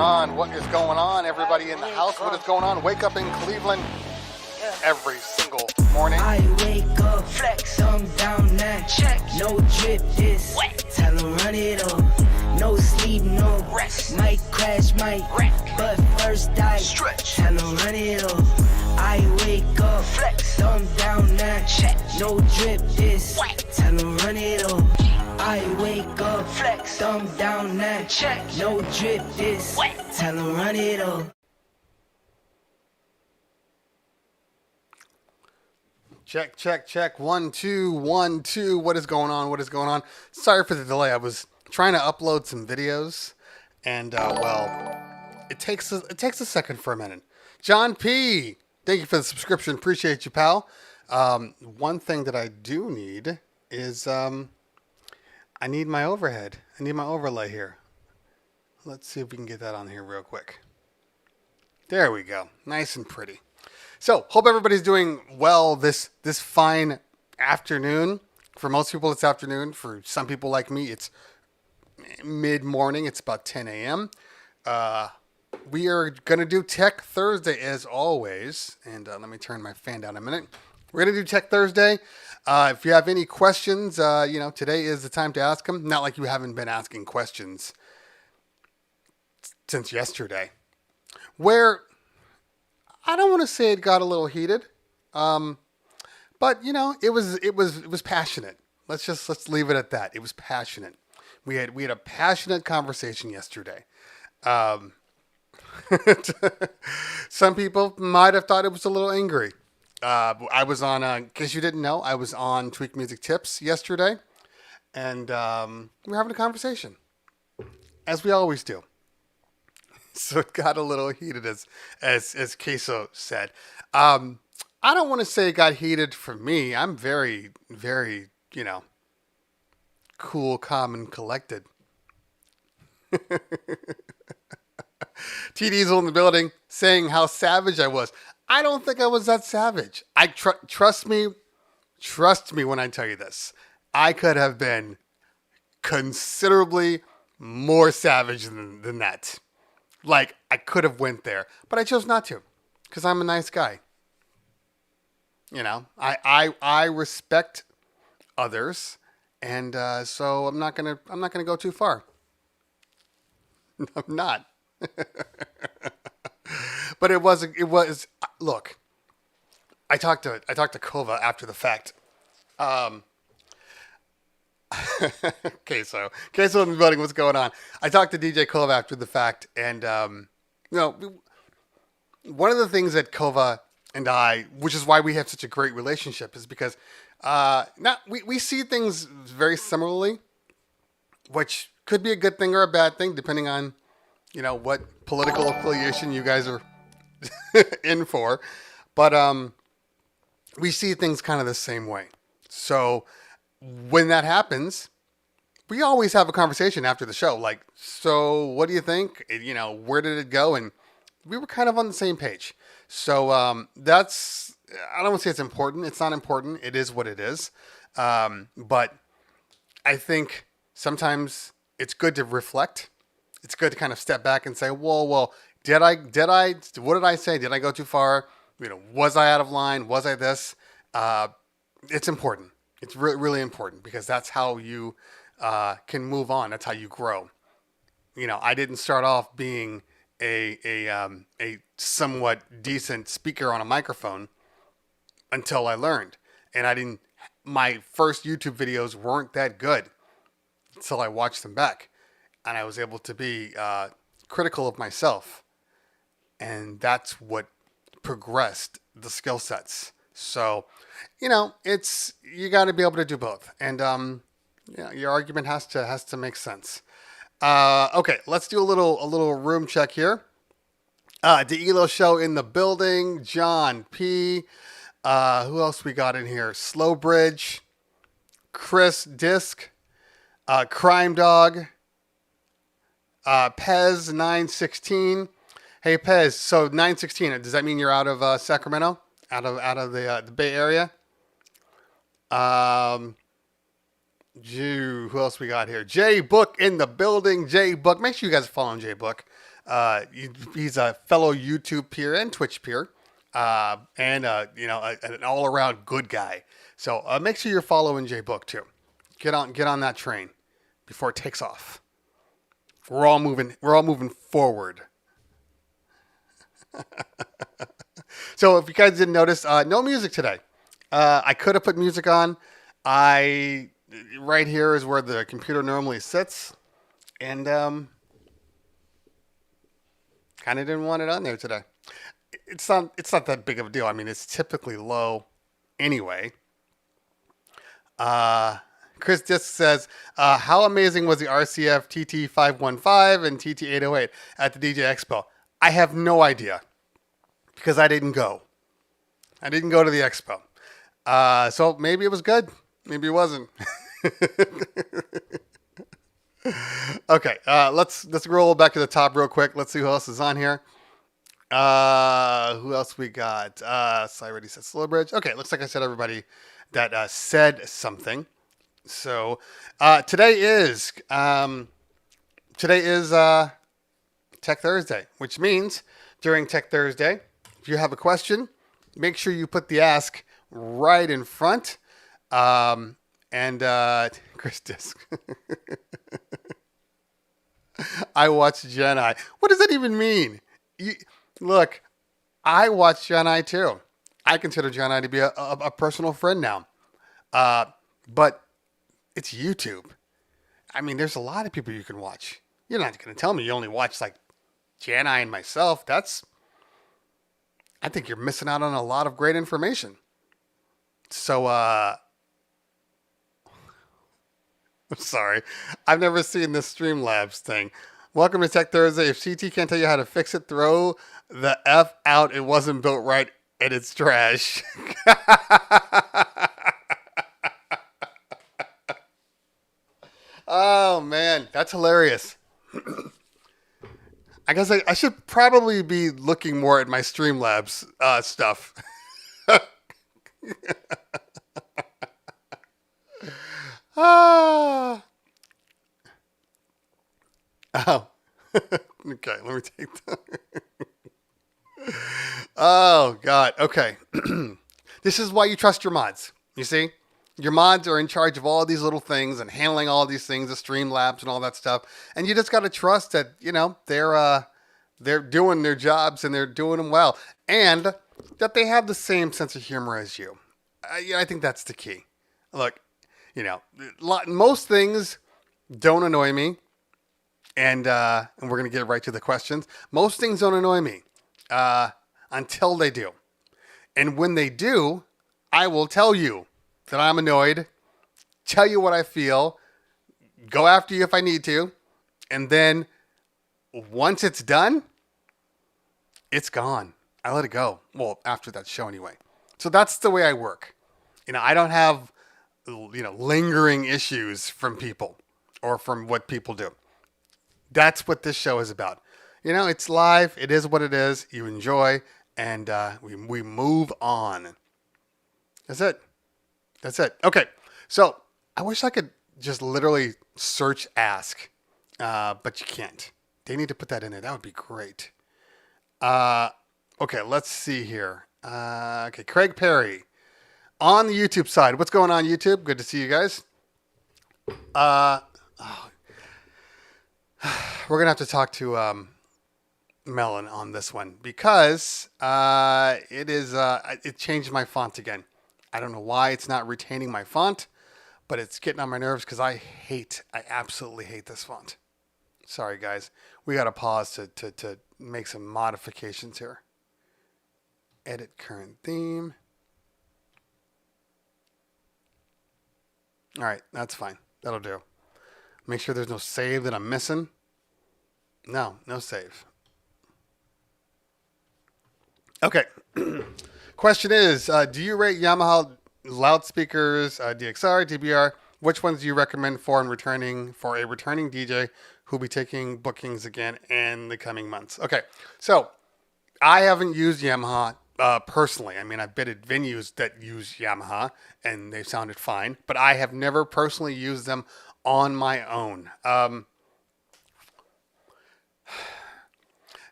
on? What is going on? Everybody in the house, what is going on? Wake up in Cleveland every single morning. I wake up, flex, thumb down now. Check. No drip, this wet. Tell 'em run it up. No sleep, no rest. Might crash, might wreck. But first I stretch. Tell 'em run it up. I wake up, flex, thumb down now. Check. No drip, this wet. Tell 'em run it up. I wake up, flex, thumb down now. Check. No drip, this wet. Tell 'em run it up. Check, check, check. 1, 2, 1, 2. What is going on? What is going on? Sorry for the delay. I was trying to upload some videos, and it takes a second for a minute. John P, thank you for the subscription. Appreciate you, pal. One thing that I do need is I need my overhead. I need my overlay here. Let's see if we can get that on here real quick. There we go. Nice and pretty. So, hope everybody's doing well this fine afternoon. For most people, it's afternoon. For some people like me, it's mid-morning. It's about 10 a.m. We are going to do Tech Thursday as always. And let me turn my fan down a minute. We're going to do Tech Thursday. If you have any questions, today is the time to ask them. Not like you haven't been asking questions since yesterday. Where I don't want to say it got a little heated, but it was passionate. Let's leave it at that. It was passionate. We had a passionate conversation yesterday. Some people might have thought it was a little angry. I was on, in case you didn't know, I was on Tweak Music Tips yesterday, and we were having a conversation, as we always do. So it got a little heated, as Queso said. I don't want to say it got heated for me. I'm very, very, cool, calm, and collected. T Diesel in the building saying how savage I was. I don't think I was that savage. Trust me when I tell you this. I could have been considerably more savage than that. Like, I could have went there, but I chose not to, because I'm a nice guy. I respect others, and so I'm not gonna go too far. I'm not. But it was. Look, I talked to Kova after the fact. Queso in the building, what's going on? I talked to DJ Kova after the fact, and one of the things that Kova and I, which is why we have such a great relationship, is because we see things very similarly, which could be a good thing or a bad thing, depending on what political affiliation you guys are in for. But we see things kind of the same way. So when that happens, we always have a conversation after the show. Like, so what do you think? Where did it go? And we were kind of on the same page. So that's, I don't want to say it's important. It's not important. It is what it is. But I think sometimes it's good to reflect. It's good to kind of step back and say, well, what did I say? Did I go too far? Was I out of line? Was I this? It's important. It's really important, because that's how you can move on. That's how you grow. I didn't start off being a somewhat decent speaker on a microphone until I learned. And my first YouTube videos weren't that good until I watched them back. And I was able to be critical of myself. And that's what progressed the skill sets. So, you got to be able to do both, and your argument has to make sense. Okay, let's do a little room check here. The ELO show in the building. John P. Who else we got in here? Slowbridge, Chris Disc, Crime Dog, Pez 916. Hey Pez, so 916. Does that mean you're out of Sacramento? Out of the Bay Area. Who else we got here? J Book in the building. J Book. Make sure you guys are following J Book. He's a fellow YouTube peer and Twitch peer, and an all-around good guy. So make sure you're following J Book too. Get on that train before it takes off. We're all moving forward. So if you guys didn't notice, no music today. I could have put music on. Right here is where the computer normally sits, and kind of didn't want it on there today. It's not that big of a deal. I mean, it's typically low anyway. Chris Disc says, how amazing was the RCF TT515 and TT808 at the DJ Expo? I have no idea because I didn't go. I didn't go to the expo. So maybe it was good. Maybe it wasn't. Okay, let's roll back to the top real quick. Let's see who else is on here. Who else we got? So I already said Slowbridge. Okay, looks like I said everybody that said something. So today is Tech Thursday, which means during Tech Thursday, if you have a question, make sure you put the ask right in front. And Chris Disc. I watched Gen I. What does that even mean? Look, I watch Gen I too. I consider Gen I to be a personal friend now. But it's YouTube. I mean, there's a lot of people you can watch. You're not going to tell me you only watch like Gen I and myself. I think you're missing out on a lot of great information. So, I'm sorry. I've never seen this Streamlabs thing. Welcome to Tech Thursday. If CT can't tell you how to fix it, throw the F out. It wasn't built right and it's trash. Oh, man. That's hilarious. I guess I should probably be looking more at my Streamlabs stuff. Oh. Okay, let me take that. Oh, God. Okay. This is why you trust your mods. You see? Your mods are in charge of all these little things and handling all these things, the Streamlabs and all that stuff. And you just got to trust that, they're doing their jobs and they're doing them well. And that they have the same sense of humor as you. I think that's the key. Look, most things don't annoy me. And we're going to get right to the questions. Most things don't annoy me until they do. And when they do, I will tell you that I'm annoyed, tell you what I feel, go after you if I need to. And then once it's done, it's gone. I let it go. Well, after that show anyway. So that's the way I work. I don't have, lingering issues from people or from what people do. That's what this show is about. It's live. It is what it is. You enjoy, and we move on. That's it. Okay. So I wish I could just literally search ask, but you can't. They need to put that in there. That would be great. Okay, let's see here. Okay, Craig Perry on the YouTube side. What's going on, YouTube? Good to see you guys. We're going to have to talk to Melon on this one because it changed my font again. I don't know why it's not retaining my font, but it's getting on my nerves because I absolutely hate this font. Sorry, guys. We got to pause to make some modifications here. Edit current theme. All right, that's fine. That'll do. Make sure there's no save that I'm missing. No save. Okay. Question is, do you rate Yamaha loudspeakers, DXR, DBR? Which ones do you recommend for a returning DJ who'll be taking bookings again in the coming months? Okay, so I haven't used Yamaha personally. I mean, I've been at venues that use Yamaha, and they've sounded fine, but I have never personally used them on my own.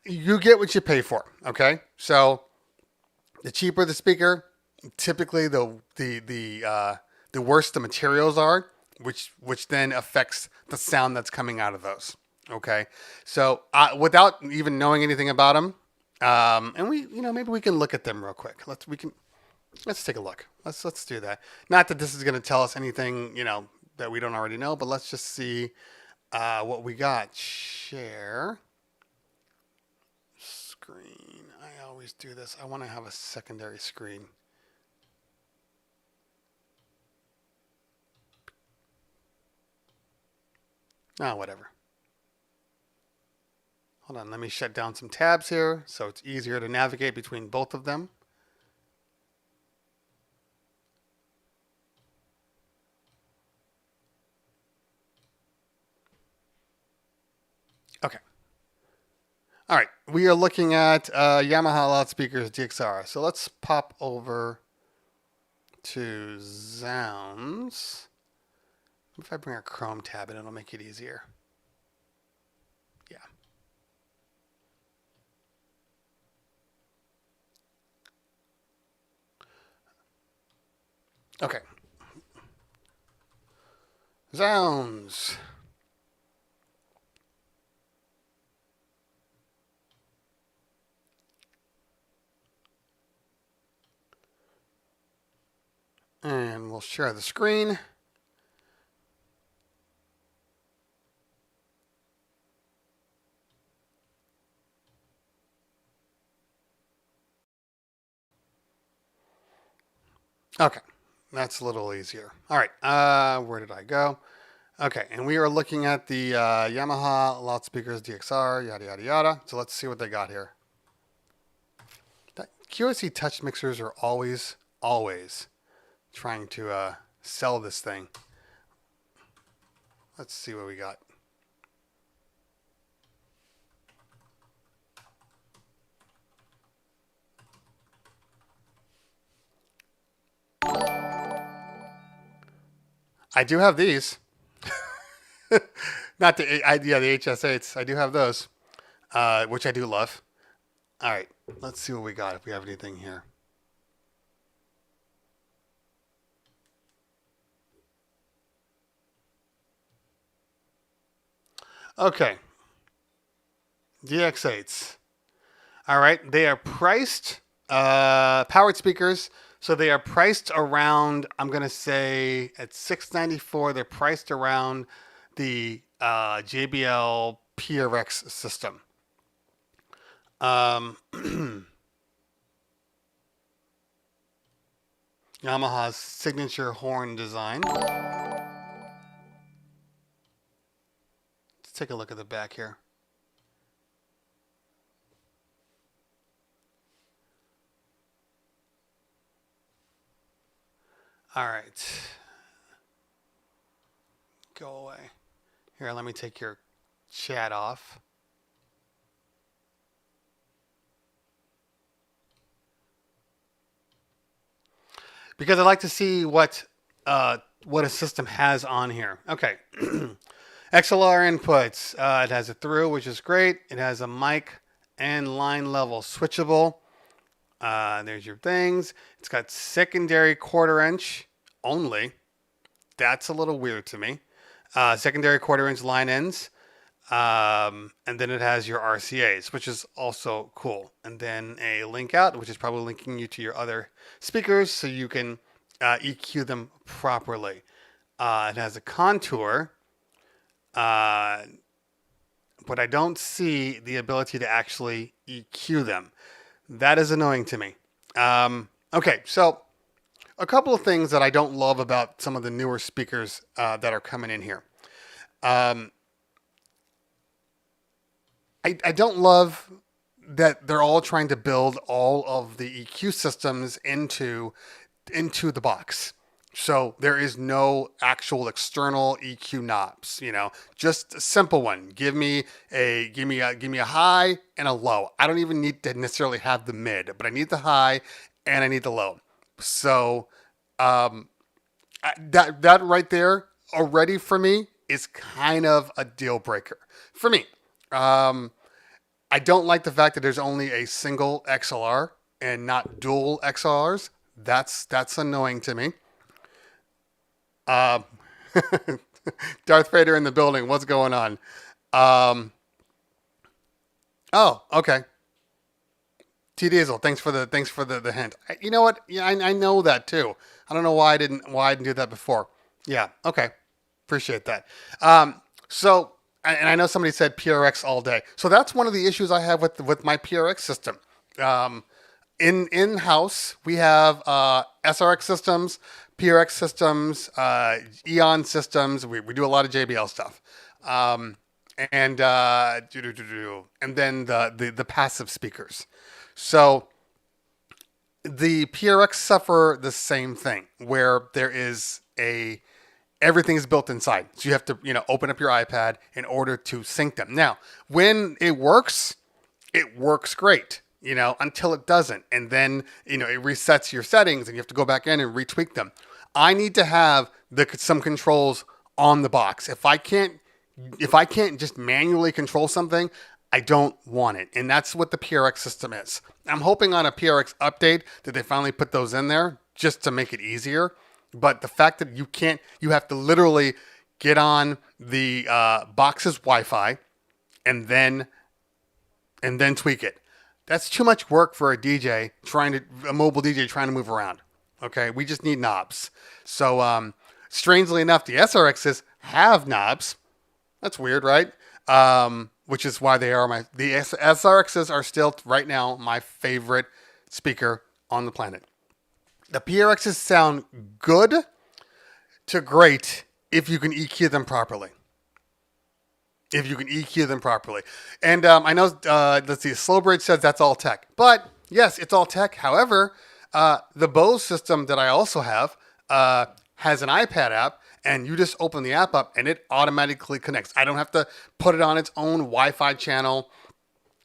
You get what you pay for. Okay, so the cheaper the speaker, typically the worse the materials are, which then affects the sound that's coming out of those. Okay, so without even knowing anything about them, and maybe we can look at them real quick. Let's take a look. Let's do that. Not that this is going to tell us anything that we don't already know, but let's just see what we got. Share screen. I always do this. I want to have a secondary screen. Oh, whatever. Hold on. Let me shut down some tabs here so it's easier to navigate between both of them. Okay. All right. We are looking at Yamaha loudspeakers DXR. So let's pop over to Sounds. If I bring a Chrome tab in, it'll make it easier. Yeah. Okay. Sounds. And we'll share the screen. Okay, that's a little easier. All right, where did I go? Okay, and we are looking at the Yamaha loudspeakers DXR, yada, yada, yada. So let's see what they got here. QSC touch mixers are always trying to sell this thing. Let's see what we got. I do have these. Not the the HS8s. I do have those, which I do love. All right, let's see what we got if we have anything here. Okay, DX8s. All right, they are priced powered speakers. So they are priced around, I'm going to say at $694, they're priced around the JBL PRX system. Yamaha's signature horn design. Let's take a look at the back here. All right. Go away. Here, let me take your chat off. Because I like to see what a system has on here. Okay. XLR inputs. It has a through, which is great. It has a mic and line level switchable. There's your things. It's got secondary 1/4 inch only. That's a little weird to me. Secondary 1/4 inch line ends. And then it has your RCAs, which is also cool. And then a link out, which is probably linking you to your other speakers so you can EQ them properly. It has a contour, but I don't see the ability to actually EQ them. That is annoying to me. Okay, so a couple of things that I don't love about some of the newer speakers that are coming in here. I don't love that they're all trying to build all of the EQ systems into the box. So there is no actual external EQ knobs, just a simple one. Give me a high and a low. I don't even need to necessarily have the mid, but I need the high and I need the low. So that right there already for me is kind of a deal breaker for me. I don't like the fact that there's only a single XLR and not dual XLRs. That's annoying to me. Uh, Darth Vader in the building. What's going on? Oh, okay. T Diesel, thanks for the hint. You know what? Yeah, I know that too. I don't know why I didn't do that before. Yeah, okay. Appreciate that. So, and I know somebody said PRX all day. So that's one of the issues I have with my PRX system. In house we have SRX systems, PRX systems, Eon systems. We do a lot of JBL stuff. And then the passive speakers. So the PRX suffer the same thing, where there is everything is built inside. So you have to, open up your iPad in order to sync them. Now, when it works great, until it doesn't. And then, it resets your settings and you have to go back in and retweak them. I need to have some controls on the box. If I can't just manually control something, I don't want it. And that's what the PRX system is. I'm hoping on a PRX update that they finally put those in there just to make it easier. But the fact that you have to literally get on the box's Wi-Fi and then tweak it. That's too much work for a mobile DJ trying to move around. Okay, we just need knobs. So strangely enough, the SRXs have knobs. That's weird, right? Which is why the SRXs are still right now my favorite speaker on the planet. The PRXs sound good to great if you can EQ them properly. And I know, let's see, Slowbridge says that's all tech. But yes, it's all tech. However, the Bose system that I also have has an iPad app, and you just open the app up and it automatically connects. I don't have to put it on its own Wi-Fi channel.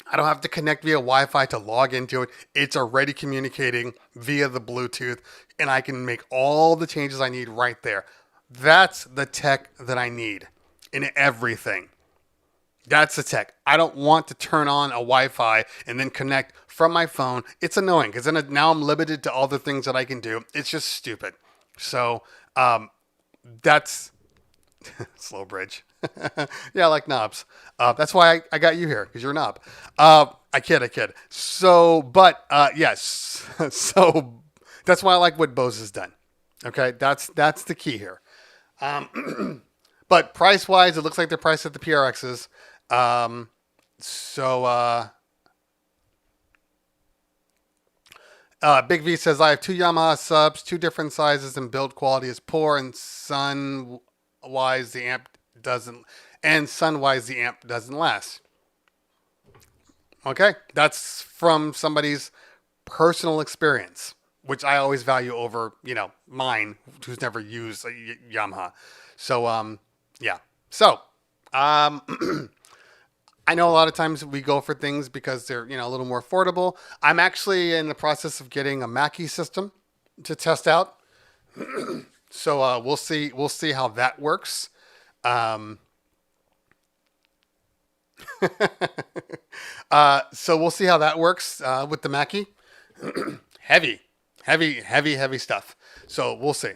I don't have to connect via Wi-Fi to log into it. It's already communicating via the Bluetooth, and I can make all the changes I need right there. That's the tech that I need in everything. That's the tech. I don't want to turn on a Wi-Fi and then connect from my phone. It's annoying because then now I'm limited to all the things that I can do. It's just stupid. So that's slow bridge. Yeah, I like knobs. That's why I got you here, because you're a knob. I kid. So, but yes. So that's why I like what Bose has done. Okay, that's the key here. But price-wise, it looks like they're priced at the PRXs. Big V says, I have 2 Yamaha subs, 2 different sizes, and build quality is poor, and sun-wise the amp doesn't last. Okay, that's from somebody's personal experience, which I always value over, mine, who's never used a Yamaha. So, yeah. So, I know a lot of times we go for things because they're, a little more affordable. I'm actually in the process of getting a Mackie system to test out. So we'll see how that works. So we'll see how that works with the Mackie. heavy stuff. So we'll see.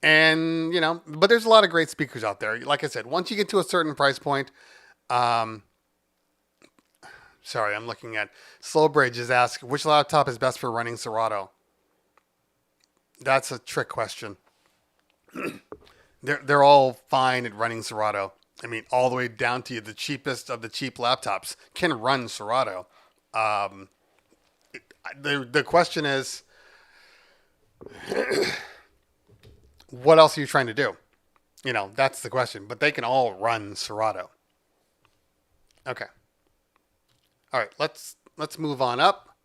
And, but there's a lot of great speakers out there. Like I said, once you get to a certain price point, sorry, I'm looking at Slowbridge is asking, which laptop is best for running Serato? That's a trick question. They're all fine at running Serato. I mean, all the way down to the cheapest of the cheap laptops can run Serato. The question is, what else are you trying to do? That's the question. But they can all run Serato. Okay. All right, let's move on up.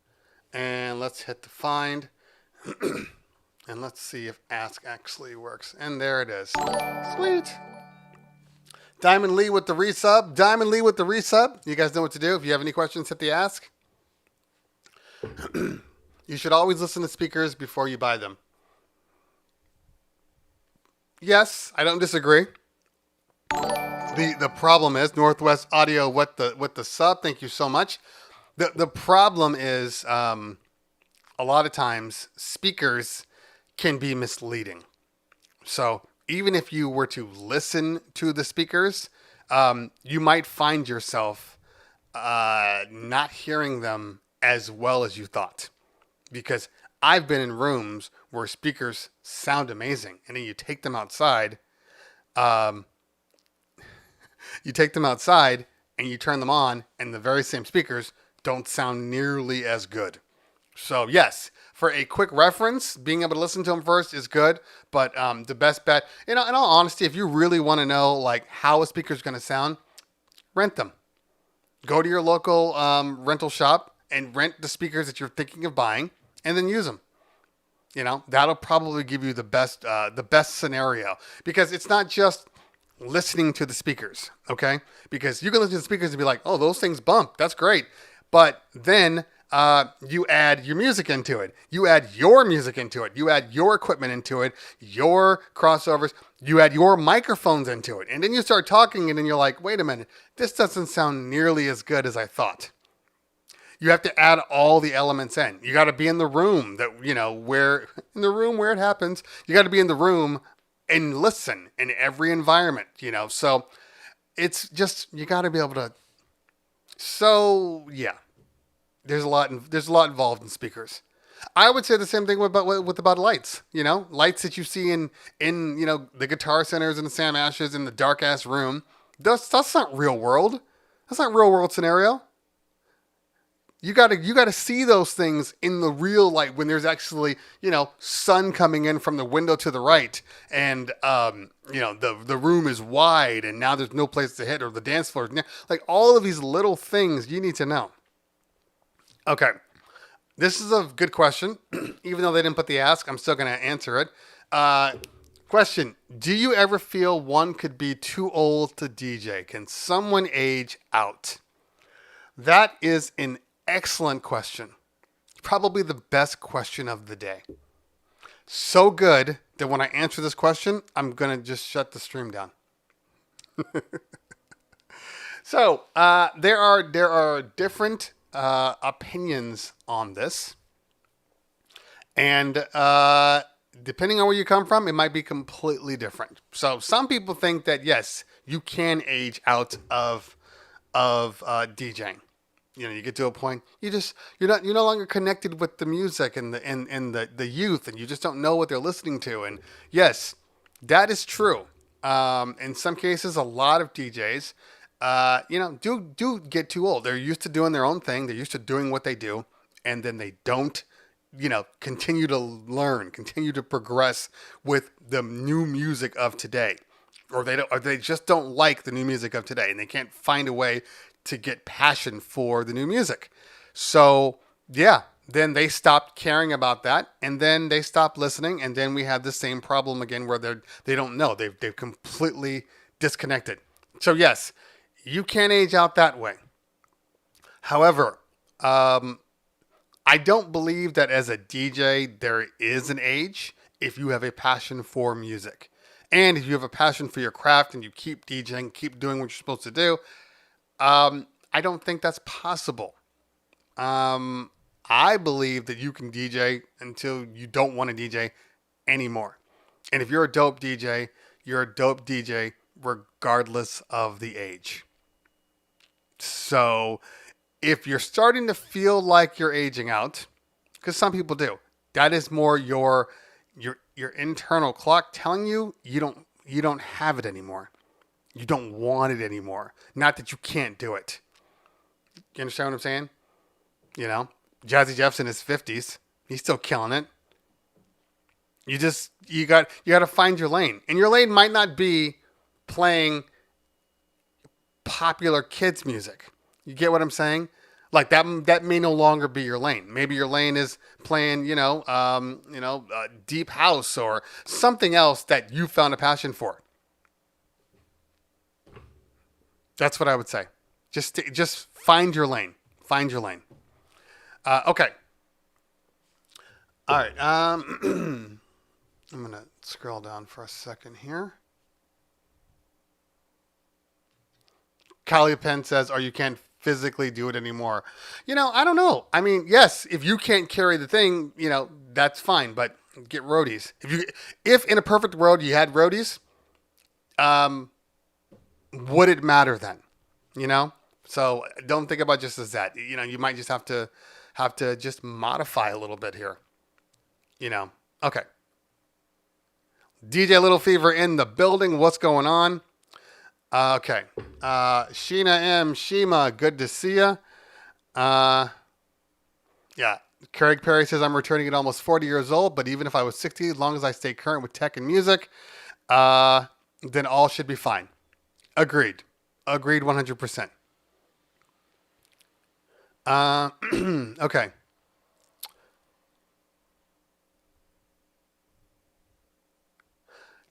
And let's hit the find. And let's see if ask actually works. And there it is. Sweet. Diamond Lee with the resub. You guys know what to do. If you have any questions, hit the ask. You should always listen to speakers before you buy them. Yes, I don't disagree. The problem is Northwest Audio. What the sub? Thank you so much. The problem is a lot of times speakers can be misleading. So even if you were to listen to the speakers, you might find yourself not hearing them as well as you thought. Because I've been in rooms where speakers sound amazing, and then um, you take them outside, and you turn them on, and the very same speakers don't sound nearly as good. So yes, for a quick reference, being able to listen to them first is good. But the best bet, in all honesty, if you really want to know like how a speaker is going to sound, rent them. Go to your local rental shop and rent the speakers that you're thinking of buying, and then use them. That'll probably give you the best scenario, because it's not just listening to the speakers, okay? Because you can listen to the speakers and be like, oh, those things bump. That's great. But then you add your music into it. You add your music into it. You add your equipment into it, your crossovers. You add your microphones into it. And then you start talking, and then you're like, wait a minute, this doesn't sound nearly as good as I thought. You have to add all the elements in. You got to be in the room where it happens. You got to be in the room and listen in every environment, So it's just, you got to be able to. So yeah, there's a lot involved in speakers. I would say the same thing about lights. Lights that you see in the Guitar Centers and the Sam Ashes in the dark ass room. That's not real world. That's not real world scenario. You gotta see those things in the real light when there's actually, sun coming in from the window to the right, and the room is wide, and now there's no place to hit, or the dance floor. Like all of these little things you need to know. Okay, this is a good question. Even though they didn't put the ask, I'm still gonna answer it. Question: do you ever feel one could be too old to DJ? Can someone age out? That is an excellent question. Probably the best question of the day. So good that when I answer this question, I'm going to just shut the stream down. So there are different opinions on this. And depending on where you come from, it might be completely different. So some people think that, yes, you can age out of DJing. You get to a point you're no longer connected with the music and the youth, and you just don't know what they're listening to. And yes, that is true. In some cases, a lot of DJs, do get too old. They're used to doing their own thing. They're used to doing what they do, and then they don't, continue to learn, continue to progress with the new music of today, or they just don't like the new music of today, and they can't find a way to get passion for the new music. So yeah, then they stopped caring about that, and then they stopped listening, and then we have the same problem again where they don't know. They've completely disconnected. So yes, you can age out that way. However, I don't believe that as a DJ there is an age if you have a passion for music. And if you have a passion for your craft and you keep DJing, keep doing what you're supposed to do, I don't think that's possible. I believe that you can DJ until you don't want to DJ anymore. And if you're a dope DJ, you're a dope DJ regardless of the age. So if you're starting to feel like you're aging out, because some people do, that is more your internal clock telling you you don't have it anymore. You don't want it anymore. Not that you can't do it. You understand what I'm saying? Jazzy Jeff's in his 50s. He's still killing it. You got to find your lane. And your lane might not be playing popular kids music. You get what I'm saying? Like that may no longer be your lane. Maybe your lane is playing, deep house or something else that you found a passion for. That's what I would say. Just find your lane. Find your lane. Okay. All right. I'm going to scroll down for a second here. Calipen says, or you can't physically do it anymore. I don't know. I mean, yes, if you can't carry the thing, that's fine, but get roadies. If in a perfect world you had roadies, would it matter then? So don't think about just as that. You might just have to just modify a little bit here. Okay. DJ Little Fever in the building. What's going on? Okay. Sheena M. Shima, good to see ya. Yeah. Craig Perry says, I'm returning at almost 40 years old, but even if I was 60, as long as I stay current with tech and music, then all should be fine. Agreed 100%. Okay.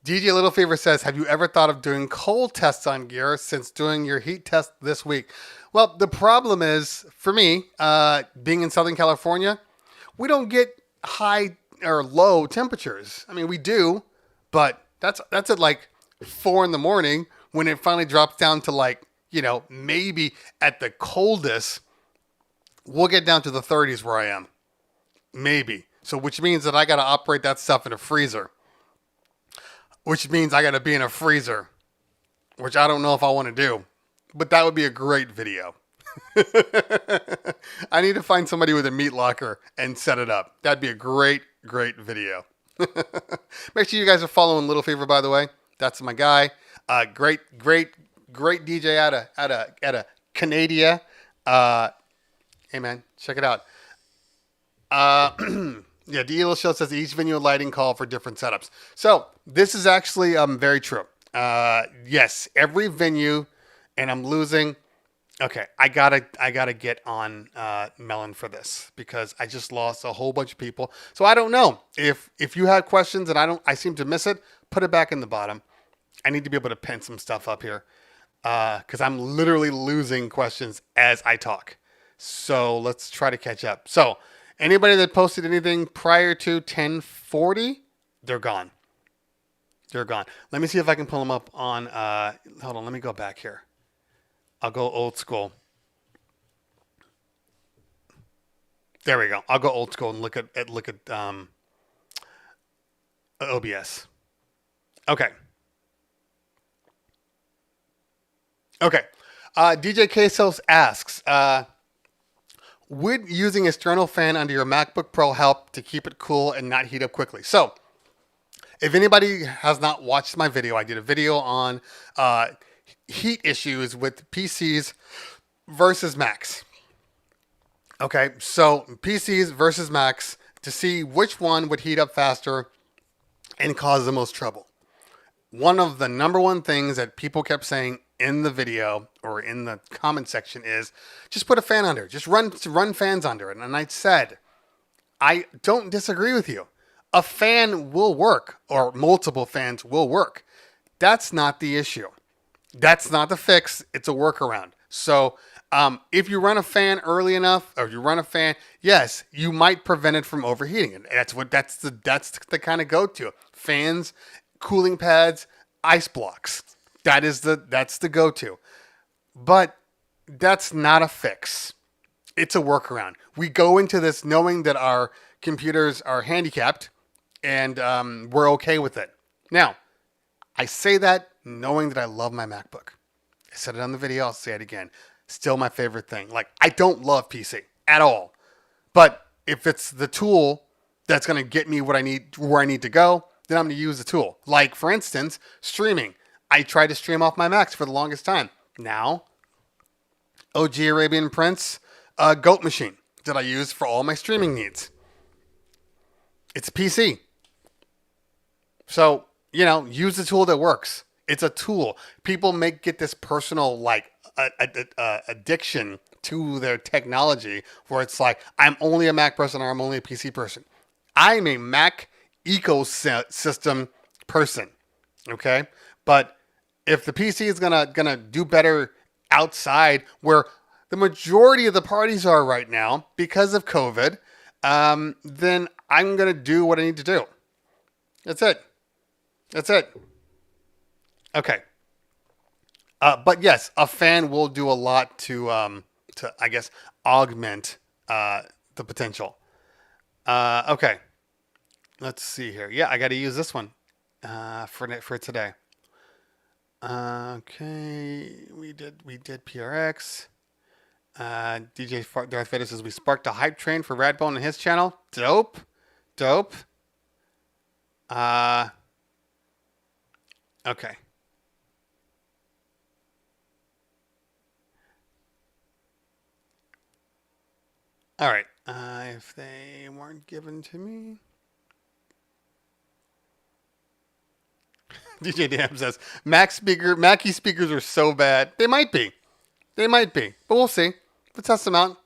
DJ Little Fever says, have you ever thought of doing cold tests on gear since doing your heat test this week? Well, the problem is, for me, being in Southern California, we don't get high or low temperatures. I mean, we do, but that's at like 4 a.m. when it finally drops down to like, maybe at the coldest, we'll get down to the 30s where I am. Maybe. So which means that I got to operate that stuff in a freezer. Which means I got to be in a freezer, which I don't know if I want to do, but that would be a great video. I need to find somebody with a meat locker and set it up. That'd be a great, great video. Make sure you guys are following Little Fever, by the way. That's my guy. Great DJ out of Canada. Hey man, check it out. Yeah, D. Show says each venue lighting call for different setups. So this is actually very true. Yes, every venue, and I'm losing. Okay, I gotta get on Melon for this because I just lost a whole bunch of people. So I don't know if you had questions and I seem to miss it. Put it back in the bottom. I need to be able to pin some stuff up here because I'm literally losing questions as I talk. So let's try to catch up. So. Anybody that posted anything prior to 10:40, they're gone. They're gone. Let me see if I can pull them up on. Hold on, let me go back here. I'll go old school. There we go. I'll go old school and look at OBS. Okay. Okay. DJ Quesos asks. Would using a external fan under your MacBook Pro help to keep it cool and not heat up quickly? So, if anybody has not watched my video, I did a video on heat issues with PCs versus Macs. Okay, so PCs versus Macs to see which one would heat up faster and cause the most trouble. One of the number one things that people kept saying in the video or in the comment section is just put a fan under. Just run fans under it. And I said, I don't disagree with you. A fan will work or multiple fans will work. That's not the issue. That's not the fix. It's a workaround. So if you run a fan early enough or you run a fan, yes, you might prevent it from overheating. And that's the kind of go-to. Fans, cooling pads, ice blocks. That's the go-to. But that's not a fix. It's a workaround. We go into this knowing that our computers are handicapped and we're okay with it. Now, I say that knowing that I love my MacBook. I said it on the video. I'll say it again. Still my favorite thing. Like, I don't love PC at all. But if it's the tool that's going to get me what I need, where I need to go, then I'm going to use the tool. Like, for instance, streaming. I tried to stream off my Macs for the longest time. Now, OG Arabian Prince, Goat Machine that I use for all my streaming needs. It's a PC. So, use the tool that works. It's a tool. People get this personal, addiction to their technology where it's like, I'm only a Mac person or I'm only a PC person. I'm a Mac ecosystem person. Okay? But if the PC is gonna do better outside where the majority of the parties are right now because of COVID, then I'm gonna do what I need to do. That's it. Okay. But yes, a fan will do a lot to I guess augment the potential. Okay, let's see here. Yeah, I got to use this one for today. Okay, we did PRX. DJ Darth Vader says we sparked a hype train for Radbone on his channel. Dope. Okay. All right. If they weren't given to me. DJ Dam says Mackie speakers are so bad. They might be. But we'll see. We'll test them out.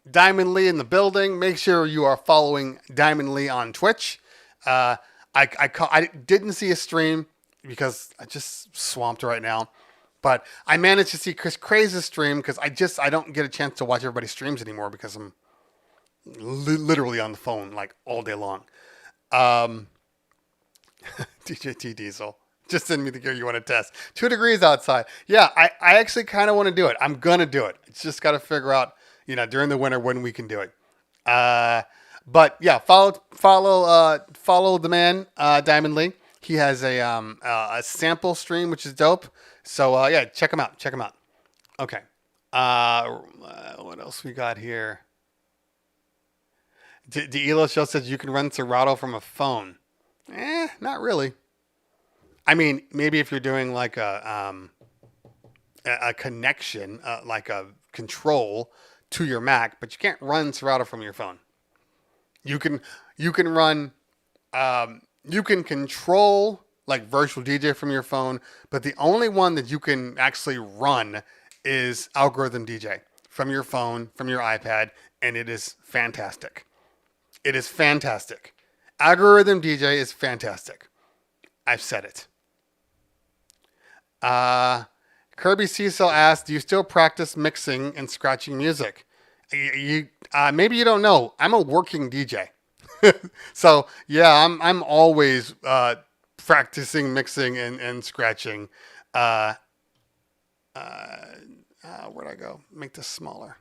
Diamond Lee in the building. Make sure you are following Diamond Lee on Twitch. I didn't see a stream because I just swamped right now. But I managed to see Chris Craze's stream because I don't get a chance to watch everybody's streams anymore because I'm literally on the phone like all day long. DJ T Diesel, just send me the gear you want to test. 2 degrees outside. Yeah, I actually kind of want to do it. I'm gonna do it. It's just got to figure out, during the winter when we can do it. But yeah, follow the man, Diamond Lee. He has a sample stream which is dope. So yeah, check him out. Okay. What else we got here? Elo Show says you can run Serato from a phone. Not really. I mean, maybe if you're doing like a connection, like a control to your Mac, but you can't run Serato from your phone. You can run, you can control like virtual DJ from your phone, but the only one that you can actually run is Algorithm DJ from your phone, from your iPad, and it is fantastic. Algorithm DJ is fantastic. I've said it. Kirby Cecil asked, do you still practice mixing and scratching music? Maybe you don't know. I'm a working DJ. So yeah, I'm always practicing mixing and scratching. Where'd I go? Make this smaller.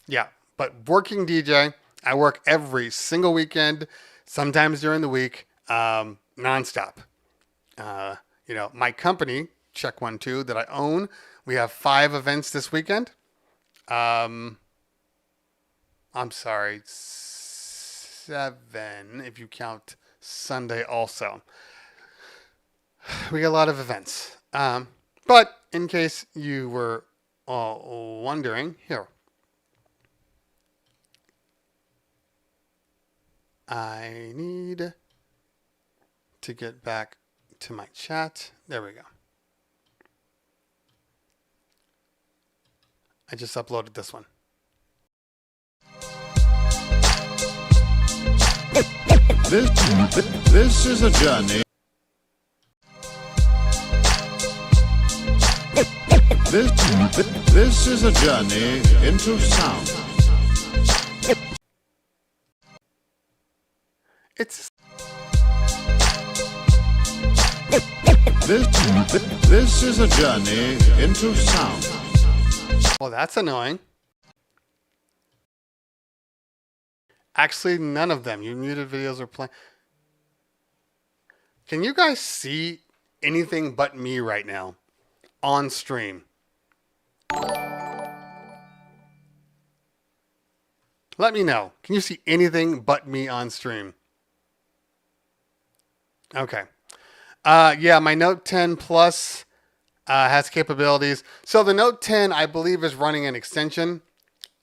Yeah, but working DJ. I work every single weekend, sometimes during the week, nonstop. My company, Check 1 2, that I own, we have 5 events this weekend. I'm sorry, 7 if you count Sunday also. We got a lot of events. But in case you were wondering, here. I need to get back to my chat. There we go. I just uploaded this one. This is a journey. This is a journey into sound. This is a journey into sound. Well, that's annoying. Actually, none of them. You muted videos are playing. Can you guys see anything but me right now on stream? Let me know. Can you see anything but me on stream? Okay. Yeah, my Note 10 Plus has capabilities. So the Note 10, I believe, is running an extension.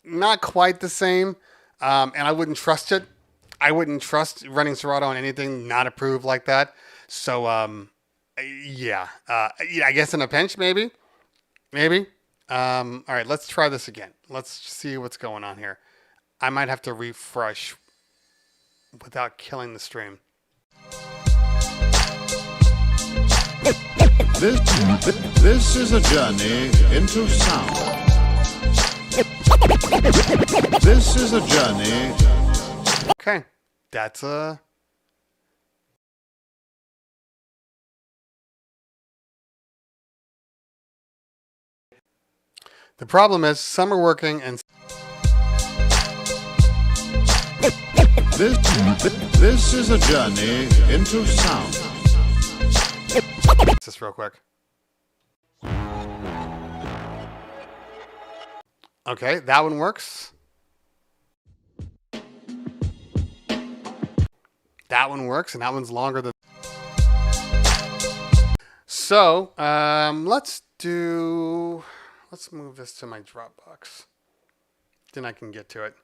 Not quite the same. And I wouldn't trust it. I wouldn't trust running Serato on anything not approved like that. So, yeah. I guess in a pinch, maybe. All right, let's try this again. Let's see what's going on here. I might have to refresh without killing the stream. This is a journey into sound. This is a journey. Okay, that's The problem is some are working and This is a journey into sound. just real quick. Okay, that one works. That one works, and that one's longer than. So, let's move this to my Dropbox. Then I can get to it.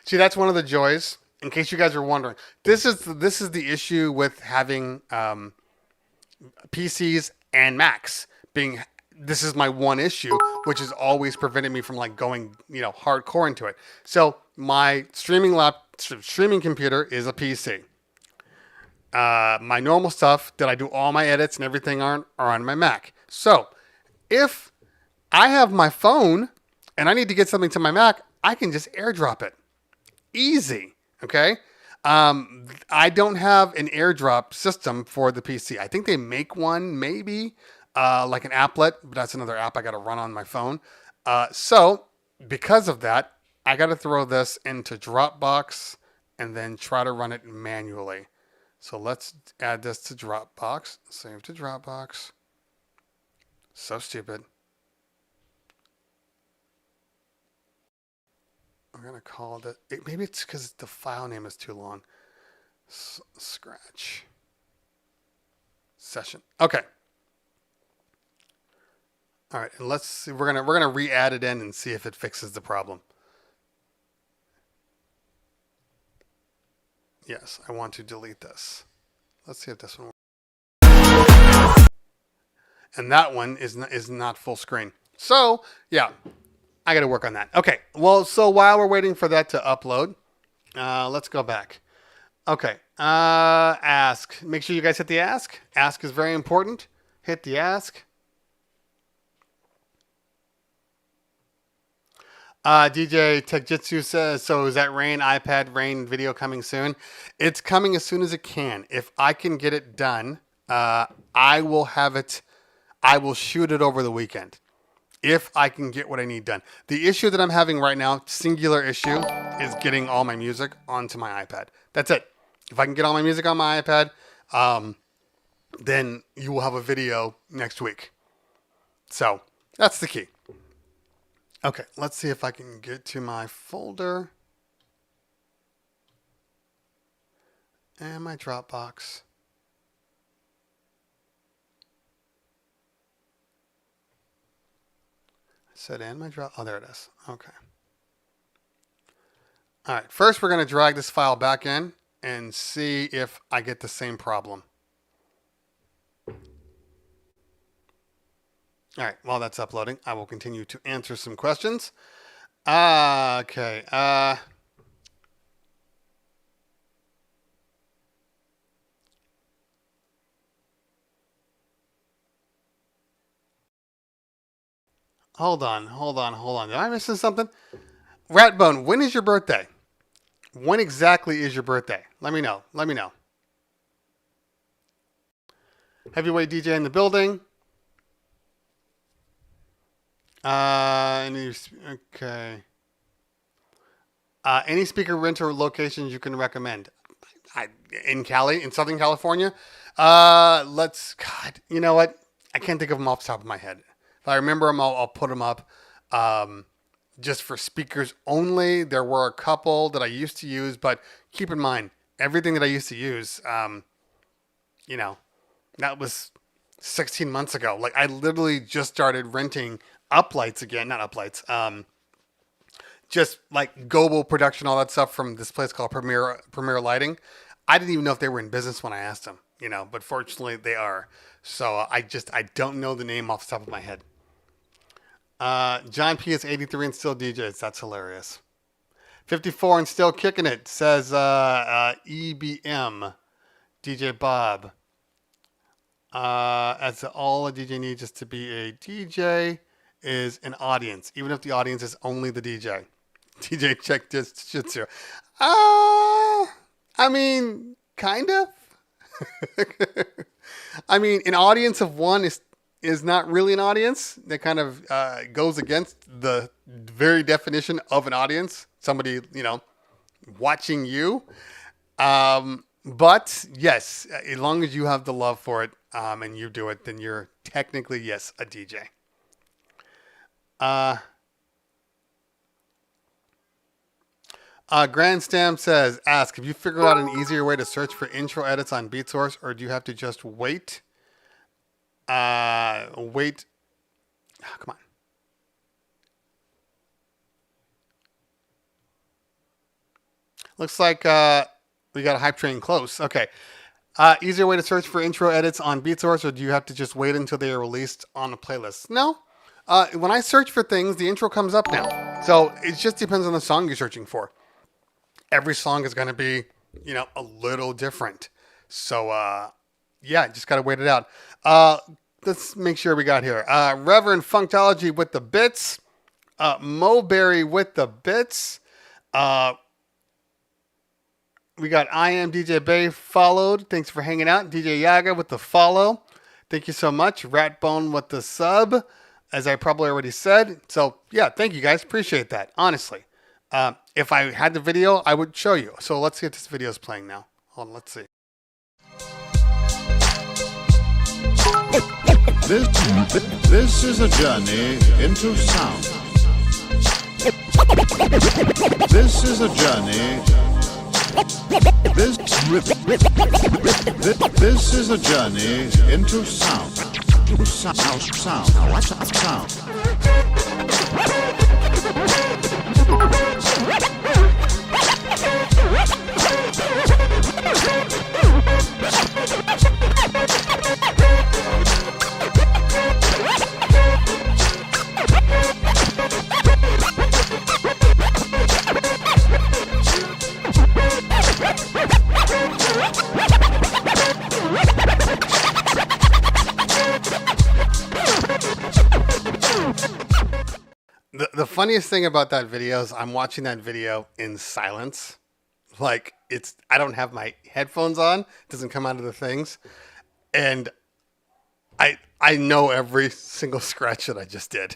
See, that's one of the joys. In case you guys are wondering, this is the issue with having PCs and Macs. This is my one issue, which has always prevented me from like going hardcore into it. So my streaming computer is a PC. My normal stuff that I do all my edits and everything are on my Mac. So if I have my phone and I need to get something to my Mac, I can just AirDrop it. Easy. Okay. I don't have an AirDrop system for the PC. I think they make one, maybe like an applet, but that's another app I got to run on my phone. So because of that, I got to throw this into Dropbox and then try to run it manually. So let's add this to Dropbox. Save to Dropbox. So stupid. We're going to call it, maybe it's because the file name is too long. Scratch. Session. Okay. All right, and let's see. We're gonna re-add it in and see if it fixes the problem. Yes, I want to delete this. Let's see if this one works. And that one is not full screen. So yeah, I got to work on that. Okay. Well, so while we're waiting for that to upload, let's go back. Okay. Ask. Make sure you guys hit the ask. Ask is very important. Hit the ask. DJ Tekjitsu says, so is that Rain iPad video coming soon? It's coming as soon as it can. If I can get it done, I will have it. I will shoot it over the weekend. If I can get what I need done. The issue that I'm having right now, singular issue, is getting all my music onto my iPad. That's it. If I can get all my music on my iPad, then you will have a video next week. So that's the key. Okay, let's see if I can get to my folder and my Dropbox. Set in my drop. Oh, there it is. Okay. All right. First, we're going to drag this file back in and see if I get the same problem. All right. While that's uploading, I will continue to answer some questions. Okay. Hold on. Did I miss something? Ratbone, when is your birthday? When exactly is your birthday? Let me know. Heavyweight DJ in the building. Okay. Any speaker renter locations you can recommend? In Southern California? God, you know what? I can't think of them off the top of my head. If I remember them, I'll put them up. Just for speakers only. There were a couple that I used to use, but keep in mind, everything that I used to use, that was 16 months ago. Like I literally just started renting uplights again, not uplights, just like Gobo production, all that stuff from this place called Premier Lighting. I didn't even know if they were in business when I asked them, but fortunately they are. So I don't know the name off the top of my head. John P is 83 and still DJs. That's hilarious. 54 and still kicking it, says EBM. DJ Bob. As all a DJ needs is to be a DJ is an audience, even if the audience is only the DJ. DJ check this jitsu. I mean, kind of. I mean, an audience of one is is not really an audience. That kind of goes against the very definition of an audience. Somebody, watching you. But yes, as long as you have the love for it and you do it, then you're technically, yes, a DJ. Grand Stam says, ask, have you figured out an easier way to search for intro edits on BeatSource, or do you have to just wait? Come on. Looks like we got a hype train close. Okay. Easier way to search for intro edits on BeatSource, or do you have to just wait until they are released on a playlist? No. When I search for things, the intro comes up now. So it just depends on the song you're searching for. Every song is going to be, a little different. So, just got to wait it out. Let's make sure we got here. Reverend Funktology with the bits. Moberry with the bits. We got I Am DJ Bay followed. Thanks for hanging out. DJ Yaga with the follow. Thank you so much. Ratbone with the sub, as I probably already said. So, yeah, thank you guys. Appreciate that, honestly. If I had the video, I would show you. So let's get this video's playing now. Hold on, let's see. This is a journey into sound. This is a journey. This is a journey into sound. Sound. The funniest thing about that video is I'm watching that video in silence. Like, I don't have my headphones on. It doesn't come out of the things. And I know every single scratch that I just did.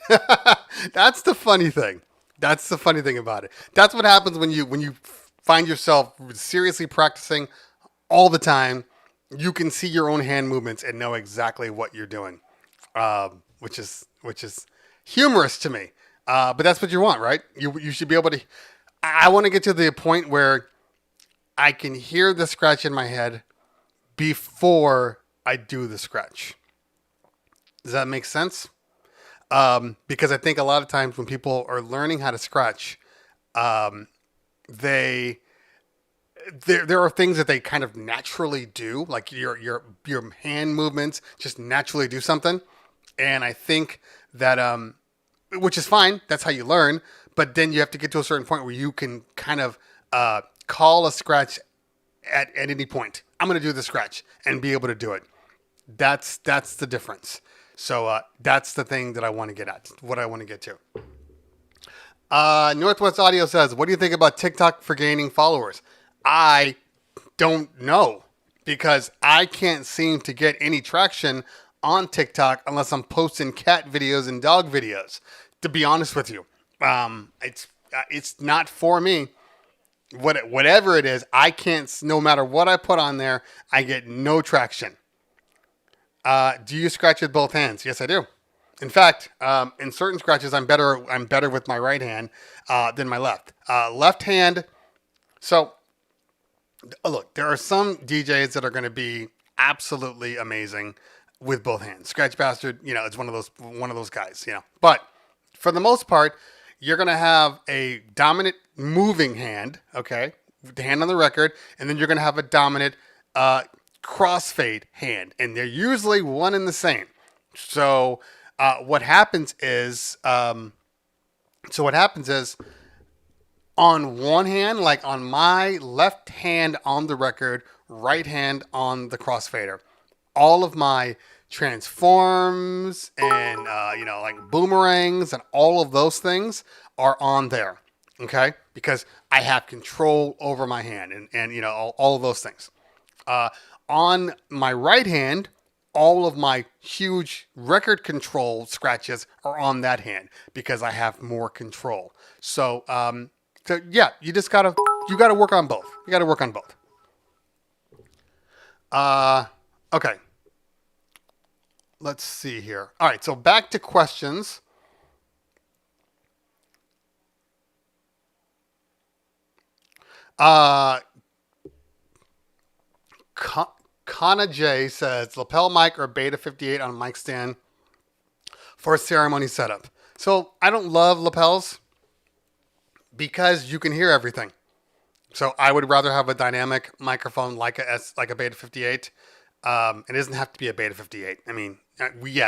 That's the funny thing. That's the funny thing about it. That's what happens when you find yourself seriously practicing all the time. You can see your own hand movements and know exactly what you're doing, which is humorous to me. But that's what you want, right? You should be able to. I want to get to the point where I can hear the scratch in my head before I do the scratch. Does that make sense? Because I think a lot of times when people are learning how to scratch, there are things that they kind of naturally do, like your hand movements just naturally do something, and I think that which is fine. That's how you learn. But then you have to get to a certain point where you can kind of call a scratch at any point. I'm going to do the scratch and be able to do it. That's the difference. So that's the thing that I want to get at, what I want to get to. Northwest Audio says, what do you think about TikTok for gaining followers? I don't know, because I can't seem to get any traction on TikTok unless I'm posting cat videos and dog videos, to be honest with you. It's not for me. Whatever it is, I can't, no matter what I put on there, I get no traction. Do you scratch with both hands? Yes, I do. In fact, in certain scratches, I'm better with my right hand than my left. Left hand. So, look, there are some DJs that are going to be absolutely amazing with both hands. Scratch Bastard, it's one of those guys, But for the most part, you're going to have a dominant moving hand, okay, the hand on the record, and then you're going to have a dominant crossfade hand, and they're usually one and the same. So what happens is on one hand, like on my left hand on the record, right hand on the crossfader, all of my transforms and like boomerangs and all of those things are on there, okay, because I have control over my hand and all of those things. On my right hand, all of my huge record control scratches are on that hand because I have more control. So, yeah, you gotta work on both. You gotta work on both. Okay. Let's see here. All right, so back to questions. Kana J says lapel mic or Beta 58 on mic stand for a ceremony setup. So I don't love lapels because you can hear everything. So I would rather have a dynamic microphone like a Beta 58. It doesn't have to be a Beta 58. I mean, we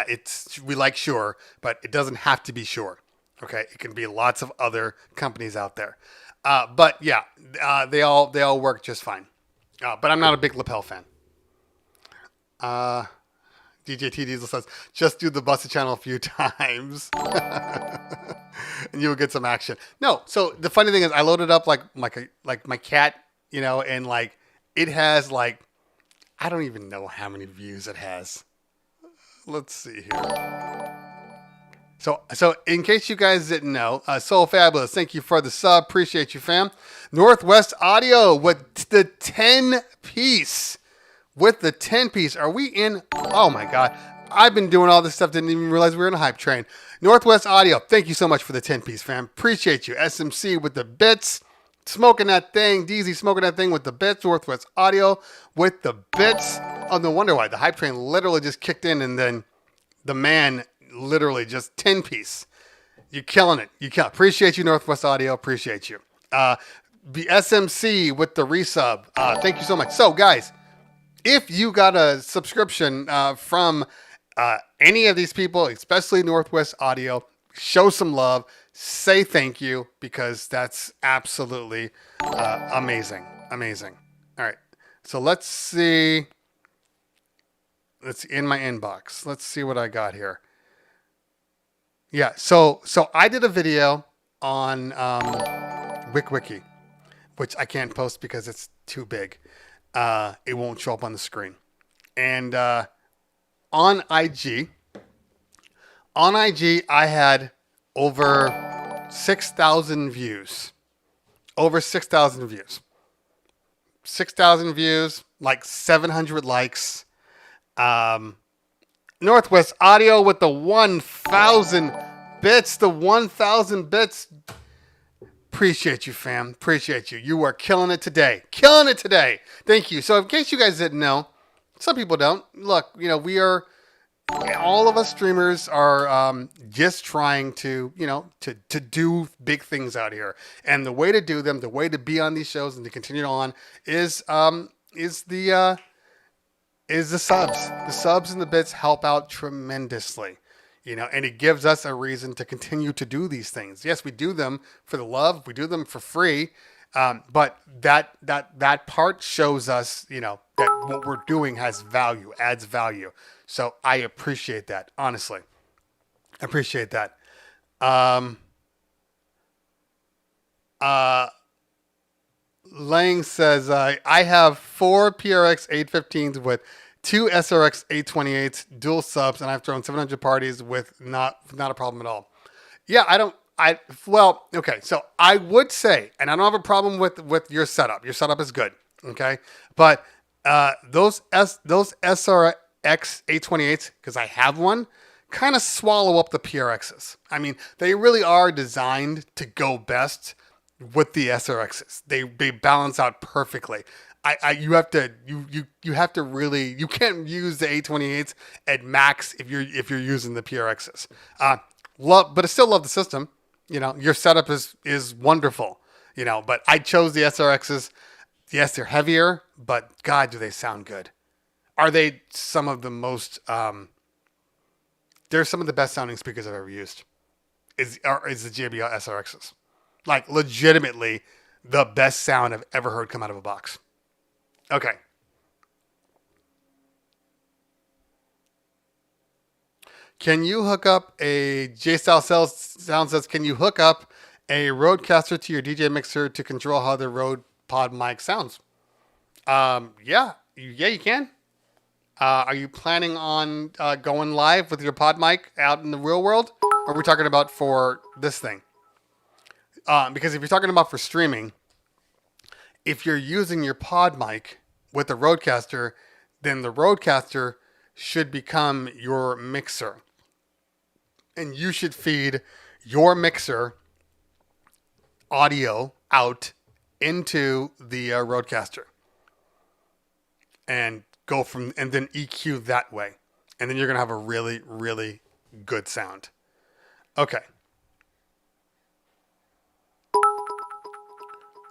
like Shure, but it doesn't have to be Shure. Okay, it can be lots of other companies out there. But yeah, they all work just fine. But I'm not a big lapel fan. DJ T Diesel says, just do the busted channel a few times. And you'll get some action. No, so the funny thing is I loaded up like my cat, and like it has like, I don't even know how many views it has. Let's see here. So in case you guys didn't know, Soul Fabulous, thank you for the sub. Appreciate you, fam. Northwest Audio with the 10 piece. With the 10 piece. Are we in? Oh my God. I've been doing all this stuff. Didn't even realize we were in a hype train. Northwest Audio. Thank you so much for the 10 piece, fam. Appreciate you. SMC with the bits. Smoking that thing. DZ smoking that thing with the bits. Northwest Audio with the bits. Oh, no wonder why. The hype train literally just kicked in and then the man literally just 10 piece. You're killing it. Appreciate you, Northwest Audio. Appreciate you. The SMC with the resub. Thank you so much. So, guys, if you got a subscription from any of these people, especially Northwest Audio, show some love. Say thank you because that's absolutely amazing. Amazing. All right. So let's see. Let's in my inbox. Let's see what I got here. Yeah. So I did a video on WikiWiki, which I can't post because it's too big. It won't show up on the screen. And on IG, I had over 6,000 views. Over 6,000 views. 6,000 views, like 700 likes. Northwest Audio with the 1,000 bits. The 1,000 bits. Appreciate you, fam. Appreciate you. You are killing it today. Killing it today. Thank you. So in case you guys didn't know, some people don't. Look, we are, all of us streamers are just trying to, to do big things out here. And the way to do them, the way to be on these shows and to continue on is the subs. The subs and the bits help out tremendously. And it gives us a reason to continue to do these things. Yes, we do them for the love. We do them for free. But that part shows us, that what we're doing has value, adds value. So I appreciate that, honestly. I appreciate that. Lang says, I have 4 PRX 815s with 2 SRX 828s, dual subs, and I've thrown 700 parties with not a problem at all. Yeah, okay, so I would say, and I don't have a problem with your setup. Your setup is good, okay? But those SRX 828s, because I have one, kind of swallow up the PRXs. I mean, they really are designed to go best with the SRXs. They balance out perfectly. You have to really, you can't use the 828s at max if you're using the PRXs. But I still love the system. Your setup is wonderful. But I chose the SRXs. Yes, they're heavier, but God, do they sound good. Are they some of the most? They're some of the best sounding speakers I've ever used. Is the JBL SRXs, like legitimately the best sound I've ever heard come out of a box. Okay. Can you hook up a J-Style Sound says, can you hook up a Rodecaster to your DJ mixer to control how the Rode Pod mic sounds? Yeah, you can. Are you planning on going live with your pod mic out in the real world? Or are we talking about for this thing? Because if you're talking about for streaming, if you're using your pod mic with the Rodecaster, then the Rodecaster should become your mixer. And you should feed your mixer audio out into the Rodecaster. And and then EQ that way. And then you're going to have a really, really good sound. Okay.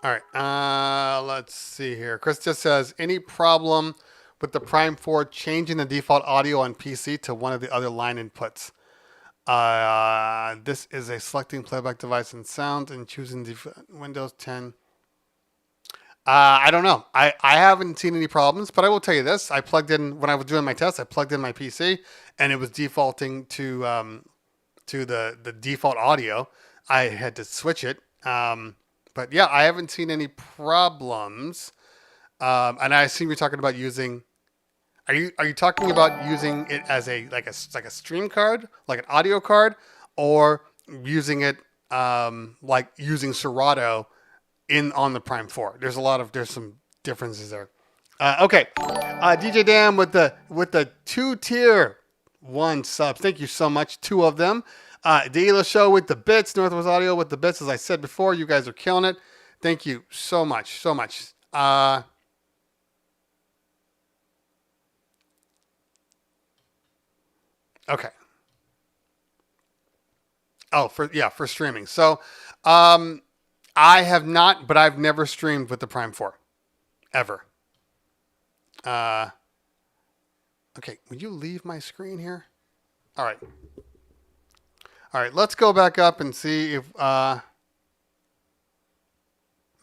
All right. Let's see here. Chris just says, any problem with the Prime 4 changing the default audio on PC to one of the other line inputs? This is a selecting playback device and sound and choosing the Windows 10. I don't know. I haven't seen any problems, but I will tell you this. I plugged in, when I was doing my test, I plugged in my PC and it was defaulting to the default audio. I had to switch it. But yeah, I haven't seen any problems. And I assume you're talking about using, are you talking about using it as like a stream card, like an audio card, or using it like using Serato on the Prime 4? There's some differences there. Okay. DJ Dan with the 2-tier 1 subs. Thank you so much. 2 of them. Dealer Show with the bits. Northwest Audio with the bits. As I said before, you guys are killing it. Thank you so much. So much. Okay. Oh, for streaming. So, I have not, but I've never streamed with the Prime 4. Ever. Okay, will you leave my screen here? All right. All right, let's go back up and see if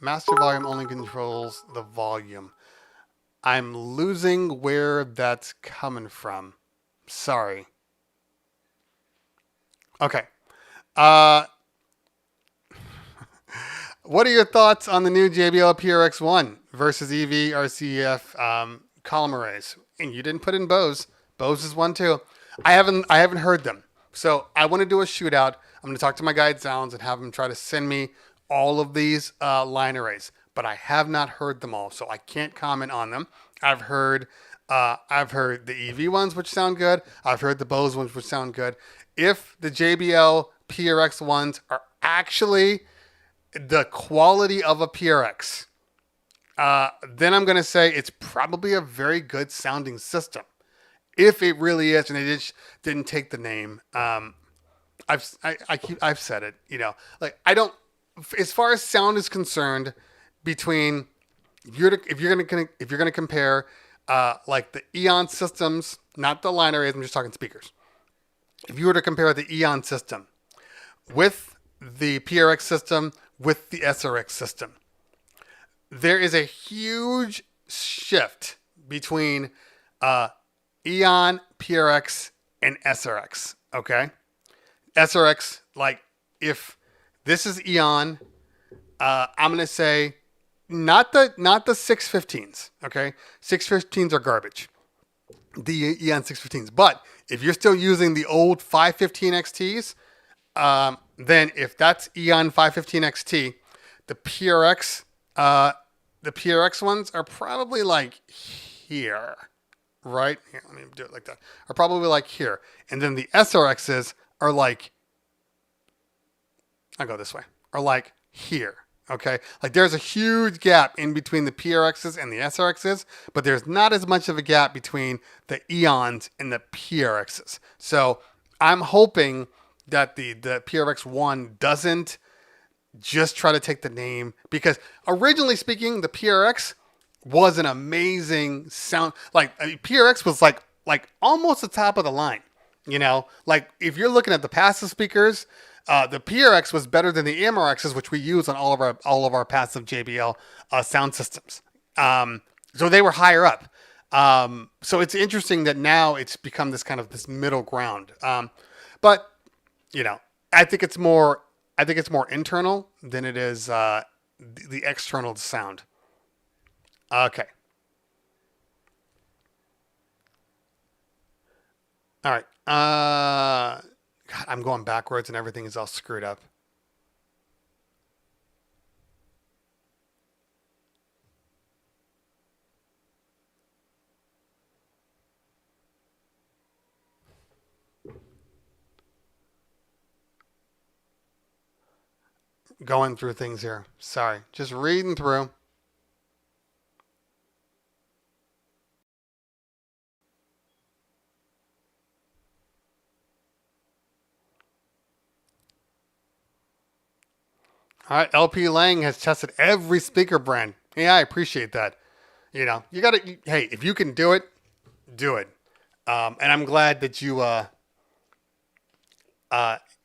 master volume only controls the volume. I'm losing where that's coming from. Sorry. Okay. What are your thoughts on the new JBL PRX1 versus EV RCF column arrays? And you didn't put in Bose. Bose is one too. I haven't heard them. So I want to do a shootout. I'm going to talk to my guy at Sounds and have him try to send me all of these line arrays. But I have not heard them all, so I can't comment on them. I've heard the EV ones, which sound good. I've heard the Bose ones, which sound good. If the JBL PRX ones are actually the quality of a PRX, then I'm going to say it's probably a very good sounding system. If it really is, and they just didn't take the name, I've said it, like I don't, as far as sound is concerned, between if you're gonna compare like the Eon systems, not the line arrays, I'm just talking speakers. If you were to compare the Eon system with the PRX system with the SRX system, there is a huge shift between Eon, PRX, and SRX. Okay, SRX, like if this is Eon, I'm gonna say not the 615s. Okay, 615s are garbage. The Eon 615s, but if you're still using the old 515 XTs, then if that's Eon 515 XT, the PRX ones are probably like here. Right here, let me do it like that. Are probably like here, and then the SRXs are like, I'll go this way, are like here. Okay, like there's a huge gap in between the PRXs and the SRXs, but there's not as much of a gap between the Eons and the PRXs. So I'm hoping that the PRX one doesn't just try to take the name, because originally speaking, the PRX was an amazing sound. Like PRX was like almost the top of the line. Like if you're looking at the passive speakers, the PRX was better than the MRXs, which we use on all of our passive JBL sound systems. So they were higher up. So it's interesting that now it's become this middle ground. But I think it's more internal than it is the external sound. Okay. All right. God, I'm going backwards and everything is all screwed up. Going through things here. Sorry. Just reading through. All right. LP Lang has tested every speaker brand. Yeah, I appreciate that. You got to, hey, if you can do it, do it. And I'm glad that you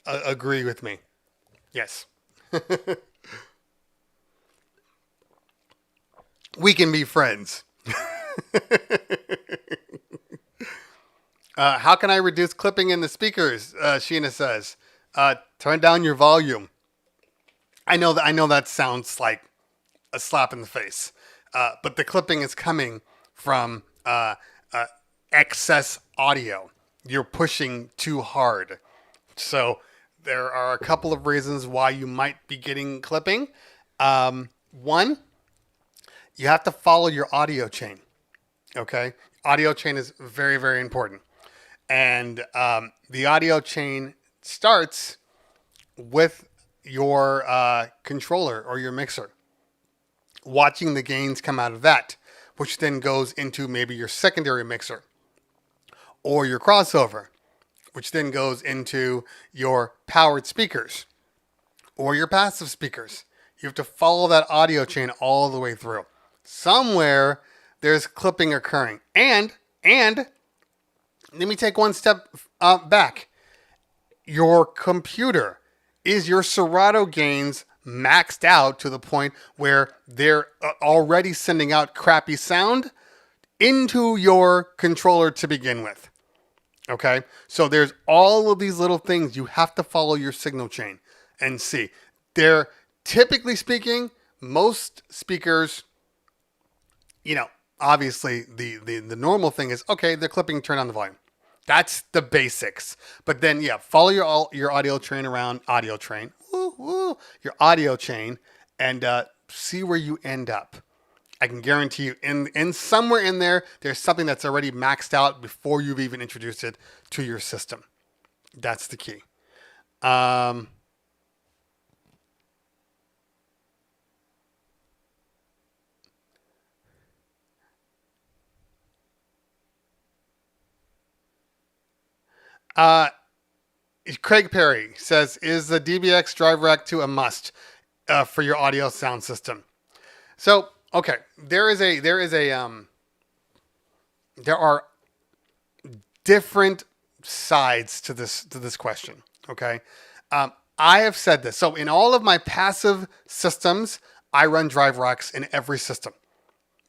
agree with me. Yes. We can be friends. How can I reduce clipping in the speakers? Sheena says, turn down your volume. I know that sounds like a slap in the face, but the clipping is coming from excess audio. You're pushing too hard. So there are a couple of reasons why you might be getting clipping. One, you have to follow your audio chain. Okay, audio chain is very, very important, and the audio chain starts with your controller or your mixer, watching the gains come out of that, which then goes into maybe your secondary mixer or your crossover, which then goes into your powered speakers or your passive speakers. You have to follow that audio chain all the way through. Somewhere there's clipping occurring. And let me take one step back. Your computer, is your Serato gains maxed out to the point where they're already sending out crappy sound into your controller to begin with? Okay, so there's all of these little things you have to follow your signal chain and see. They're typically speaking, most speakers, obviously the normal thing is, okay, they're clipping, turn on the volume. That's the basics. But then, follow your audio chain around, your audio chain, and see where you end up. I can guarantee you, in somewhere in there, there's something that's already maxed out before you've even introduced it to your system. That's the key. Craig Perry says, "Is the DBX Drive Rack 2 a must for your audio sound system?" So, okay, there are different sides to this question. Okay, I have said this. So, in all of my passive systems, I run drive racks in every system.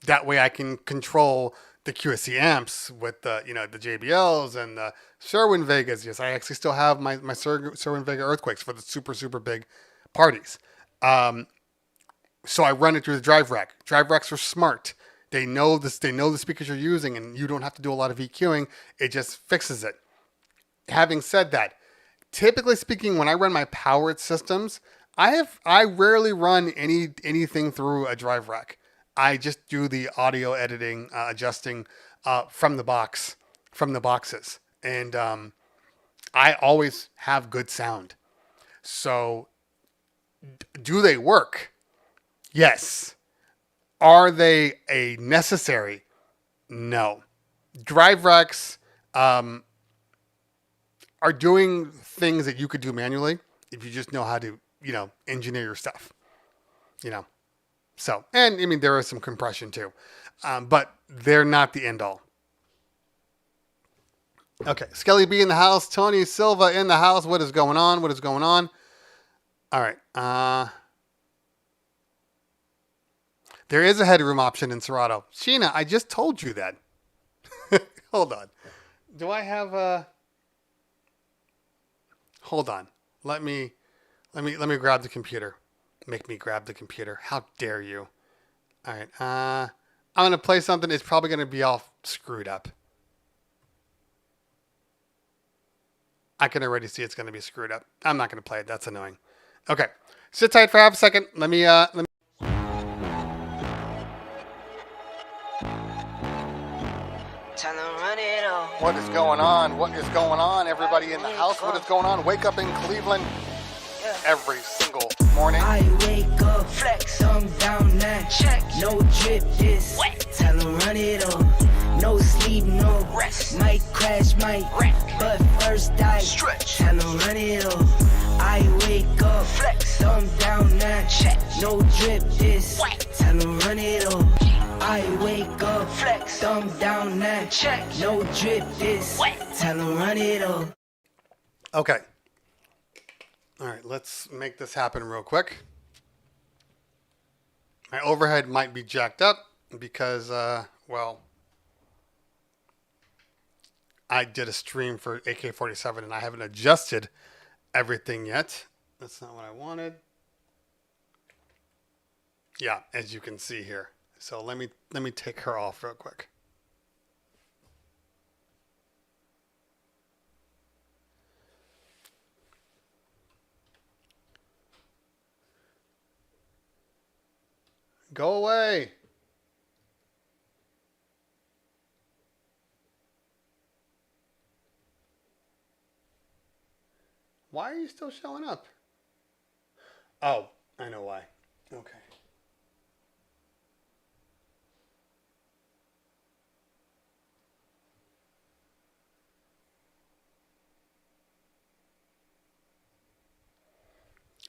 That way, I can control the QSC amps with the JBLs and the Sherwin Vegas. Yes, I actually still have my Sherwin Vega Earthquakes for the super big parties. So I run it through the drive rack. Drive racks are smart. They know this. They know the speakers you're using, and you don't have to do a lot of EQing. It just fixes it. Having said that, typically speaking, when I run my powered systems, I rarely run anything through a drive rack. I just do the audio editing, adjusting from the boxes, and I always have good sound. So, do they work? Yes. Are they a necessary? No. Drive racks are doing things that you could do manually if you just know how to, engineer your stuff. So, and I mean, there is some compression too, but they're not the end all. Okay, Skelly B in the house, Tony Silva in the house. What is going on? What is going on? All right. There is a headroom option in Serato. Sheena, I just told you that. Hold on. Do I have a? Hold on. Let me grab the computer. Make me grab the computer. How dare you? All right. I'm going to play something. It's probably going to be all screwed up. I can already see it's going to be screwed up. I'm not going to play it. That's annoying. Okay. Sit tight for half a second. Let me. Tell 'em run it up. What is going on? What is going on? Everybody in the house, what is going on? Wake up in Cleveland every single morning. I wake up, flex, I'm down now. Check. No drip, this wet. Tell 'em run it up. No sleep, no rest. Might crash, might wreck. But first I stretch. Tell 'em run it up. I wake up, flex, I'm down now. Check. No drip, this wet. Tell 'em run it up. I wake up, flex, thumb down now. Check. No drip, this wet. Tell 'em run it up. Okay. All right, let's make this happen real quick. My overhead might be jacked up because, well, I did a stream for AK-47 and I haven't adjusted everything yet. That's not what I wanted. Yeah, as you can see here. So let me take her off real quick. Go away. Why are you still showing up? Oh, I know why. Okay.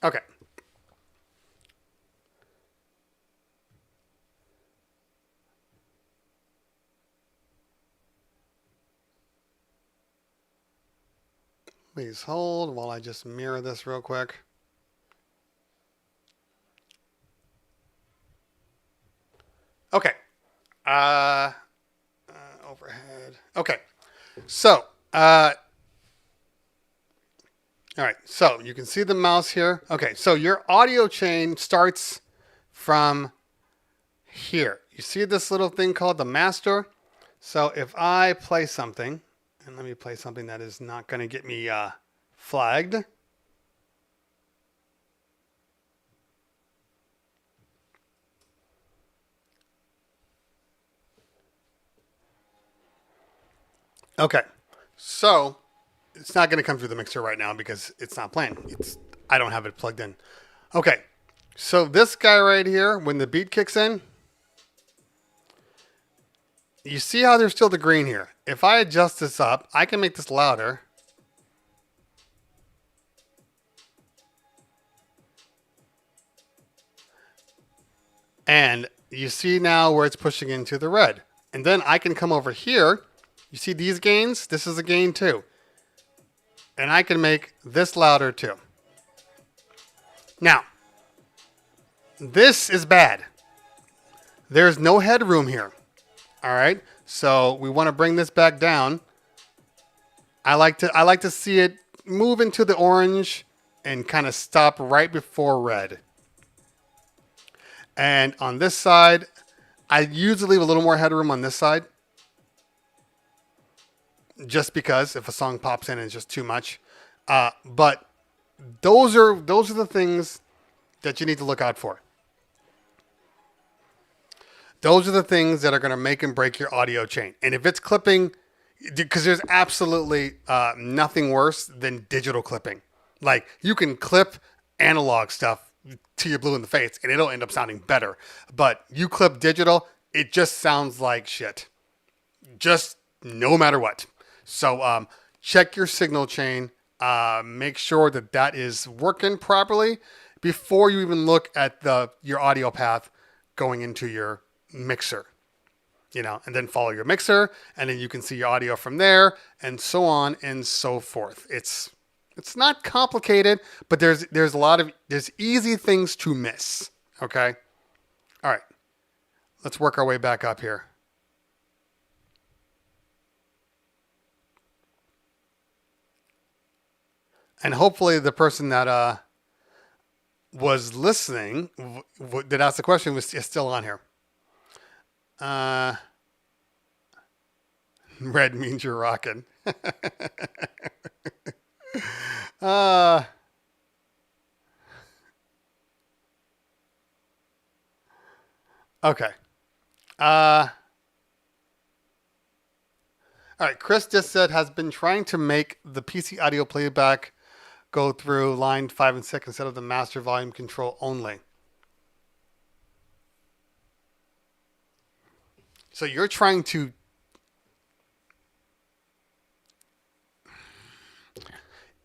Okay. Please hold while I just mirror this real quick. Okay. Overhead. Okay. So, all right. So you can see the mouse here. Okay. So your audio chain starts from here. You see this little thing called the master? So if I play something, and let me play something that is not going to get me flagged. Okay, so it's not going to come through the mixer right now because it's not playing. I don't have it plugged in. Okay, so this guy right here, when the beat kicks in, you see how there's still the green here. If I adjust this up, I can make this louder. And you see now where it's pushing into the red. And then I can come over here. You see these gains? This is a gain too. And I can make this louder too. Now, this is bad. There's no headroom here. All right. So we want to bring this back down. I like to see it move into the orange and kind of stop right before red. And on this side, I usually leave a little more headroom on this side. Just because if a song pops in and it's just too much. But those are the things that you need to look out for. Those are the things that are going to make and break your audio chain. And if it's clipping, because there's absolutely nothing worse than digital clipping. Like you can clip analog stuff till you're blue in the face and it'll end up sounding better. But you clip digital, it just sounds like shit. Just no matter what. So check your signal chain. Make sure that is working properly before you even look at your audio path going into your mixer, and then follow your mixer, and then you can see your audio from there, and so on and so forth. It's not complicated, but there's easy things to miss. Okay, all right, let's work our way back up here. And hopefully the person that was listening that asked the question is still on here. Red means you're rocking. Uh, okay. Uh, all right. Chris just said has been trying to make the PC audio playback go through line 5 and 6 instead of the master volume control only. So you're trying to.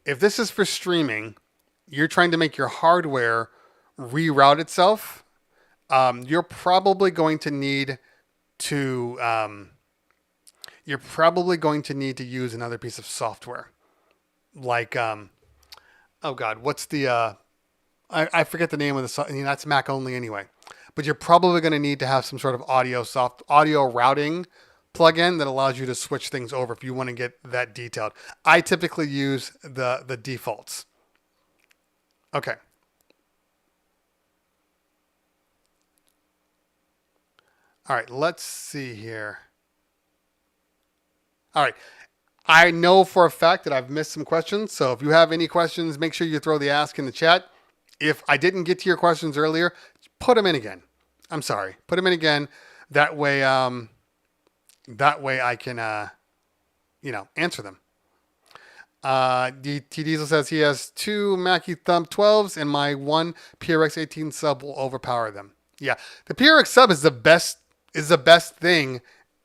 If this is for streaming, you're trying to make your hardware reroute itself. You're probably going to need to. You're probably going to need to use another piece of software, like oh god, what's the I forget the name of the that's Mac only anyway. But you're probably going to need to have some sort of audio routing plugin that allows you to switch things over if you want to get that detailed. I typically use the defaults. Okay. All right, let's see here. All right. I know for a fact that I've missed some questions. So if you have any questions, make sure you throw the ask in the chat. If I didn't get to your questions earlier, put them in again. I'm sorry. Put them in again. That way I can, answer them. T Diesel says he has 2 Mackie Thumb 12s and my 1 PRX 18 sub will overpower them. Yeah. The PRX sub is the best thing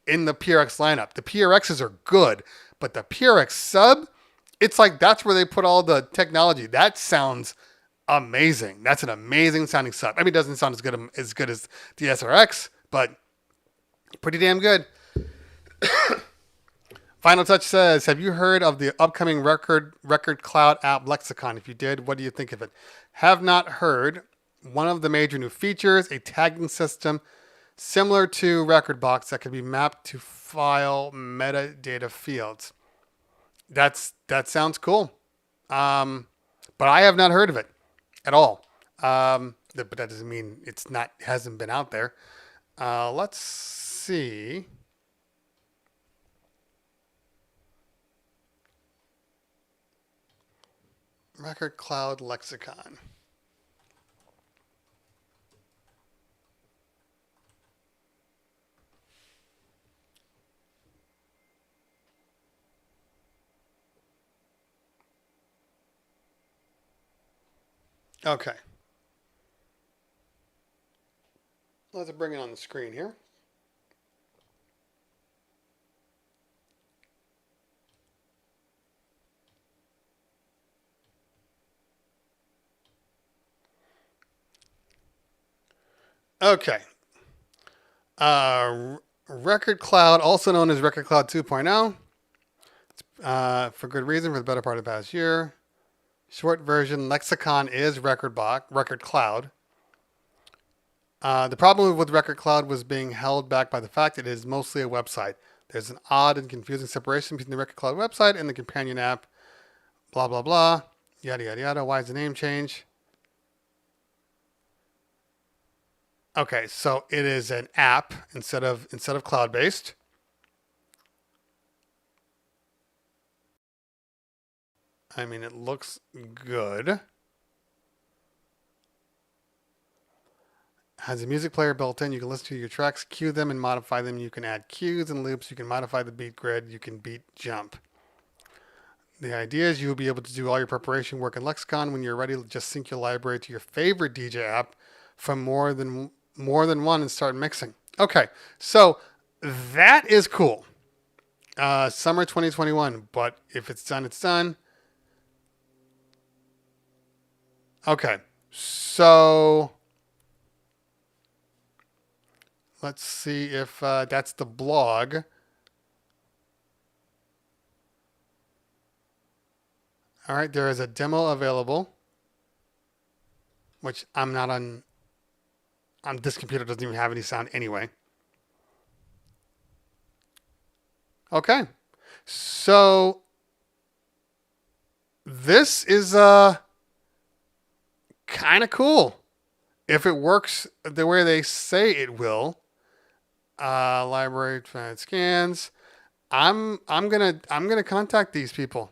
in the PRX lineup. The PRXs are good, but the PRX sub, it's like that's where they put all the technology. That sounds amazing. That's an amazing sounding sub. I mean, it doesn't sound as good as the SRX, but pretty damn good. Final Touch says, have you heard of the upcoming Record Cloud app Lexicon? If you did, what do you think of it? Have not heard. One of the major new features, a tagging system similar to Rekordbox that can be mapped to file metadata fields. That sounds cool. But I have not heard of it at all. But that doesn't mean hasn't been out there. Let's see. Record Cloud Lexicon. Okay. Let's bring it on the screen here. Okay. Record Cloud, also known as Record Cloud 2.0, for good reason, for the better part of the past year. Short version, Lexicon is Record Cloud. The problem with Record Cloud was being held back by the fact it is mostly a website. There's an odd and confusing separation between the Record Cloud website and the companion app. Blah, blah, blah. Yada, yada, yada. Why is the name change? Okay, so it is an app instead of cloud-based. I mean, it looks good. Has a music player built in. You can listen to your tracks, cue them, and modify them. You can add cues and loops. You can modify the beat grid. You can beat jump. The idea is you will be able to do all your preparation work in Lexicon. When you're ready, just sync your library to your favorite DJ app from more than one and start mixing. Okay, so that is cool. Summer 2021, but if it's done, it's done. Okay, so let's see if that's the blog. All right, there is a demo available, which I'm not on. This computer doesn't even have any sound anyway. Okay, so this is kind of cool if it works the way they say it will. Library scans. I'm gonna contact these people.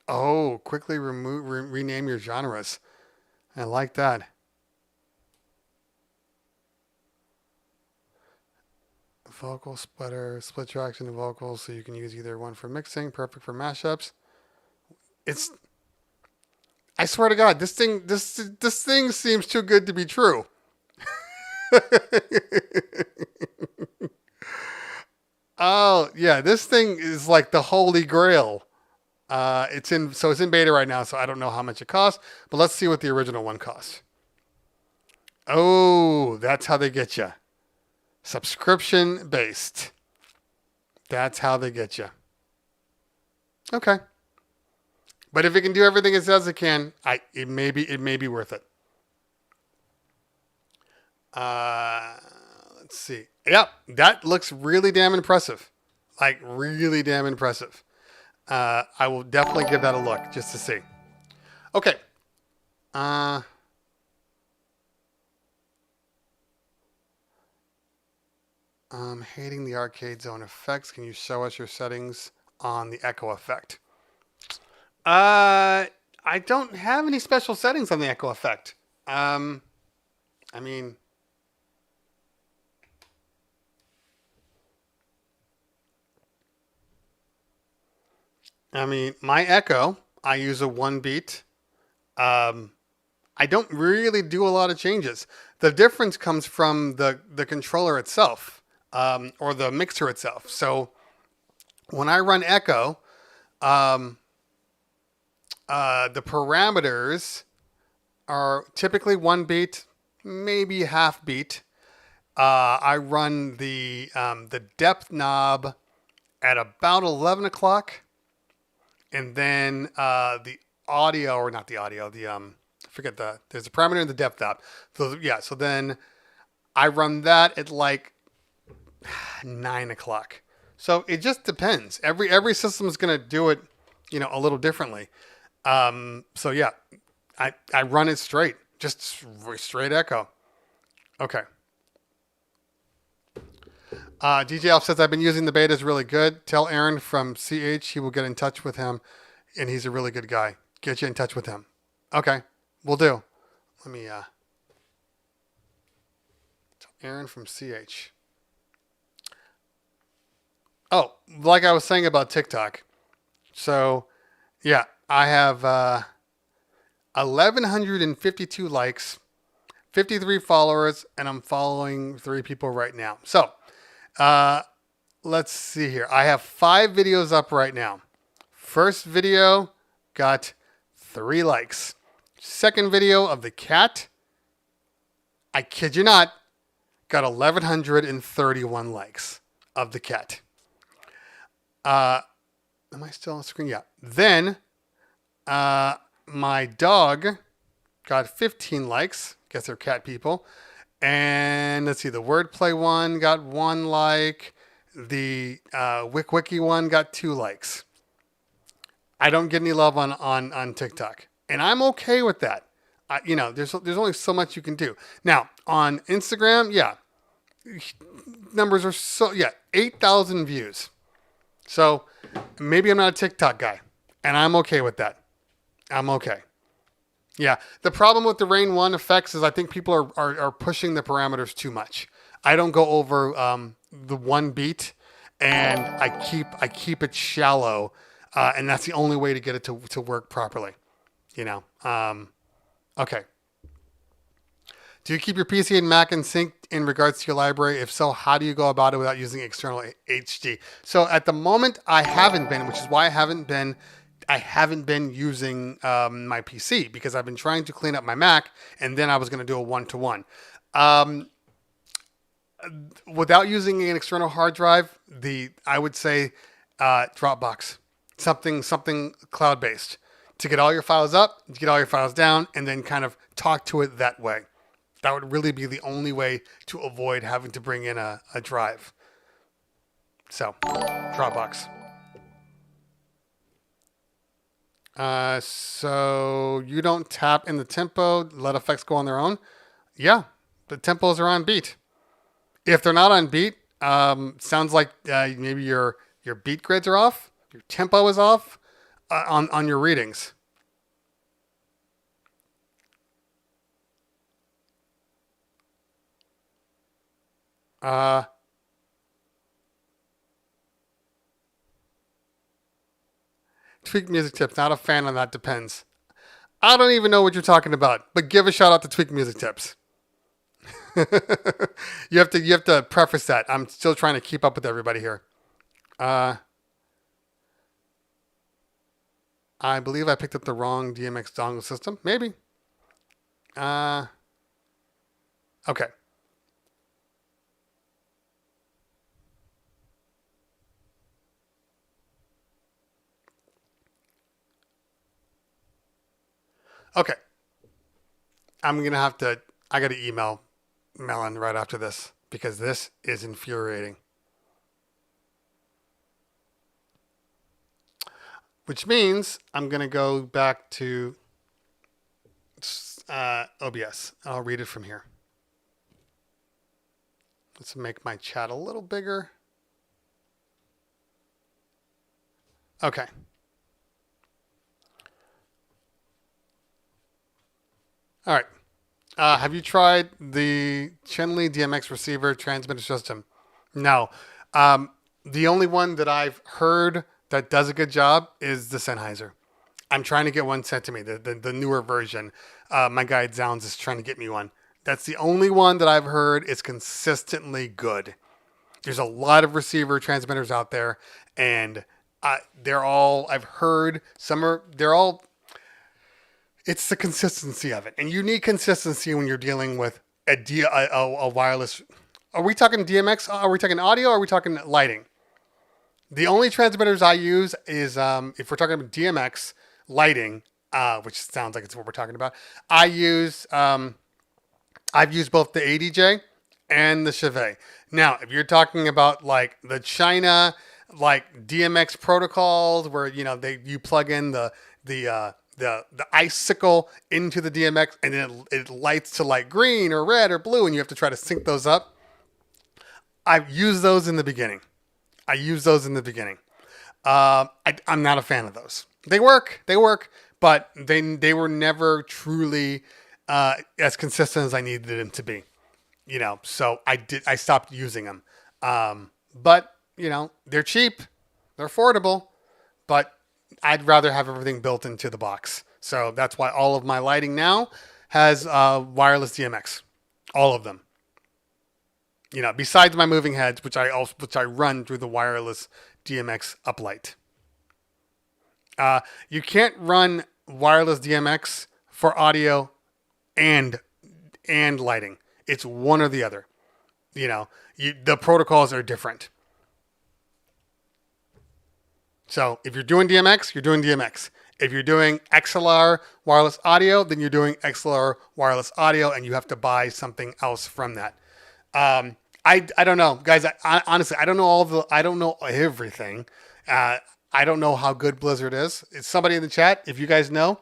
Oh, quickly rename your genres. I like that. Vocal splitter, split tracks into vocals, so you can use either one for mixing. Perfect for mashups. It's. I swear to God, this thing seems too good to be true. Oh yeah, this thing is like the holy grail. It's in beta right now, so I don't know how much it costs, but let's see what the original one costs. Oh, that's how they get you. Subscription based. That's how they get you. Okay. But if it can do everything it says it can, it may be worth it. Let's see. Yep, that looks really damn impressive. Like really damn impressive. I will definitely give that a look just to see. Okay. I'm hating the arcade zone effects. Can you show us your settings on the echo effect? I don't have any special settings on the echo effect. I mean, my echo, I use a 1-beat. I don't really do a lot of changes. The difference comes from the controller itself, or the mixer itself. So when I run echo, the parameters are typically 1-beat, maybe half beat. I run the depth knob at about 11 o'clock, and then the audio, or not the audio, there's a parameter in the depth knob. So yeah, so then I run that at like 9 o'clock. So it just depends. Every system is going to do it, a little differently. So yeah, I run it straight, just straight echo. Okay. DJ Alf says, I've been using the beta, is really good. Tell Aaron from CH he will get in touch with him, and he's a really good guy. Get you in touch with him. Okay, we'll do. Let me, tell Aaron from CH. Oh, like I was saying about TikTok. So, yeah, I have 1,152 likes, 53 followers, and I'm following 3 people right now. So, let's see here. I have 5 videos up right now. First video got 3 likes. Second video of the cat, I kid you not, got 1,131 likes of the cat. Am I still on the screen? Yeah. Then, my dog got 15 likes. Guess they're cat people. And let's see, the wordplay one got 1 like. The Wiki one got 2 likes. I don't get any love on TikTok, and I'm okay with that. There's only so much you can do. Now on Instagram, yeah, numbers are 8,000 views. So maybe I'm not a TikTok guy, and I'm okay with that. I'm okay. Yeah, the problem with the Rain 1 effects is I think people are pushing the parameters too much. I don't go over the 1 beat, and I keep it shallow, and that's the only way to get it to work properly. Okay. Do you keep your PC and Mac in sync in regards to your library? If so, how do you go about it without using external HD? So at the moment, I haven't been, which is why I haven't been using my PC, because I've been trying to clean up my Mac, and then I was going to do a 1-to-1. Without using an external hard drive, I would say Dropbox, something cloud-based, to get all your files up, to get all your files down, and then kind of talk to it that way. That would really be the only way to avoid having to bring in a drive. So, Dropbox. So you don't tap in the tempo, let effects go on their own? Yeah, the tempos are on beat. If they're not on beat, sounds like maybe your beat grids are off, your tempo is off. on your readings. Tweak music tips. Not a fan on that. Depends. I don't even know what you're talking about, but give a shout out to Tweak Music Tips. you have to preface that. I'm still trying to keep up with everybody here. I believe I picked up the wrong DMX dongle system. Maybe. Okay. Okay. I'm going to have to, I got to email Melon right after this because this is infuriating. Which means I'm going to go back to OBS. I'll read it from here. Let's make my chat a little bigger. Okay. All right. Have you tried the Chenli DMX receiver transmitter system? No. The only one that I've heard that does a good job is the Sennheiser. I'm trying to get one sent to me, the newer version. My guy Zounds is trying to get me one. That's the only one that I've heard is consistently good. There's a lot of receiver transmitters out there, and they're all, I've heard, they're all, it's the consistency of it. And you need consistency when you're dealing with a wireless. Are we talking DMX? Are we talking audio? Or are we talking lighting? The only transmitters I use is, if we're talking about DMX lighting, which sounds like it's what we're talking about. I've used both the ADJ and the Chevet. Now, if you're talking about like the China, like DMX protocols where, you plug in the icicle into the DMX and then it lights to like green or red or blue and you have to try to sync those up. I've used those in the beginning. I'm not a fan of those. They work, but they were never truly as consistent as I needed them to be. So I stopped using them. But they're cheap, they're affordable, but I'd rather have everything built into the box. So that's why all of my lighting now has wireless DMX. All of them. Besides my moving heads, which I run through the wireless DMX uplight. You can't run wireless DMX for audio and lighting. It's one or the other. The protocols are different. So if you're doing DMX, you're doing DMX. If you're doing XLR wireless audio, then you're doing XLR wireless audio, and you have to buy something else from that. I don't know, guys. I honestly, I don't know everything. I don't know how good Blizzard is. It's somebody in the chat. If you guys know,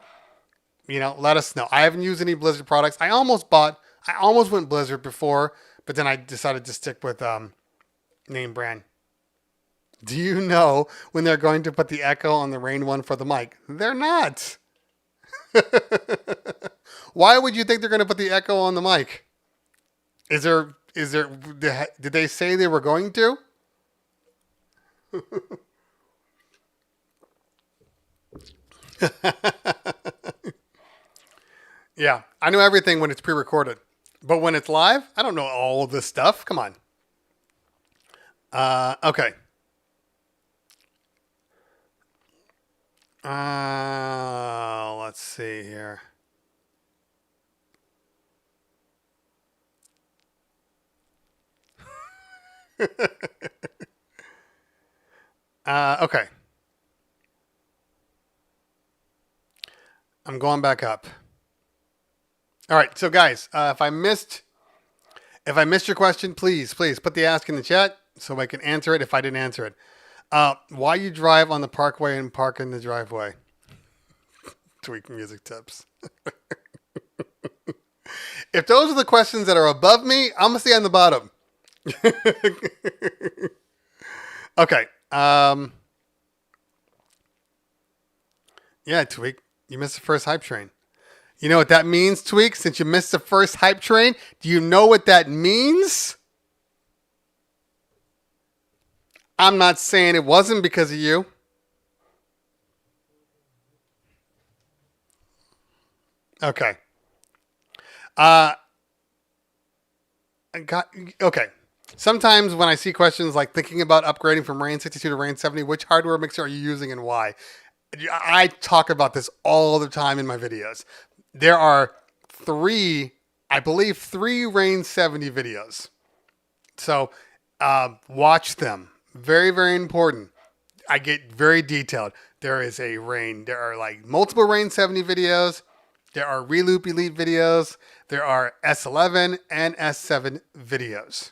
let us know. I haven't used any Blizzard products. I almost went Blizzard before, but then I decided to stick with name brand. Do you know when they're going to put the echo on the Rain one for the mic? They're not. Why would you think they're going to put the echo on the mic? Did they say they were going to? Yeah, I know everything when it's pre-recorded. But when it's live, I don't know all of this stuff. Come on. Okay. Let's see here. Okay. I'm going back up. All right, so guys, if I missed your question, please put the ask in the chat so I can answer it if I didn't answer it. Why you drive on the parkway and park in the driveway? Tweak music tips. If those are the questions that are above me, I'm gonna stay on the bottom. Okay. Yeah, Tweak, you missed the first hype train. You know what that means, Tweak? Since you missed the first hype train, do you know what that means? I'm not saying it wasn't because of you. Okay. Uh, okay. Sometimes when I see questions like thinking about upgrading from RAIN 62 to RAIN 70, which hardware mixer are you using and why? I talk about this all the time in my videos. There are I believe three RAIN 70 videos. So watch them. Very, very important. I get very detailed. There are like multiple RAIN 70 videos. There are Reloop Elite videos. There are S11 and S7 videos.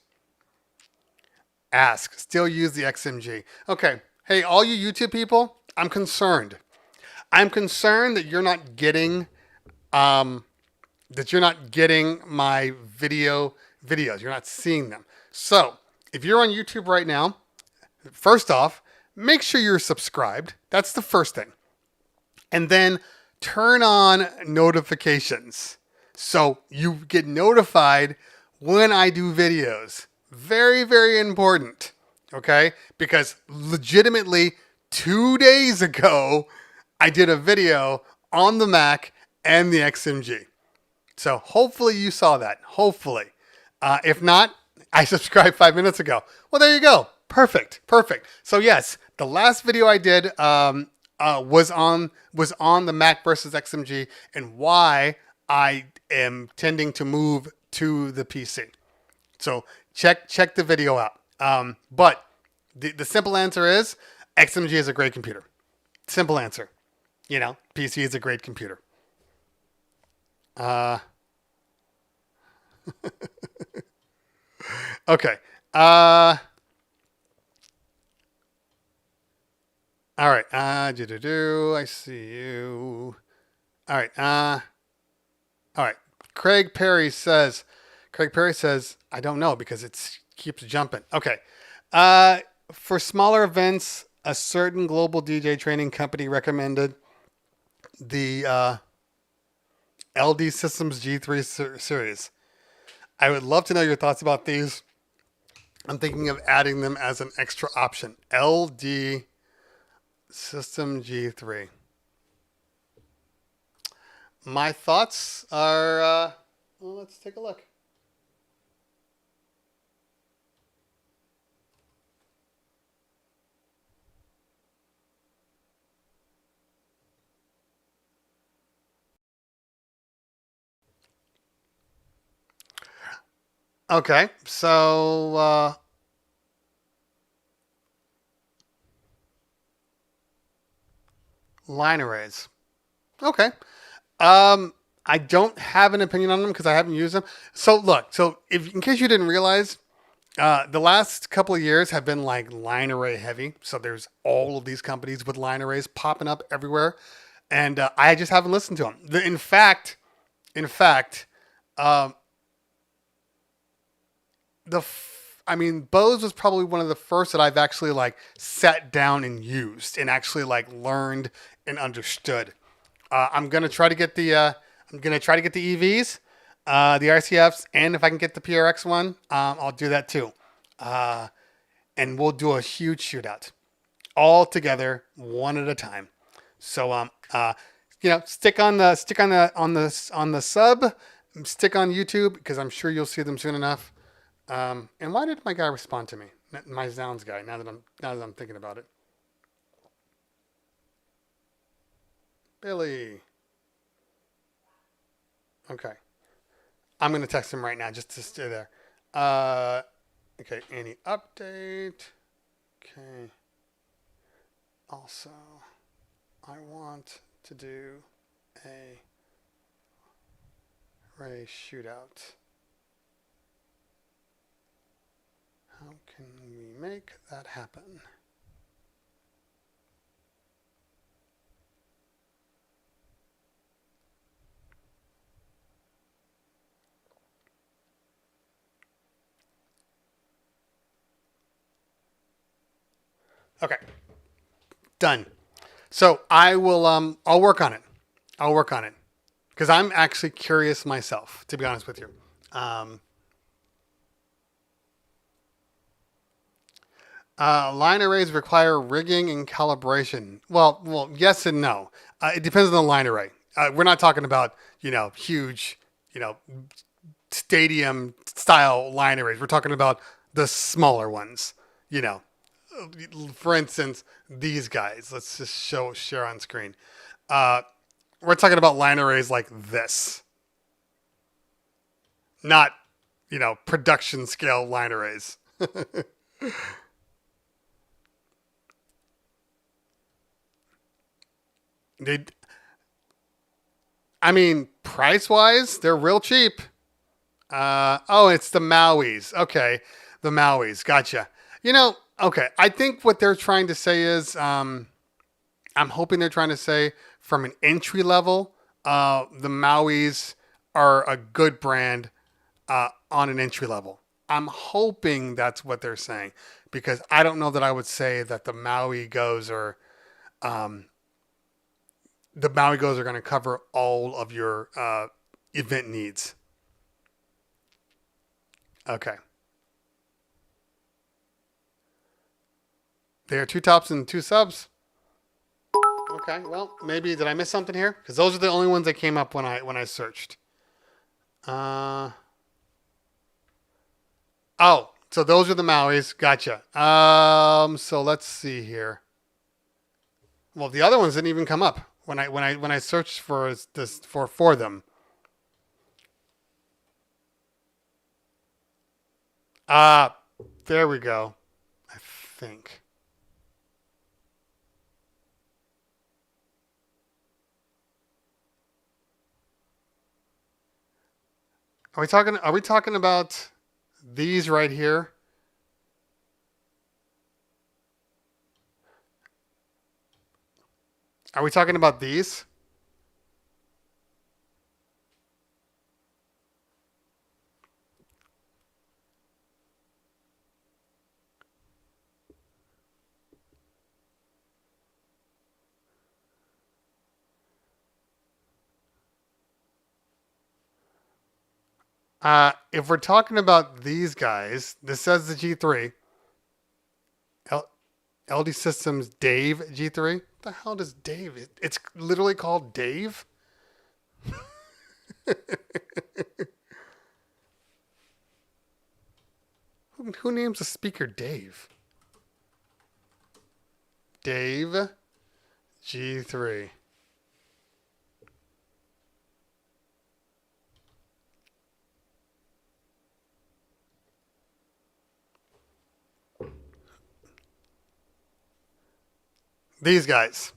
Ask. Still use the XMG. Okay. Hey, all you YouTube people, I'm concerned. I'm concerned that you're not getting my videos. You're not seeing them. So, if you're on YouTube right now, first off, make sure you're subscribed. That's the first thing. And then turn on notifications so you get notified when I do videos. Very, very important. Okay? Because legitimately 2 days ago, I did a video on the Mac and the XMG. So hopefully you saw that. Hopefully. If not, I subscribed 5 minutes ago. Well, there you go. Perfect. Perfect. So yes, the last video I did was on the Mac versus XMG and why I am tending to move to the PC. So check the video out. But the simple answer is XMG is a great computer. Simple answer. You know, PC is a great computer. Okay. All right. I see you. All right. All right. Craig Perry says, I don't know because it keeps jumping. Okay. For smaller events, a certain global DJ training company recommended the LD Systems G3 series. I would love to know your thoughts about these. I'm thinking of adding them as an extra option. LD System G3. My thoughts are, well, let's take a look. Okay, so line arrays. Okay. I don't have an opinion on them because I haven't used them. So look, if in case you didn't realize, the last couple of years have been like line array heavy. So there's all of these companies with line arrays popping up everywhere, and I just haven't listened to them. In fact, um, Bose was probably one of the first that I've actually like sat down and used and actually like learned and understood. I'm gonna try to get the EVs, the RCFs, and if I can get the PRX one, I'll do that too. And we'll do a huge shootout, all together, one at a time. So stick on the sub, stick on YouTube because I'm sure you'll see them soon enough. And why did my guy respond to me? My Zounds guy. Now that I'm thinking about it. Billy. Okay. I'm going to text him right now just to stay there. Okay. Any update? Okay. Also, I want to do a Ray shootout. How can we make that happen? Okay, done. So I will. I'll work on it. I'll work on it because I'm actually curious myself. To be honest with you. Um, line arrays require rigging and calibration. Well, yes and no. It depends on the line array. We're not talking about huge, you know, stadium style line arrays. We're talking about the smaller ones. You know, for instance, these guys. Let's just share on screen. Uh, we're talking about line arrays like this, not production scale line arrays. They, I mean, price wise, they're real cheap. Oh, it's the Maui's. Okay, the Maui's. Gotcha. Okay. I think what they're trying to say is, I'm hoping they're trying to say from an entry level, the Maui's are a good brand on an entry level. I'm hoping that's what they're saying because I don't know that I would say that um, the Maui goes are going to cover all of your event needs. Okay. There are two tops and two subs. Okay. Well, maybe did I miss something here? Because those are the only ones that came up when I searched. Uh. Oh, so those are the Maui's. Gotcha. So let's see here. Well, the other ones didn't even come up when I searched for this for them. Uh there we go. I think. Are we talking about these right here? Are we talking about these? If we're talking about these guys, this says the G3. L- LD Systems Dave G3. What the hell does Dave? It's literally called Dave. Who names a speaker Dave? Dave G3. These guys.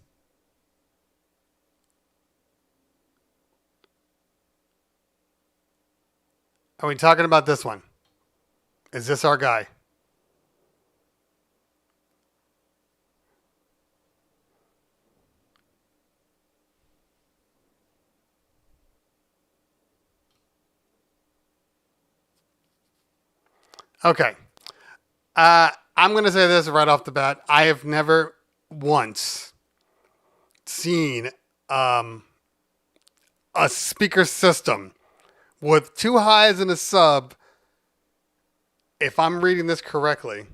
Are we talking about this one? Is this our guy? Okay. I'm going to say this right off the bat. I have never once seen um, a speaker system with two highs and a sub, if I'm reading this correctly,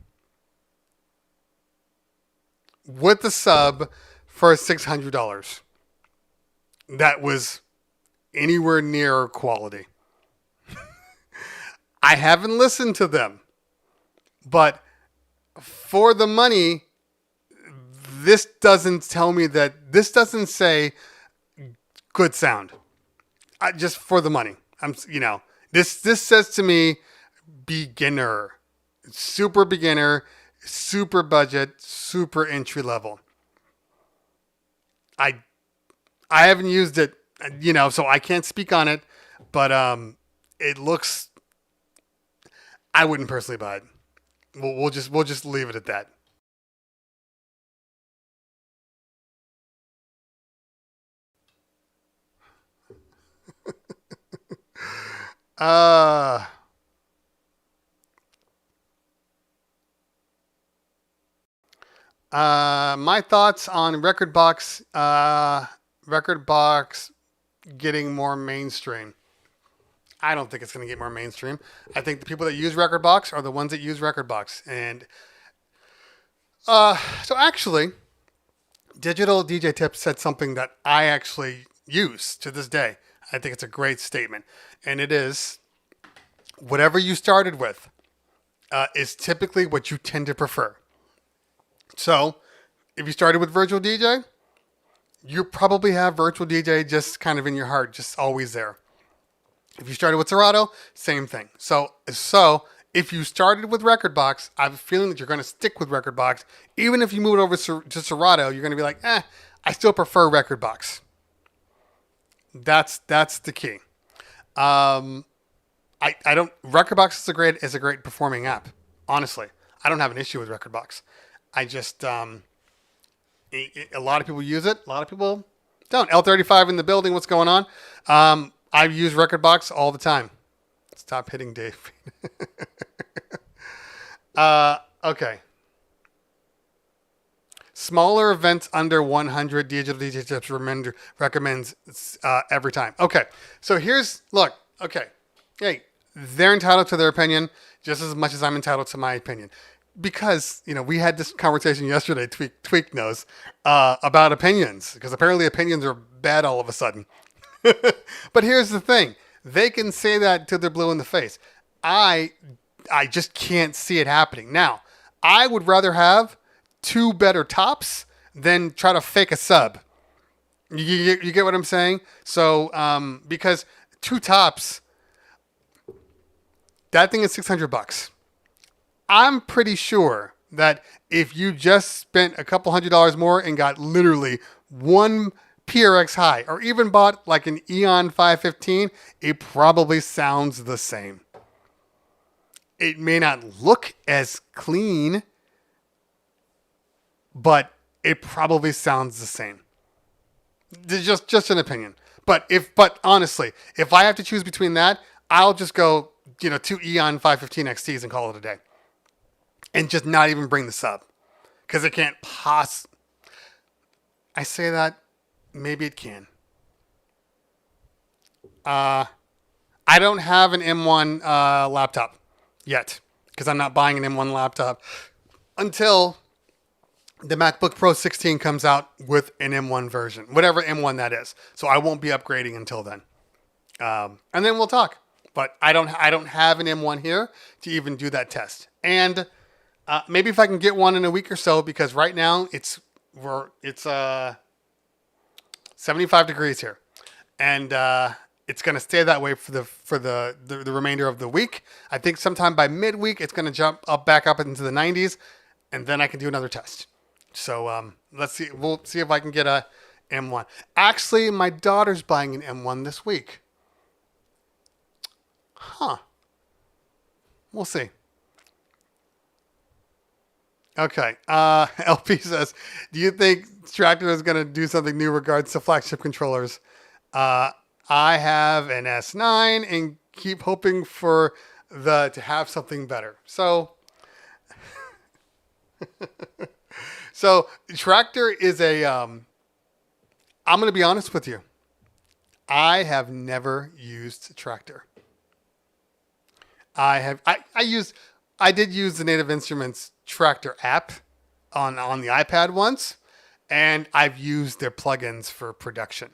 with the sub for $600. That was anywhere near quality. I haven't listened to them, but for the money, this doesn't tell me that this doesn't say good sound. Just for the money. This says to me beginner, super beginner, super budget, super entry level. I I haven't used it, so I can't speak on it, but it looks. I wouldn't personally buy it. We'll just leave it at that. Uh, My thoughts on Record Box getting more mainstream. I don't think it's going to get more mainstream. I think the people that use Record Box are the ones that use Record Box. And so actually, Digital DJ Tips said something that I actually use to this day. I think it's a great statement. And it is, whatever you started with is typically what you tend to prefer. So if you started with Virtual DJ, you probably have Virtual DJ just kind of in your heart, just always there. If you started with Serato, same thing. So if you started with Record Box, I have a feeling that you're going to stick with Record Box. Even if you move it over to Serato, you're going to be like, I still prefer Record Box. That's the key. I don't. Record Box is a great performing app. Honestly, I don't have an issue with Record Box. I just a lot of people use it. A lot of people don't. L35 in the building. What's going on? I use Record Box all the time. Stop hitting Dave. Okay. Smaller events under 100 Digital DJ Tips recommends every time. Okay. So look. Okay. Hey, they're entitled to their opinion just as much as I'm entitled to my opinion. Because, we had this conversation yesterday, Tweak knows, about opinions. Because apparently opinions are bad all of a sudden. But here's the thing. They can say that till they're blue in the face. I just can't see it happening. Now, I would rather have 2 better tops than try to fake a sub. You get what I'm saying? So, because 2 tops, that thing is $600. I'm pretty sure that if you just spent a couple $100 more and got literally one PRX high, or even bought like an Eon 515, it probably sounds the same. It may not look as clean, but it probably sounds the same. Just an opinion. But honestly, if I have to choose between that, I'll just go, 2 Eon 515 XTs and call it a day. And just not even bring the sub. Because it can't I say that, maybe it can. I don't have an M1 laptop yet. Because I'm not buying an M1 laptop until the MacBook Pro 16 comes out with an M1 version. Whatever M1 that is. So I won't be upgrading until then. And then we'll talk. But I don't have an M1 here to even do that test. And maybe if I can get one in a week or so, because right now it's 75 degrees here, and it's going to stay that way for the remainder of the week. I think sometime by midweek it's going to jump back up into the 90s, and then I can do another test. So let's see. We'll see if I can get a M1. Actually, my daughter's buying an M1 this week. Huh. We'll see. Okay. LP says, do you think Tractor is going to do something new regards to flagship controllers? I have an S9 and keep hoping for to have something better. So Tractor is I'm going to be honest with you. I have never used Tractor. I did use the Native Instruments Tractor app on the iPad once, and I've used their plugins for production.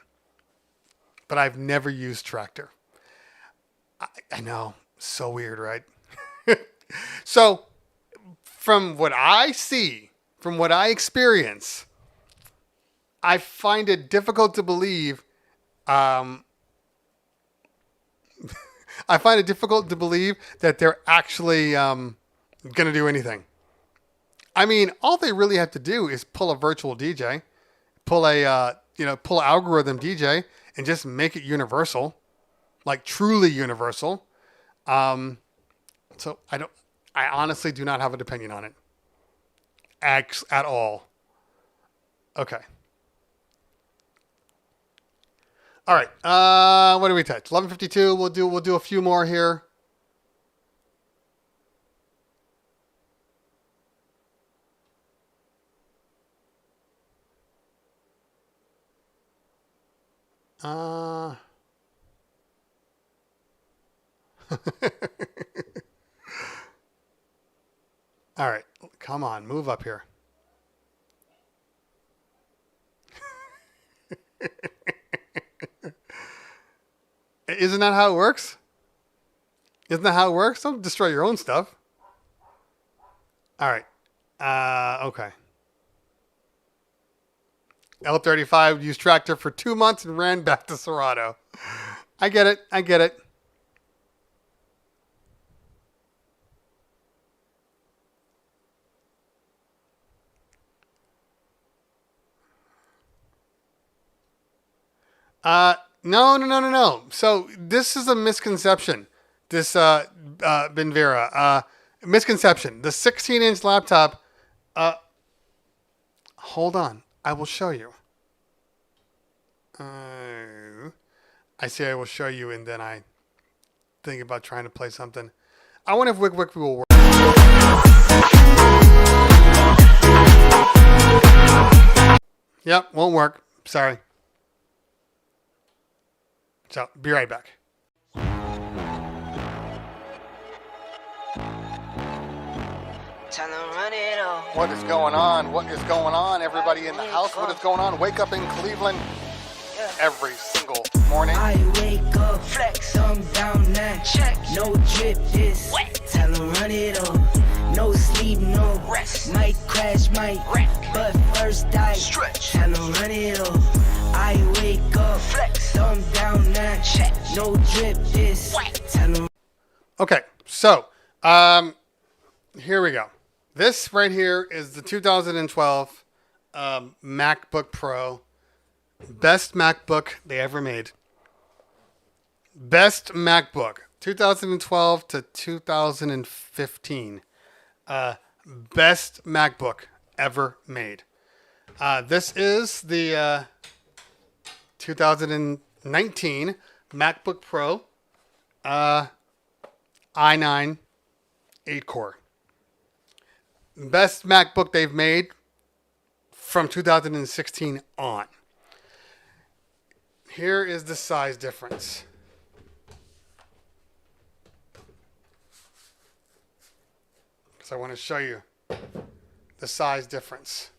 But I've never used Tractor. I know, so weird, right? So, from what I see, from what I experience, I find it difficult to believe. I find it difficult to believe that they're actually going to do anything. I mean, all they really have to do is pull a virtual DJ, pull algorithm DJ, and just make it universal, like truly universal. So I honestly do not have an opinion on it at all. Okay. All right. What do we touch? 11:52. We'll do a few more here. All right, come on, move up here. Isn't that how it works? Isn't that how it works? Don't destroy your own stuff. All right. Okay. L35 used tractor for 2 months and ran back to Serato. I get it. I get it. No. So this is a misconception. This Benvera misconception. The 16-inch laptop. Hold on. I will show you. I say I will show you, and then I think about trying to play something. I wonder if Wick will work. Yep, won't work. Sorry. So, be right back. What is going on? What is going on, everybody in the house? What is going on? Wake up in Cleveland every single morning. I wake up, flex, I'm down now. Check. No drip, this wet. Tell 'em run it up. No sleep, no rest. Might crash, might wreck. But first I stretch. Tell 'em run it up. I wake up, flex, I'm down now. Check. No drip, this wet. Tell 'em. Okay, so here we go. This right here is the 2012 MacBook Pro. Best MacBook they ever made. Best MacBook. 2012 to 2015. Best MacBook ever made. This is the 2019 MacBook Pro i9 8-core. Best MacBook they've made from 2016 on. Here is the size difference. Because I want to show you the size difference.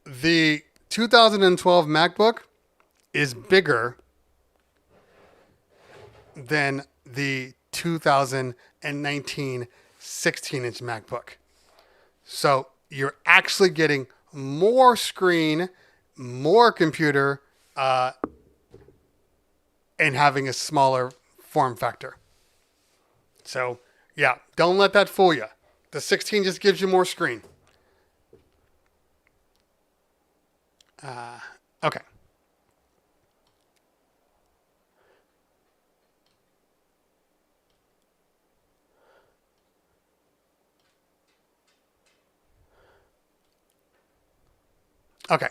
The 2012 MacBook is bigger than the 2019 16-inch MacBook. So you're actually getting more screen, more computer, and having a smaller form factor. So, yeah, don't let that fool you. The 16 just gives you more screen. Okay. Okay.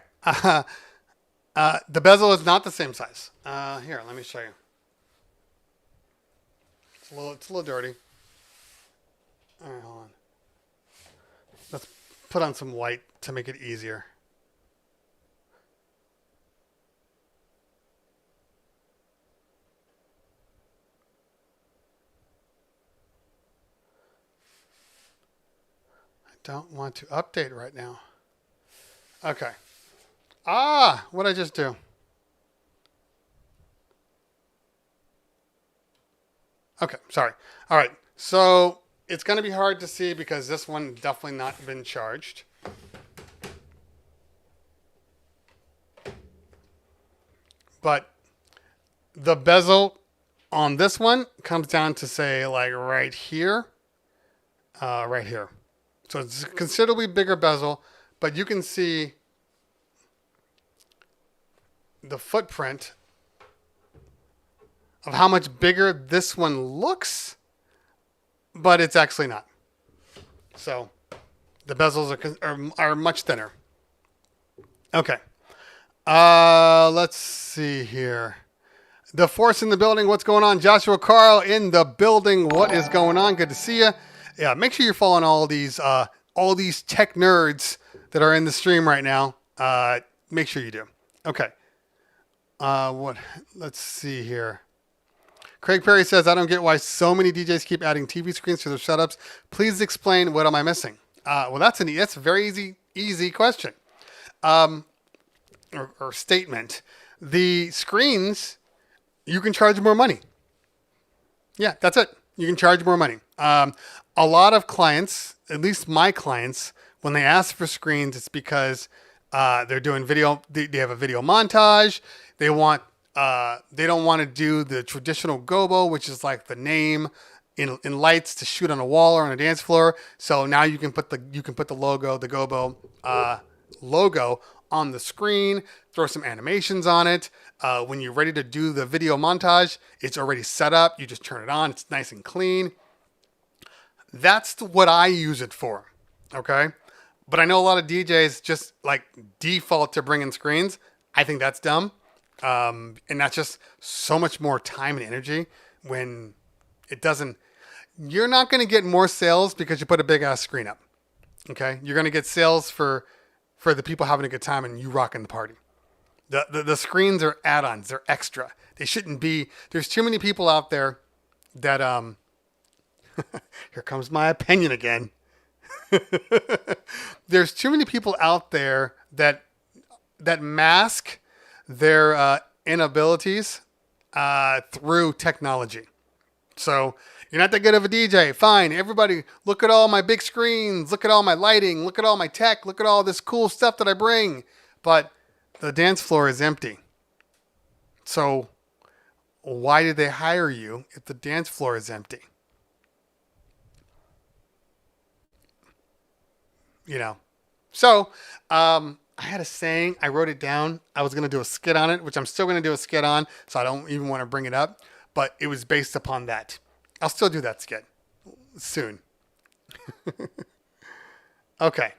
The bezel is not the same size. Here, let me show you. It's a little dirty. All right, hold on. Let's put on some white to make it easier. I don't want to update right now. Okay. What did I just do? Okay, sorry. All right, so it's going to be hard to see because this one definitely not been charged. But the bezel on this one comes down to, say, like right here. Right here. So it's a considerably bigger bezel, but you can see the footprint of how much bigger this one looks, but it's actually not. So the bezels are much thinner. Okay. Let's see here. The Force in the building. What's going on? Joshua Carl in the building. What is going on? Good to see you. Yeah, make sure you're following all these tech nerds that are in the stream right now, make sure you do. Okay. Let's see here. Craig Perry says, I don't get why so many DJs keep adding TV screens to their setups. Please explain, what am I missing? Well, that's a very easy question. Or statement. The screens, you can charge more money. Yeah, that's it. You can charge more money. A lot of clients, at least my clients, when they ask for screens, it's because they're doing video. They have a video montage. They don't want to do the traditional gobo, which is like the name in lights to shoot on a wall or on a dance floor. So now you can put the logo, the gobo logo on the screen, throw some animations on it. When you're ready to do the video montage, it's already set up. You just turn it on. It's nice and clean. That's what I use it for. Okay. But I know a lot of DJs just like default to bring in screens. I think that's dumb. And that's just so much more time and energy when it doesn't, you're not going to get more sales because you put a big ass screen up. Okay. You're going to get sales for the people having a good time and you rocking the party. The screens are add-ons. They're extra. They shouldn't be. There's too many people out there that, here comes my opinion again. There's too many people out there that mask their inabilities through technology. So you're not that good of a DJ. Fine. Everybody, look at all my big screens. Look at all my lighting. Look at all my tech. Look at all this cool stuff that I bring. But the dance floor is empty. So why did they hire you if the dance floor is empty? You know. So I had a saying. I wrote it down. I was going to do a skit on it, which I'm still going to do a skit on. So I don't even want to bring it up. But it was based upon that. I'll still do that skit soon. Okay.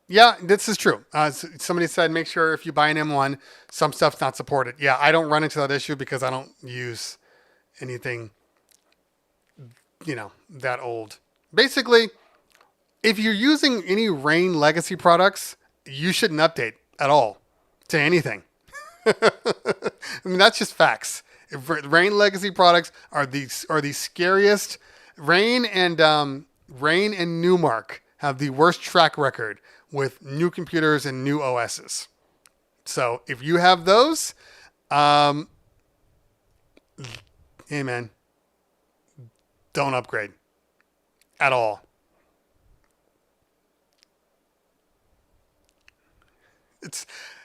Yeah, this is true. Somebody said, make sure if you buy an M1, some stuff's not supported. Yeah, I don't run into that issue because I don't use anything, that old. Basically, if you're using any Rain legacy products, you shouldn't update at all to anything. I mean, that's just facts. Rain legacy products are the scariest. Rain and Newmark have the worst track record with new computers and new OSs. So if you have those, hey man, don't upgrade at all.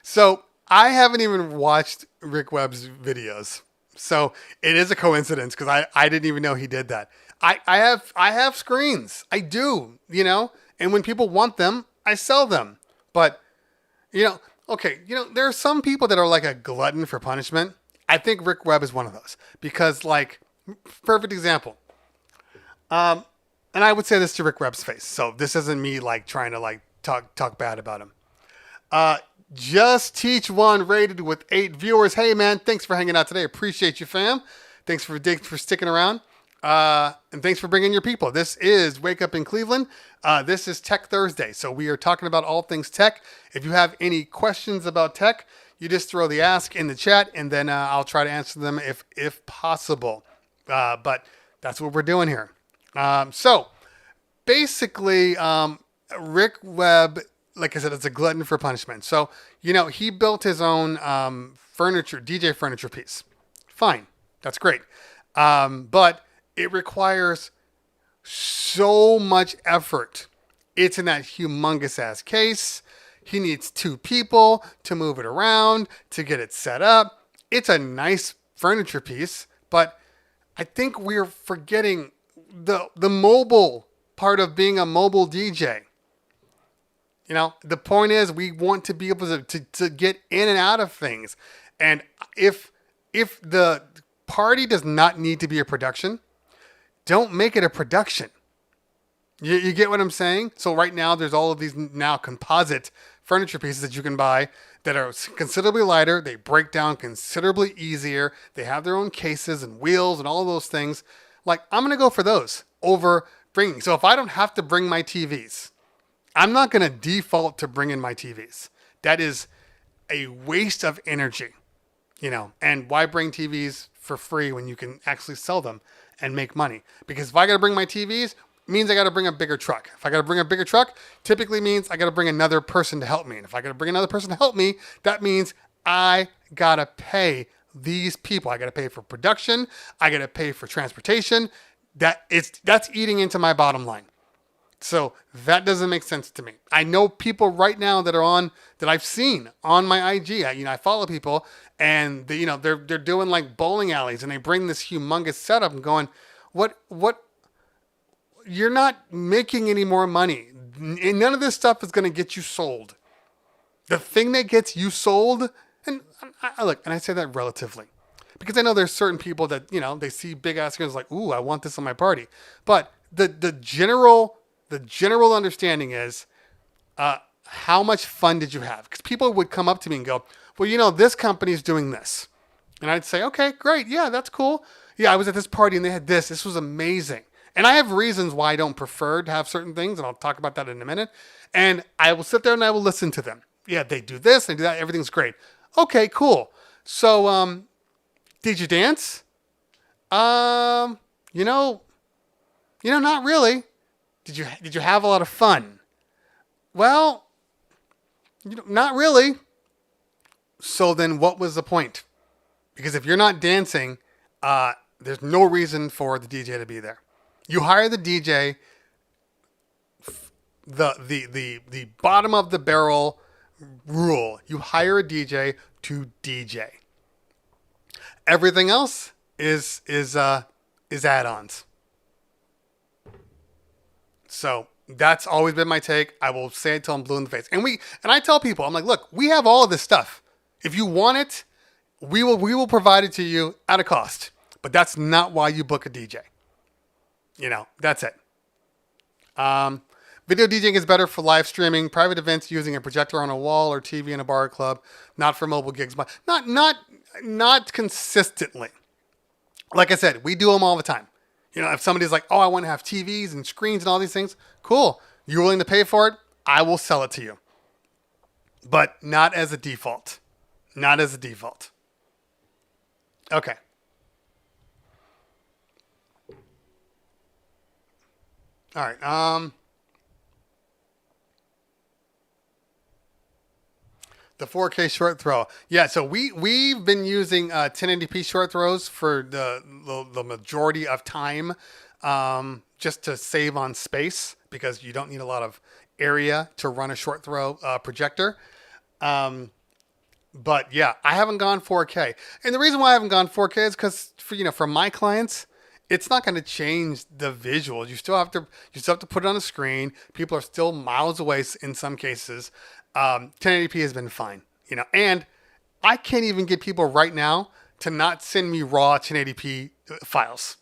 So I haven't even watched Rick Webb's videos. So it is a coincidence because I didn't even know he did that. I have screens. I do, and when people want them, I sell them. But, okay, there are some people that are like a glutton for punishment. I think Rick Webb is one of those because, perfect example. And I would say this to Rick Webb's face. So this isn't me trying to talk bad about him. Just Teach One rated with 8 viewers. Hey man, thanks for hanging out today. Appreciate you, fam. Thanks for sticking around. And thanks for bringing your people. This is Wake Up in Cleveland. This is Tech Thursday. So we are talking about all things tech. If you have any questions about tech, you just throw the ask in the chat and then I'll try to answer them if possible. But that's what we're doing here. So basically, Rick Webb, like I said, it's a glutton for punishment. So, he built his own DJ furniture piece. Fine. That's great. But it requires so much effort. It's in that humongous ass case. He needs 2 people to move it around, to get it set up. It's a nice furniture piece, but I think we're forgetting the mobile part of being a mobile DJ. The point is we want to be able to get in and out of things. And if the party does not need to be a production, don't make it a production. You get what I'm saying? So right now, there's all of these now composite furniture pieces that you can buy that are considerably lighter. They break down considerably easier. They have their own cases and wheels and all of those things. Like, I'm going to go for those over bringing. So if I don't have to bring my TVs, I'm not going to default to bring in my TVs. That is a waste of energy, and why bring TVs for free when you can actually sell them and make money? Because if I got to bring my TVs, means I got to bring a bigger truck. If I got to bring a bigger truck, typically means I got to bring another person to help me. And if I got to bring another person to help me, that means I got to pay these people. I got to pay for production. I got to pay for transportation. That's eating into my bottom line. So that doesn't make sense to me. I know people right now that I've seen on my IG. I follow people, and they're doing like bowling alleys, and they bring this humongous setup and going, what? You're not making any more money. None of this stuff is going to get you sold. The thing that gets you sold, and I say that relatively, because I know there's certain people that, they see big ass screens like, ooh, I want this on my party. But the general understanding is, how much fun did you have? Because people would come up to me and go, well, this company's doing this. And I'd say, okay, great. Yeah, that's cool. Yeah, I was at this party and they had this. This was amazing. And I have reasons why I don't prefer to have certain things, and I'll talk about that in a minute. And I will sit there and I will listen to them. Yeah, they do this, they do that, everything's great. Okay, cool. So, did you dance? Not really. Did you have a lot of fun? Well, not really. So then what was the point? Because if you're not dancing, there's no reason for the DJ to be there. You hire the DJ, the bottom of the barrel rule. You hire a DJ to DJ. Everything else is add-ons. So that's always been my take. I will say it till I'm blue in the face. And I tell people, I'm like, look, we have all of this stuff. If you want it, we will provide it to you at a cost. But that's not why you book a DJ. That's it. Video DJing is better for live streaming, private events using a projector on a wall or TV in a bar or club, not for mobile gigs, but not consistently. Like I said, we do them all the time. If somebody's like, oh, I want to have TVs and screens and all these things, cool. You're willing to pay for it? I will sell it to you. But not as a default. Not as a default. Okay. All right. The 4K short throw. Yeah, so we've been using 1080p short throws for the majority of time, just to save on space, because you don't need a lot of area to run a short throw projector. But yeah, I haven't gone 4K. And the reason why I haven't gone 4K is because for my clients, it's not going to change the visuals. You still have to put it on the screen. People are still miles away in some cases. 1080p has been fine, and I can't even get people right now to not send me raw 1080p files.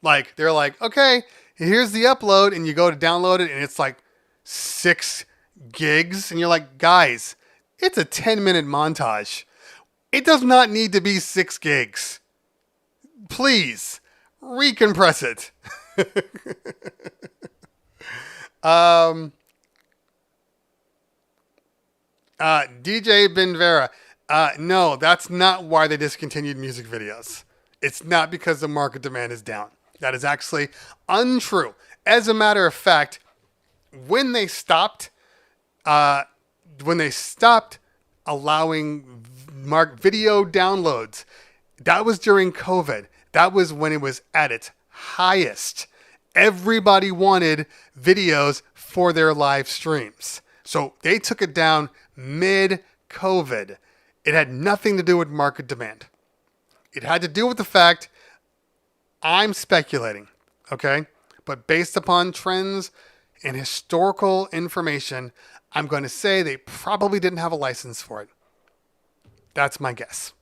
Like, they're like, okay, here's the upload, and you go to download it, and it's like 6 gigs, and you're like, guys, it's a 10-minute montage. It does not need to be 6 gigs. Please, recompress it. DJ Benvera. No, that's not why they discontinued music videos. It's not because the market demand is down. That is actually untrue. As a matter of fact, when they stopped allowing video downloads, that was during COVID. That was when it was at its highest. Everybody wanted videos for their live streams. So they took it down mid-COVID. It had nothing to do with market demand. It had to do with the fact, I'm speculating, okay? But based upon trends and historical information, I'm going to say they probably didn't have a license for it. That's my guess.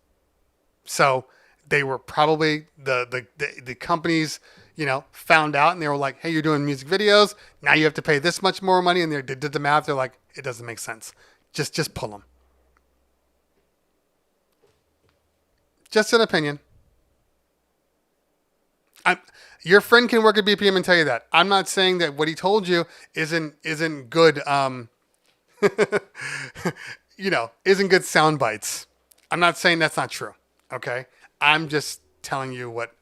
So they were probably the companies, found out and they were like, hey, you're doing music videos. Now you have to pay this much more money. And they did the math. They're like, it doesn't make sense. Just pull them. Just an opinion. Your friend can work at BPM and tell you that. I'm not saying that what he told you isn't good. Isn't good sound bites. I'm not saying that's not true. Okay, I'm just telling you what.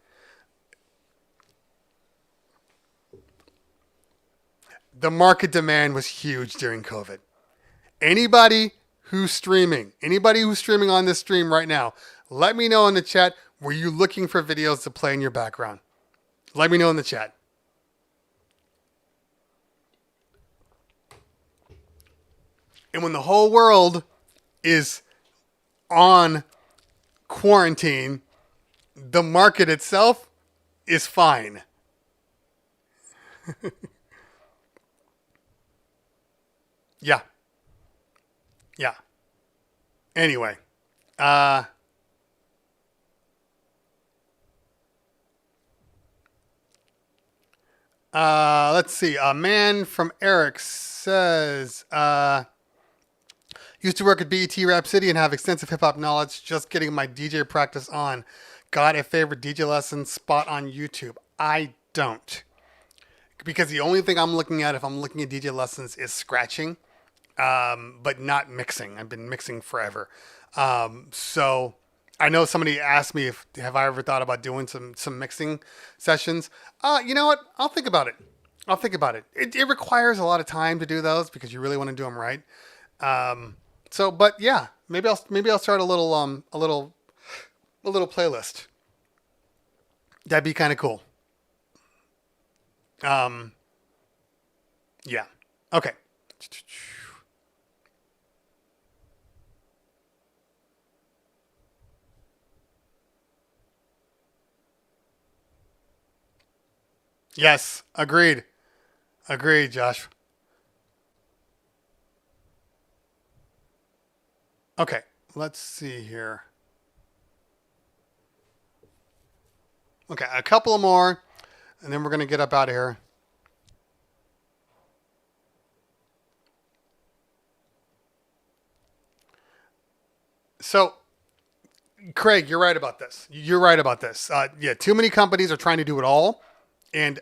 The market demand was huge during COVID. Anybody who's streaming on this stream right now, let me know in the chat, were you looking for videos to play in your background? Let me know in the chat. And when the whole world is on quarantine, the market itself is fine. Yeah. Yeah. Anyway. Let's see. A man from Eric says, used to work at BET Rap City and have extensive hip hop knowledge. Just getting my DJ practice on. Got a favorite DJ lesson spot on YouTube. I don't. Because the only thing I'm looking at if I'm looking at DJ lessons is scratching, but not mixing. I've been mixing forever. So I know somebody asked me have I ever thought about doing some mixing sessions. You know what? I'll think about it. It requires a lot of time to do those because you really want to do them right. But yeah, maybe I'll start a little playlist. That'd be kind of cool. Yeah. Okay. Yes, agreed. Agreed, Josh. Okay, let's see here. Okay, a couple more, and then we're going to get up out of here. So, Craig, you're right about this. Yeah, too many companies are trying to do it all. And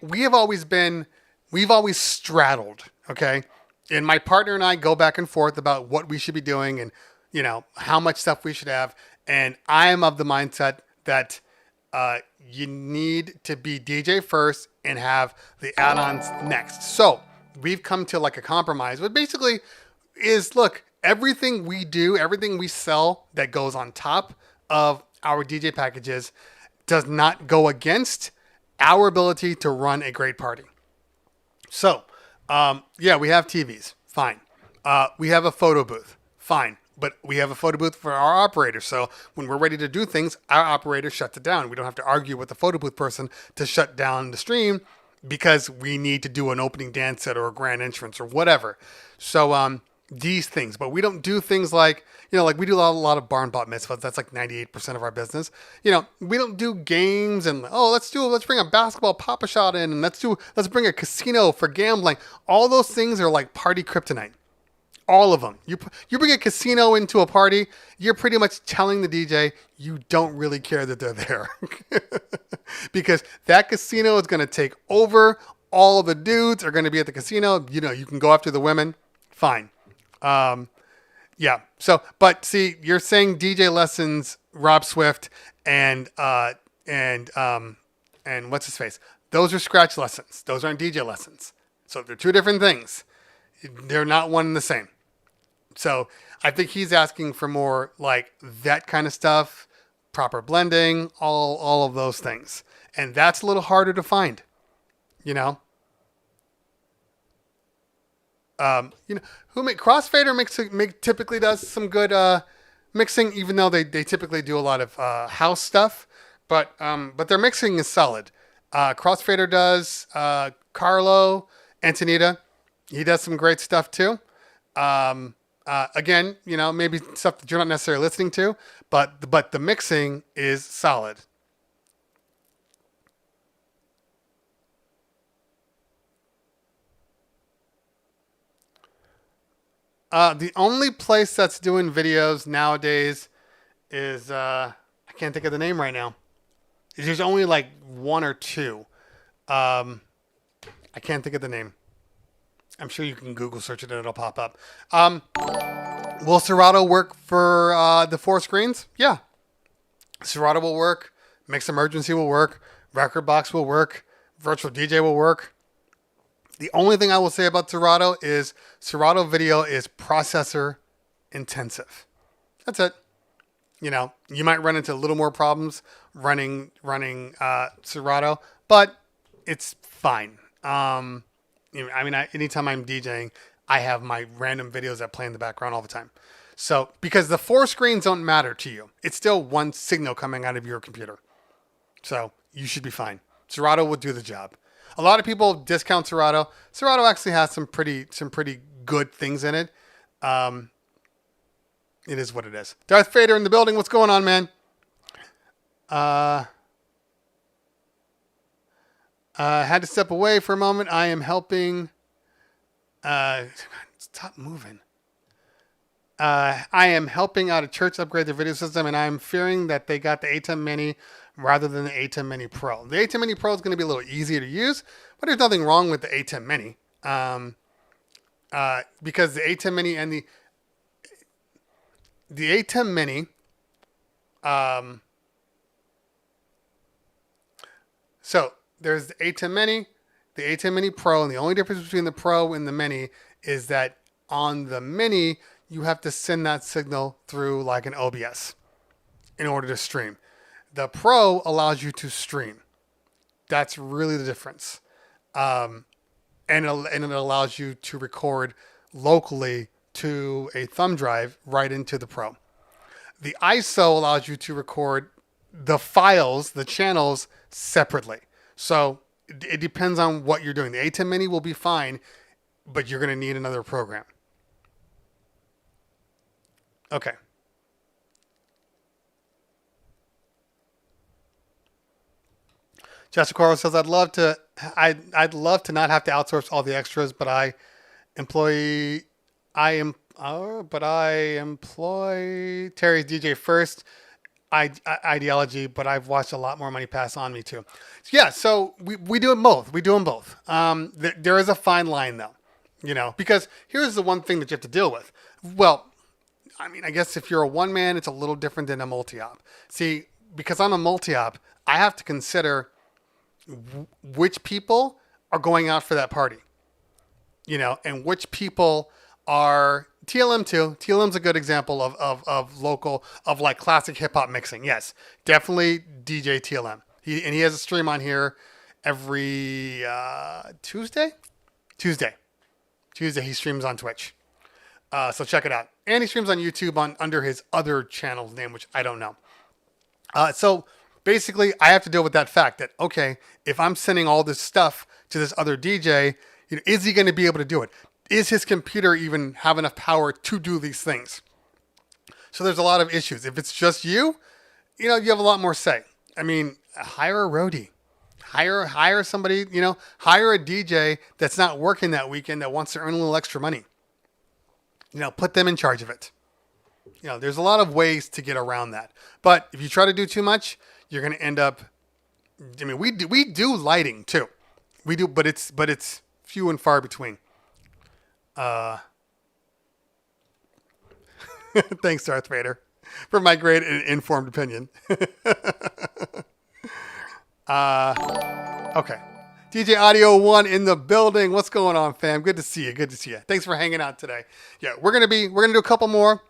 we've always straddled, okay? And my partner and I go back and forth about what we should be doing and, how much stuff we should have. And I am of the mindset that you need to be DJ first and have the add-ons next. So we've come to like a compromise, but basically is, look, everything we do, everything we sell that goes on top of our DJ packages does not go against our ability to run a great party. So, yeah, we have TVs. Fine. We have a photo booth. Fine. But we have a photo booth for our operator. So when we're ready to do things, our operator shuts it down. We don't have to argue with the photo booth person to shut down the stream because we need to do an opening dance set or a grand entrance or whatever. So, these things, but we don't do things like, like we do a lot of barn bat mitzvahs. That's like 98% of our business. We don't do games and, let's bring a basketball pop-a shot in and let's bring a casino for gambling. All those things are like party kryptonite. All of them. You bring a casino into a party, you're pretty much telling the DJ you don't really care that they're there. Because that casino is going to take over. All the dudes are going to be at the casino. You can go after the women. Fine. Yeah. So, but see, you're saying DJ lessons, Rob Swift and what's his face? Those are scratch lessons. Those aren't DJ lessons. So they're two different things. They're not one and the same. So I think he's asking for more like that kind of stuff, proper blending, all of those things. And that's a little harder to find, Crossfader typically does some good mixing, even though they typically do a lot of house stuff. But their mixing is solid. Crossfader does. Carlo Antonita, he does some great stuff too. Again, maybe stuff that you're not necessarily listening to, but the mixing is solid. The only place that's doing videos nowadays is I can't think of the name right now. There's only like one or two. I can't think of the name. I'm sure you can Google search it and it'll pop up. Will Serato work for the 4 screens? Yeah. Serato will work. Mix Emergency will work. Record Box will work. Virtual DJ will work. The only thing I will say about Serato is Serato video is processor intensive. That's it. You know, you might run into a little more problems running Serato, but it's fine. Anytime I'm DJing, I have my random videos that play in the background all the time. So, because the 4 screens don't matter to you, it's still one signal coming out of your computer. So, you should be fine. Serato will do the job. A lot of people discount Serato. Serato actually has some pretty good things in it. It is what it is. Darth Vader in the building. What's going on, man? Had to step away for a moment. I am helping. Stop moving. I am helping out a church upgrade their video system, and I'm fearing that they got the A10 Mini rather than the A10 Mini Pro. The A10 Mini Pro is going to be a little easier to use, but there's nothing wrong with the A10 Mini. Because the A10 Mini and the A10 Mini, so there's the A10 Mini, the A10 Mini Pro, and the only difference between the Pro and the Mini is that on the Mini, you have to send that signal through like an OBS in order to stream. The Pro allows you to stream. That's really the difference. And it allows you to record locally to a thumb drive right into the Pro. The ISO allows you to record the files, the channels, separately. So it depends on what you're doing. The A10 Mini will be fine, but you're going to need another program. Okay. Jessica Coral says, I'd love to not have to outsource all the extras, but I employ Terry's DJ first ideology, but I've watched a lot more money pass on me too. Yeah, so we do them both. We do them both. There is a fine line though, you know, because here's the one thing that you have to deal with. Well, I mean, I guess if you're a one man, it's a little different than a multi-op. See, because I'm a multi-op, I have to consider which people are going out for that party, you know, and which people are TLM too. TLM's a good example of local, of like classic hip hop mixing. Yes, definitely DJ TLM. He has a stream on here every Tuesday he streams on Twitch. So check it out. And he streams on YouTube under his other channel's name, which I don't know. So basically, I have to deal with that fact that, okay, if I'm sending all this stuff to this other DJ, you know, is he going to be able to do it? Is his computer even have enough power to do these things? So there's a lot of issues. If it's just you, you know, you have a lot more say. I mean, hire a roadie. Hire somebody, you know, hire a DJ that's not working that weekend that wants to earn a little extra money. You know, put them in charge of it. You know, there's a lot of ways to get around that. But if you try to do too much, you're going to end up, I mean, we do lighting too. We do, but it's few and far between. Thanks, Darth Vader, for my great and informed opinion. Okay. DJ Audio 1 in the building. What's going on, fam? Good to see you. Good to see you. Thanks for hanging out today. Yeah, we're gonna do a couple more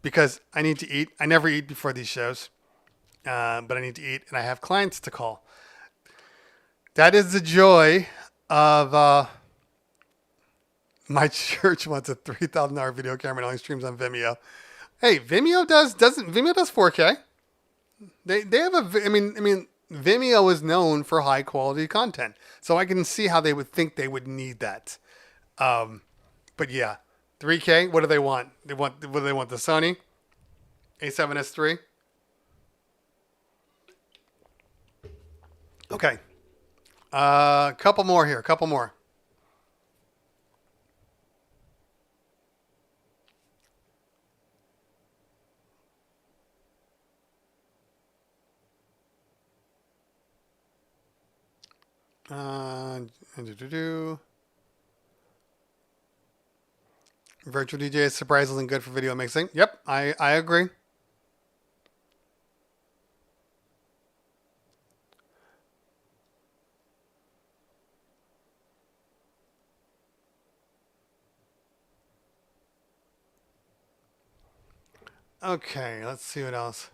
because I need to eat. I never eat before these shows, but I need to eat, and I have clients to call. That is the joy of my church wants a $3,000 video camera and only streams on Vimeo. Hey, Vimeo does 4K. They have I mean Vimeo is known for high quality content, so I can see how they would think they would need that. But yeah, 3K. What do they want? What do they want? The Sony A7S III. Okay. Couple more here. Couple more. Do-do-do. Virtual DJ is surprisingly good for video mixing. Yep, I agree. Okay, let's see what else.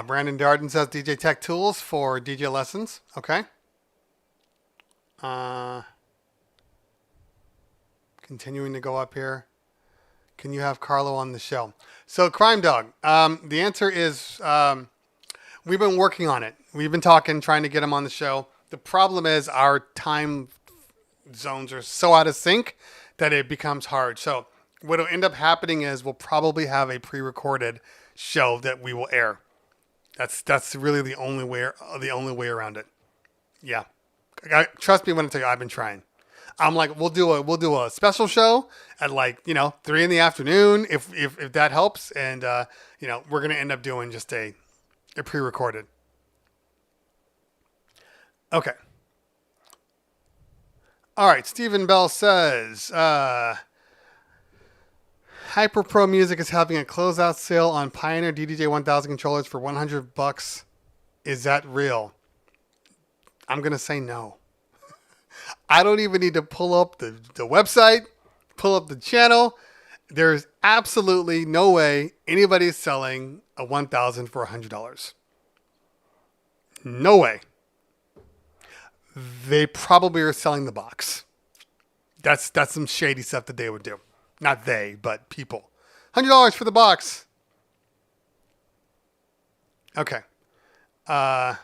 Brandon Darden says DJ Tech Tools for DJ lessons. Okay. Continuing to go up here. Can you have Carlo on the show? So, Crime Dog, the answer is we've been working on it. We've been talking, trying to get him on the show. The problem is our time zones are so out of sync that it becomes hard. So, what will end up happening is we'll probably have a pre-recorded show that we will air. That's really the only way around it. Yeah, trust me when I tell you I've been trying. I'm like, we'll do a special show at 3 in the afternoon if that helps, and we're gonna end up doing just a pre-recorded. Okay. All right. Stephen Bell says Hyper Pro Music is having a closeout sale on Pioneer DDJ 1000 controllers for $100. Is that real? I'm going to say no. I don't even need to pull up the website, pull up the channel. There's absolutely no way anybody's selling a 1000 for $100. No way. They probably are selling the box. That's some shady stuff that they would do. Not they, but people. $100 for the box. Okay. All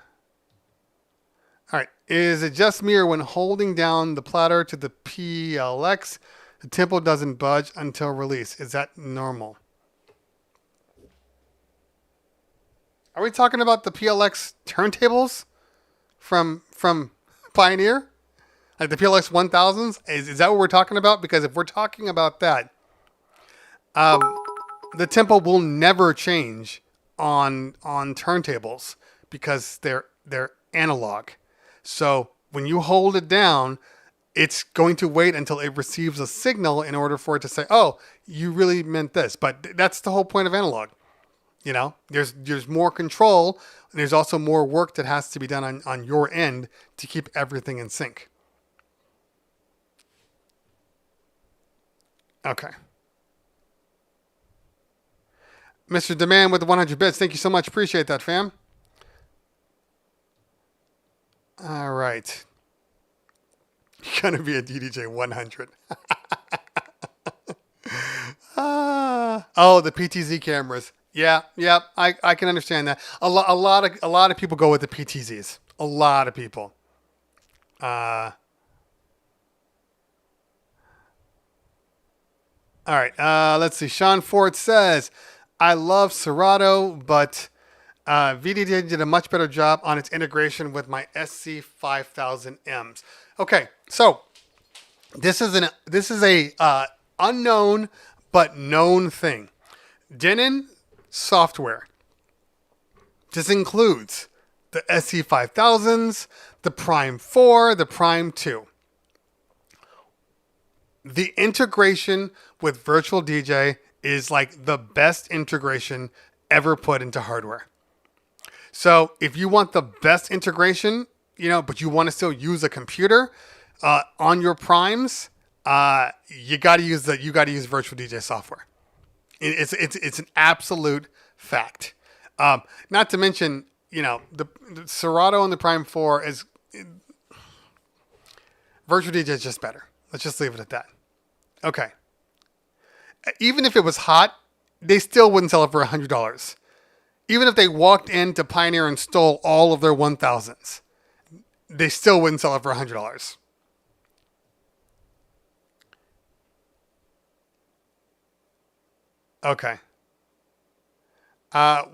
right. Is it just me, or when holding down the platter to the PLX, the tempo doesn't budge until release? Is that normal? Are we talking about the PLX turntables from Pioneer? Like the PLX 1000s? Is that what we're talking about? Because if we're talking about that, the tempo will never change on turntables because they're analog. So when you hold it down, it's going to wait until it receives a signal in order for it to say, "Oh, you really meant this." But that's the whole point of analog. There's more control, and there's also more work that has to be done on your end to keep everything in sync. Okay. Mr. Demand with the 100 bits. Thank you so much. Appreciate that, fam. All right. You're going to be a DDJ 100. The PTZ cameras. Yeah, I can understand that. A lot of people go with the PTZs. A lot of people. All right, let's see. Sean Ford says, I love Serato, but VDJ did a much better job on its integration with my SC5000Ms. Okay, so this is a unknown but known thing. Denon software. This includes the SC5000s, the Prime 4, the Prime 2. The integration with Virtual DJ is like the best integration ever put into hardware. So if you want the best integration, but you want to still use a computer on your primes, you got to use Virtual DJ software. It's an absolute fact. Not to mention, the Serato and the Prime 4 is Virtual DJ is just better. Let's just leave it at that. Okay. Even if it was hot, they still wouldn't sell it for $100. Even if they walked into Pioneer and stole all of their 1000s, they still wouldn't sell it for $100. Okay.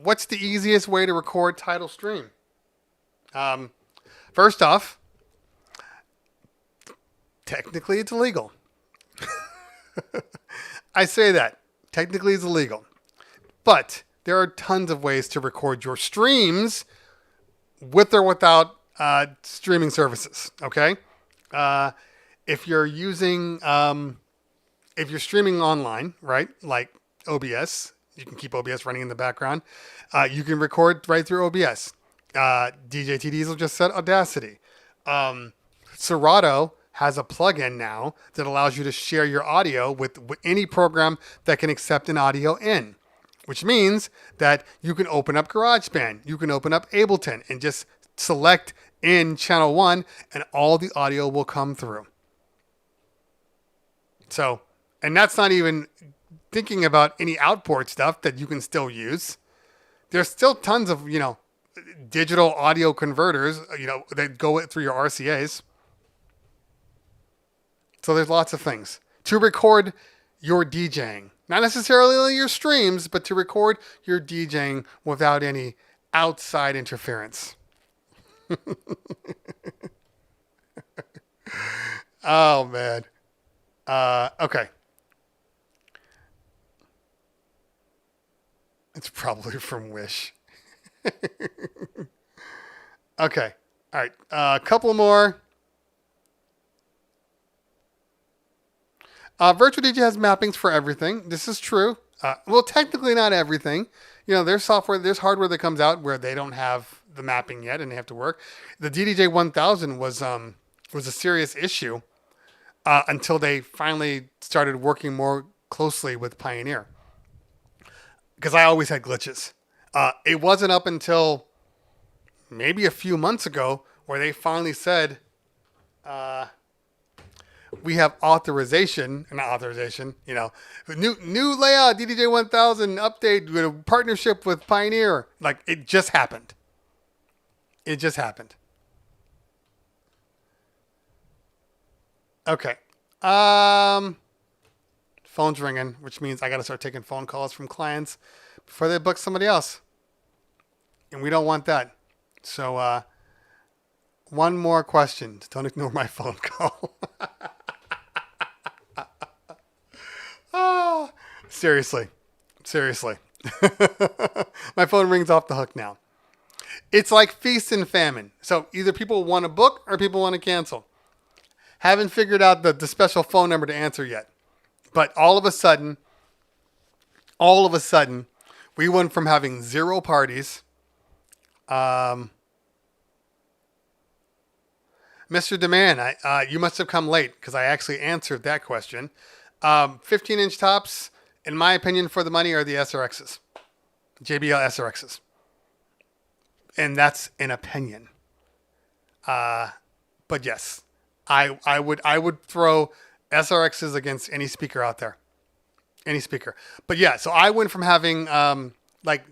What's the easiest way to record title stream? First off, technically it's illegal. I say that. Technically it's illegal. But there are tons of ways to record your streams with or without streaming services. Okay, if you're using if you're streaming online, right, like OBS, you can keep OBS running in the background. You can record right through OBS. DJ T Diesel just said Audacity. Serato has a plugin now that allows you to share your audio with any program that can accept an audio in, which means that you can open up GarageBand, you can open up Ableton, and just select in channel 1, and all the audio will come through. So, and that's not even thinking about any outport stuff that you can still use. There's still tons of, digital audio converters, that go through your RCAs. So there's lots of things to record your DJing. Not necessarily your streams, but to record your DJing without any outside interference. Oh, man. Okay. It's probably from Wish. Okay. All right. A couple more. Virtual DJ has mappings for everything. This is true. Well, technically not everything. There's software, there's hardware that comes out where they don't have the mapping yet and they have to work. The DDJ 1000 was a serious issue until they finally started working more closely with Pioneer. Because I always had glitches. It wasn't up until maybe a few months ago where they finally said, we have not authorization, new layout, DDJ 1000 update with a partnership with Pioneer. Like, it just happened. It just happened. Okay. Phone's ringing, which means I got to start taking phone calls from clients before they book somebody else. And we don't want that. So, one more question. Don't ignore my phone call. Oh, seriously. My phone rings off the hook now. It's like feast and famine. So either people want to book or people want to cancel. Haven't figured out the special phone number to answer yet. But all of a sudden, we went from having 0 parties. Mr. Demand, you must have come late because I actually answered that question. 15-inch tops, in my opinion, for the money are the SRXs. JBL SRXs. And that's an opinion. But yes, I would throw SRXs against any speaker out there. Any speaker. But yeah, so I went from having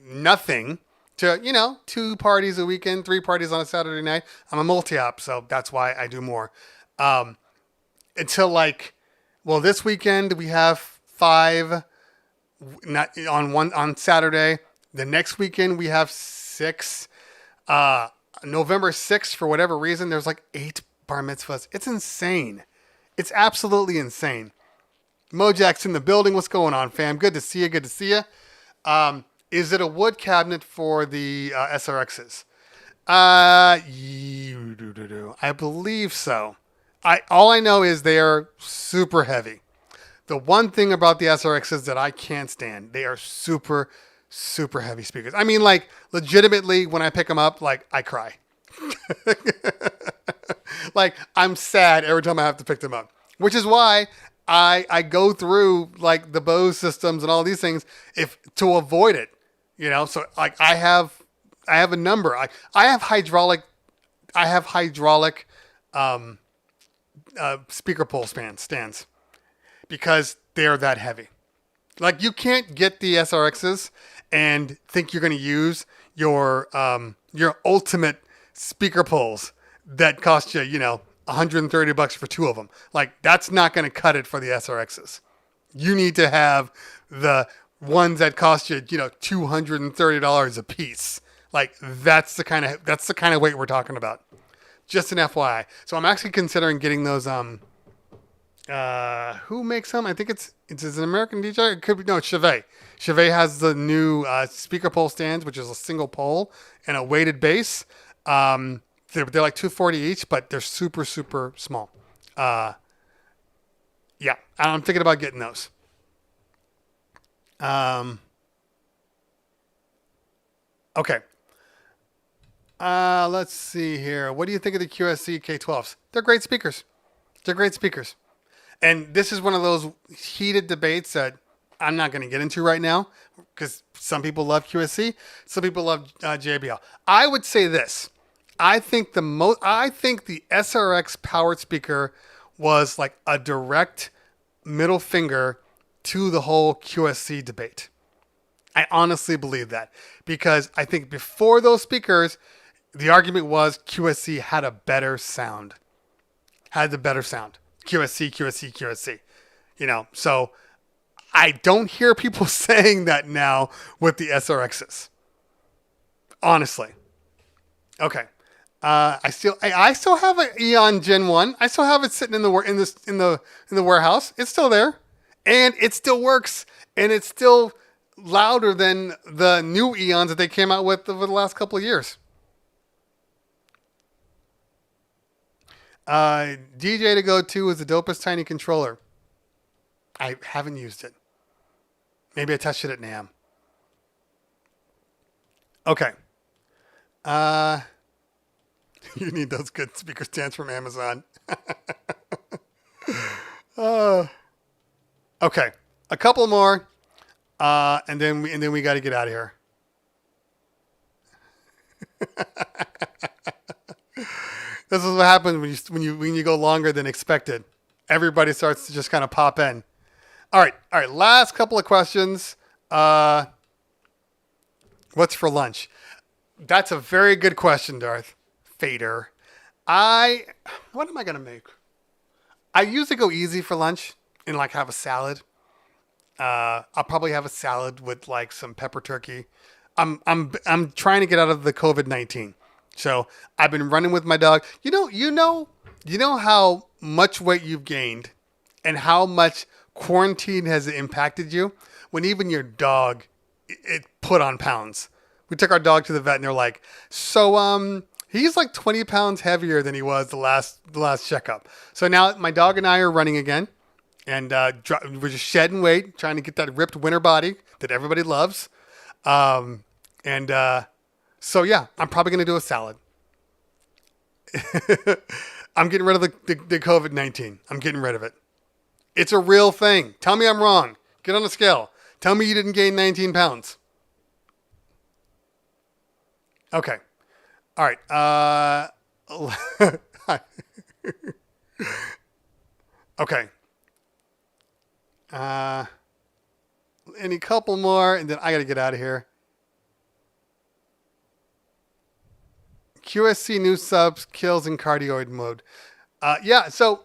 nothing to, 2 parties a weekend, 3 parties on a Saturday night. I'm a multi-op, so that's why I do more. Until this weekend we have 5 on Saturday. The next weekend we have 6. November 6th, for whatever reason, there's 8 bar mitzvahs. It's insane. It's absolutely insane. Mojack's in the building. What's going on, fam? Good to see you. Is it a wood cabinet for the SRXs? I believe so. All I know is they are super heavy. The one thing about the SRXs that I can't stand, they are super, super heavy speakers. I mean, legitimately, when I pick them up, I cry. I'm sad every time I have to pick them up. Which is why I go through, the Bose systems and all these things to avoid it. So, I have a number. I have hydraulic speaker pole stands because they're that heavy. You can't get the SRXs and think you're going to use your ultimate speaker poles that cost you, $130 for 2 of them. That's not going to cut it for the SRXs. You need to have the ones that cost you, $230 a piece. That's the kind of weight we're talking about. Just an FYI. So I'm actually considering getting those Who makes them? I think it's an American DJ. It could be no, it's Chevet. Chevet has the new speaker pole stands, which is a single pole and a weighted base. They're like 240 each, but they're super super small. Yeah, I'm thinking about getting those. Okay. Let's see here. What do you think of the QSC K12s? They're great speakers. They're great speakers. And this is one of those heated debates that I'm not going to get into right now because some people love QSC, some people love JBL. I would say this. I think the SRX powered speaker was like a direct middle finger to the whole QSC debate. I honestly believe that because I think before those speakers, the argument was QSC had a better sound. Had the better sound. QSC. So I don't hear people saying that now with the SRXs. Honestly. Okay. I still have an Eon Gen 1. I still have it sitting in the warehouse. It's still there. And it still works. And it's still louder than the new Eons that they came out with over the last couple of years. DJ to go to is the dopest tiny controller. I haven't used it. Maybe I tested it in NAMM. Okay. You need those good speaker stands from Amazon. Okay. A couple more. And then we got to get out of here. This is what happens when you go longer than expected. Everybody starts to just kind of pop in. All right. Last couple of questions. What's for lunch? That's a very good question, Darth Fader. What am I gonna make? I usually go easy for lunch and like have a salad. I'll probably have a salad with like some pepper turkey. I'm trying to get out of the COVID-19. So I've been running with my dog. You know how much weight you've gained and how much quarantine has impacted you when even your dog it put on pounds. We took our dog to the vet and they're like, so he's like 20 pounds heavier than he was the last checkup. So now my dog and I are running again and we're just shedding weight, trying to get that ripped winter body that everybody loves. So yeah, I'm probably going to do a salad. I'm getting rid of the COVID-19. I'm getting rid of it. It's a real thing. Tell me I'm wrong. Get on the scale. Tell me you didn't gain 19 pounds. Okay. All right. Okay. Any couple more, and then I got to get out of here. QSC new subs kills in cardioid mode. Yeah. So,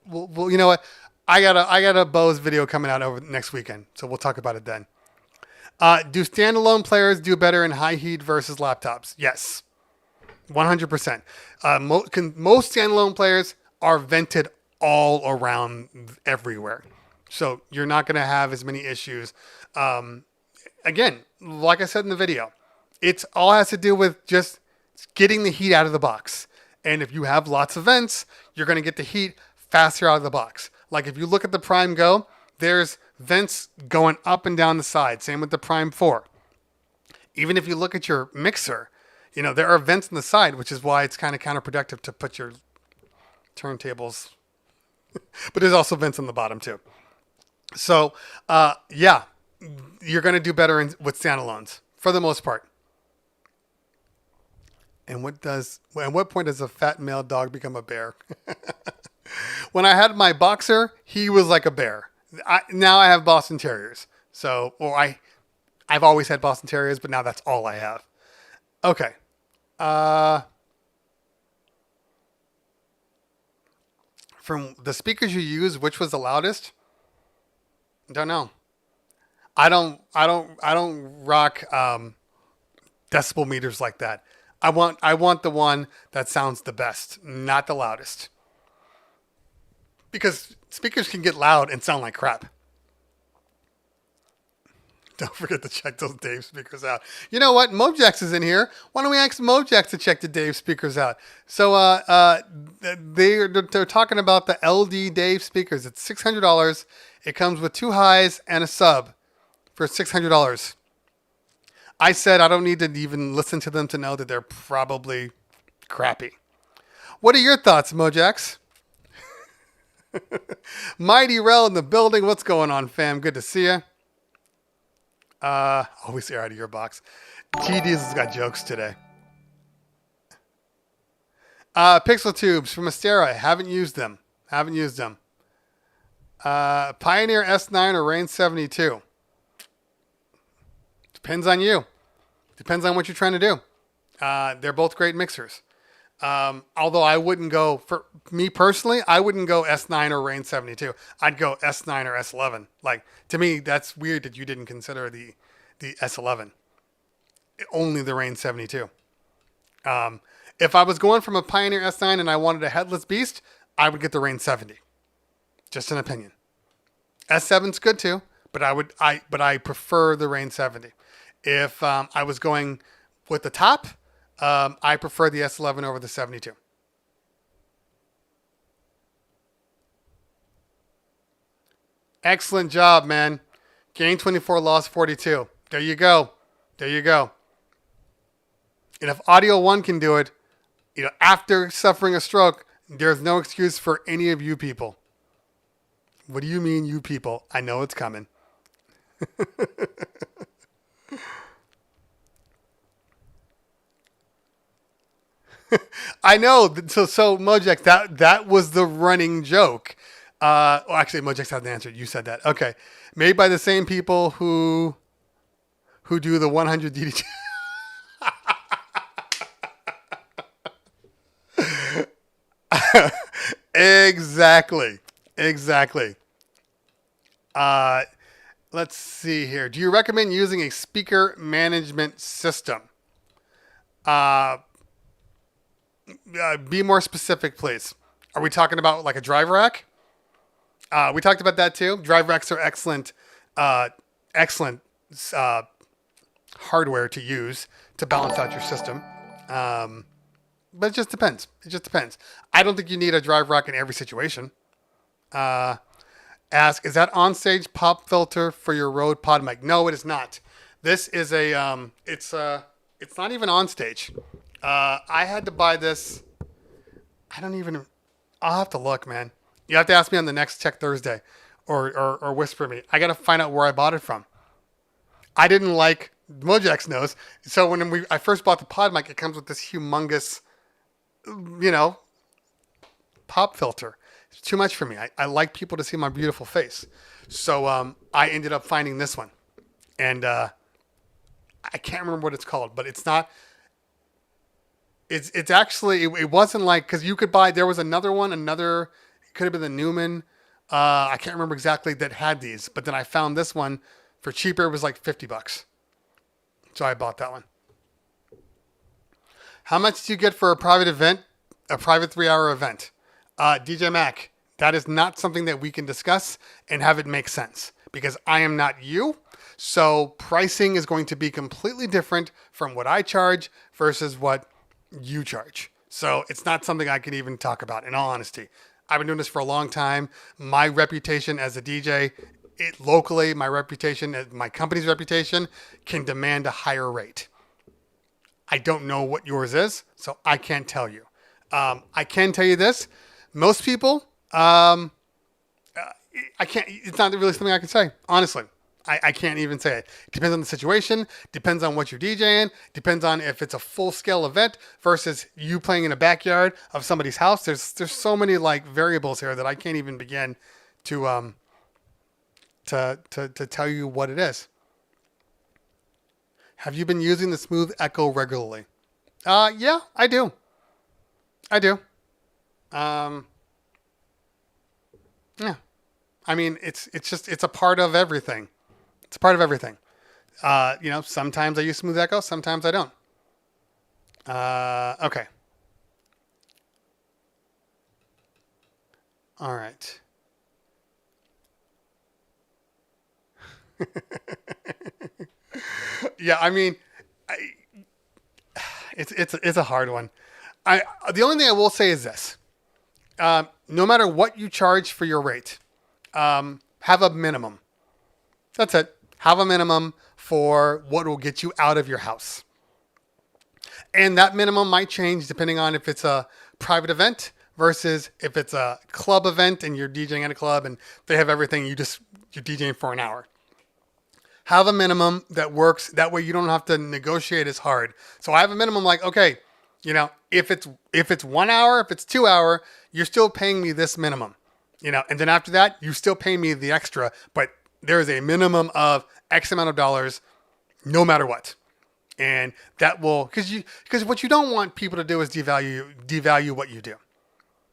well, you know what? I got a Bose video coming out over next weekend, so we'll talk about it then. Do standalone players do better in high heat versus laptops? Yes, 100%. Most standalone players are vented all around everywhere, so you're not going to have as many issues. Again, like I said in the video, it's all has to do with just getting the heat out of the box. And if you have lots of vents, you're going to get the heat faster out of the box. Like if you look at the Prime Go, there's vents going up and down the side. Same with the Prime 4. Even if you look at your mixer, there are vents on the side, which is why it's kind of counterproductive to put your turntables. But there's also vents on the bottom too. So, yeah, you're going to do better with standalones for the most part. And at what point does a fat male dog become a bear? When I had my boxer, he was like a bear. Now I have Boston Terriers. I've always had Boston Terriers, but now that's all I have. Okay. From the speakers you use, which was the loudest? Don't know. I don't rock decibel meters like that. I want the one that sounds the best, not the loudest. because speakers can get loud and sound like crap. Don't forget to check those Dave speakers out. You know what? Mojax is in here. Why don't we ask Mojax to check the Dave speakers out? So they're talking about the LD Dave speakers. It's $600. It comes with 2 highs and a sub for $600. I said I don't need to even listen to them to know that they're probably crappy. What are your thoughts, Mojax? Mighty Rel in the building. What's going on, fam? Good to see you. Always air out of your box. T Diesel's got jokes today. Pixel tubes from Astera. Haven't used them. Pioneer S9 or Rain 72. Depends on you. Depends on what you're trying to do. They're both great mixers. Although I wouldn't go, for me personally, I wouldn't go S9 or Rain 72. I'd go S9 or S11. Like, to me, that's weird that you didn't consider the S11. Only the Rain 72. If I was going from a Pioneer S9 and I wanted a headless beast, I would get the Rain 70. Just an opinion. S7's good too, but I prefer the Rain 70. If I was going with the top, I prefer the S11 over the 72. Excellent job, man. Gain 24, loss 42. There you go. And if Audio One can do it, after suffering a stroke, there's no excuse for any of you people. What do you mean, you people? I know it's coming. I know. So Mojax, that was the running joke. Actually, Mojax hasn't answered. You said that. Okay. Made by the same people who do the 100 DDT. Exactly. Let's see here. Do you recommend using a speaker management system? Be more specific, please. Are we talking about like a drive rack? We talked about that too. Drive racks are excellent hardware to use to balance out your system. But it just depends. I don't think you need a drive rack in every situation. Ask, is that on-stage pop filter for your Rode pod mic? No, it is not. This is it's not even on stage. I had to buy this. I'll have to look, man. You have to ask me on the next Tech Thursday or whisper me. I got to find out where I bought it from. I didn't like, Mojax knows. So when I first bought the pod mic, it comes with this humongous, pop filter. It's too much for me. I like people to see my beautiful face. So I ended up finding this one. And I can't remember what it's called, but it's not. It's actually, it wasn't like, because you could buy, there was another one, it could have been the Newman. I can't remember exactly that had these, but then I found this one for cheaper. It was like $50. So I bought that one. How much do you get for a private 3-hour event? DJ Mac, that is not something that we can discuss and have it make sense because I am not you. So pricing is going to be completely different from what I charge versus what you charge. So it's not something I can even talk about in all honesty. I've been doing this for a long time. My reputation as a DJ, locally, my reputation, my company's reputation can demand a higher rate. I don't know what yours is, so I can't tell you. I can tell you this. Most people, I can't, it's not really something I can say, honestly. I can't even say it. It depends on the situation, depends on what you're DJing, depends on if it's a full-scale event versus you playing in a backyard of somebody's house. There's so many like variables here that I can't even begin to tell you what it is. Have you been using the Smooth Echo regularly? Yeah, I do. Yeah. I mean, it's a part of everything. It's a part of everything. Sometimes I use Smooth Echo, sometimes I don't. Okay. All right. Yeah, I mean, it's a hard one. The only thing I will say is this: no matter what you charge for your rate, have a minimum. That's it. Have a minimum for what will get you out of your house, and that minimum might change depending on if it's a private event versus if it's a club event and you're DJing at a club and they have everything. You're DJing for an hour. Have a minimum that works. That way you don't have to negotiate as hard. So I have a minimum like, okay, if it's 1 hour, if it's 2 hour, you're still paying me this minimum, and then after that, you still pay me the extra, but there is a minimum of X amount of dollars no matter what. And that will, because what you don't want people to do is devalue what you do.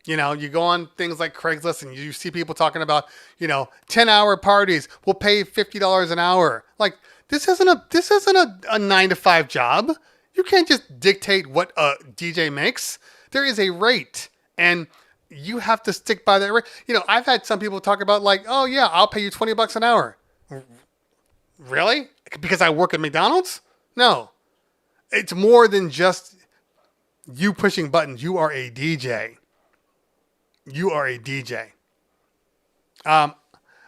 You go on things like Craigslist and you see people talking about, 10-hour parties. We'll pay $50 an hour. Like this isn't a 9-to-5 job. You can't just dictate what a DJ makes. There is a rate, and you have to stick by that rate. I've had some people talk about like, oh yeah, I'll pay you $20 an hour. Really? Because I work at McDonald's? No, it's more than just you pushing buttons. You are a DJ. You are a DJ.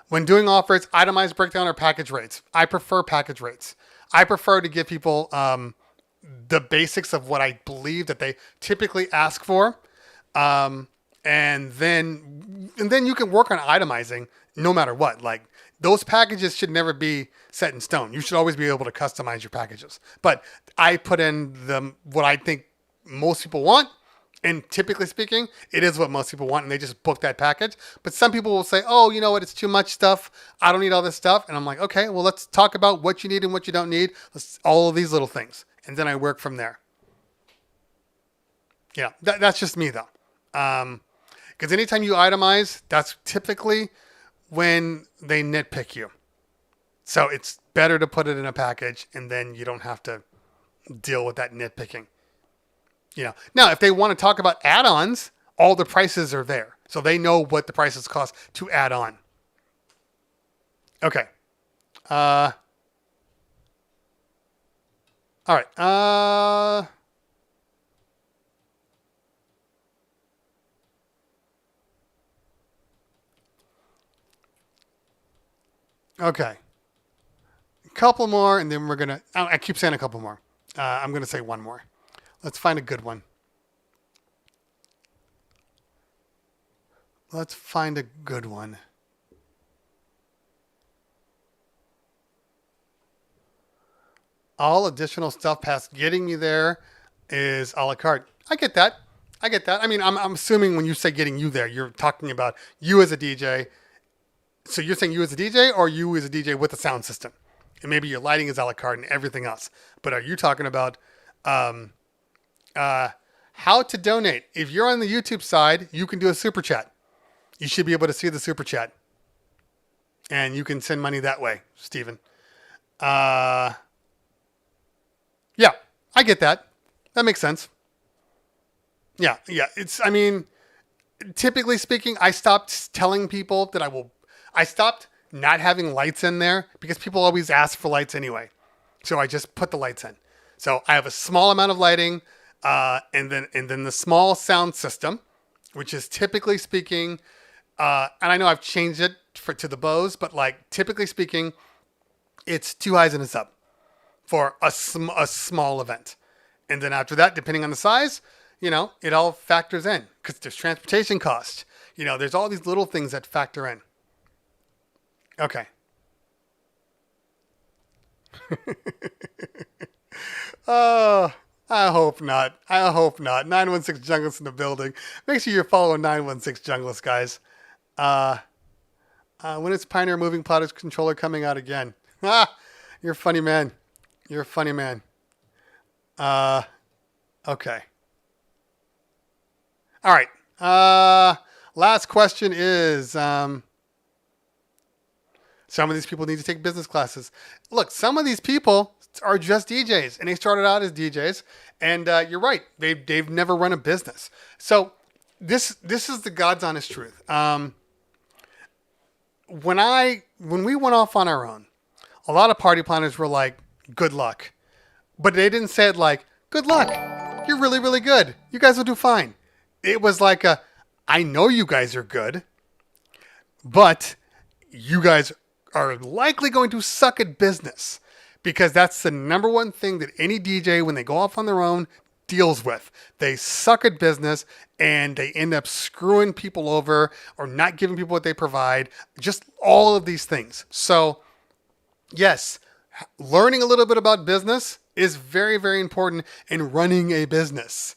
When doing offers, itemized breakdown or package rates. I prefer package rates. I prefer to give people the basics of what I believe that they typically ask for, and then you can work on itemizing no matter what. Like those packages should never be set in stone. You should always be able to customize your packages. But I put in what I think most people want. And typically speaking, it is what most people want, and they just book that package. But some people will say, oh, you know what? It's too much stuff. I don't need all this stuff. And I'm like, okay, well, let's talk about what you need and what you don't need. All of these little things. And then I work from there. Yeah, that's just me, though. Because anytime you itemize, that's typically when they nitpick you. So it's better to put it in a package, and then you don't have to deal with that nitpicking. Now if they want to talk about add-ons, all the prices are there. So they know what the prices cost to add on. Okay. All right. Okay. A couple more, and then we're going to... I keep saying a couple more. I'm going to say one more. Let's find a good one. Let's find a good one. All additional stuff past getting me there is a la carte. I get that. I mean, I'm assuming when you say getting you there, you're talking about you as a DJ. So you're saying you as a DJ or you as a DJ with a sound system? And maybe your lighting is a la carte and everything else. But are you talking about... how to donate? If you're on the YouTube side, you can do a super chat. You should be able to see the super chat, and you can send money that way, Stephen. Yeah, I get that. That makes sense. Yeah. I mean, typically speaking, I stopped telling people that I stopped not having lights in there because people always ask for lights anyway. So I just put the lights in. So I have a small amount of lighting. And then the small sound system, which is typically speaking, and I know I've changed it to the Bose, but like typically speaking, it's 2 highs and a sub for a small event. And then after that, depending on the size, it all factors in because there's transportation costs. There's all these little things that factor in. Okay. I hope not. 916 Junglist in the building. Make sure you're following 916 Junglist, guys. When is Pioneer Moving Platters controller coming out again? You're a funny man. Okay. All right. Last question is, some of these people need to take business classes. Look, some of these people are just DJs, and they started out as DJs, and you're right. They've never run a business. So this is the God's honest truth. When we went off on our own, a lot of party planners were like, "Good luck," but they didn't say it like, "Good luck. You're really, really good. You guys will do fine." It was like "I know you guys are good, but you guys are likely going to suck at business," because that's the number one thing that any DJ, when they go off on their own, deals with. They suck at business and they end up screwing people over or not giving people what they provide. Just all of these things. So, yes, learning a little bit about business is very, very important in running a business.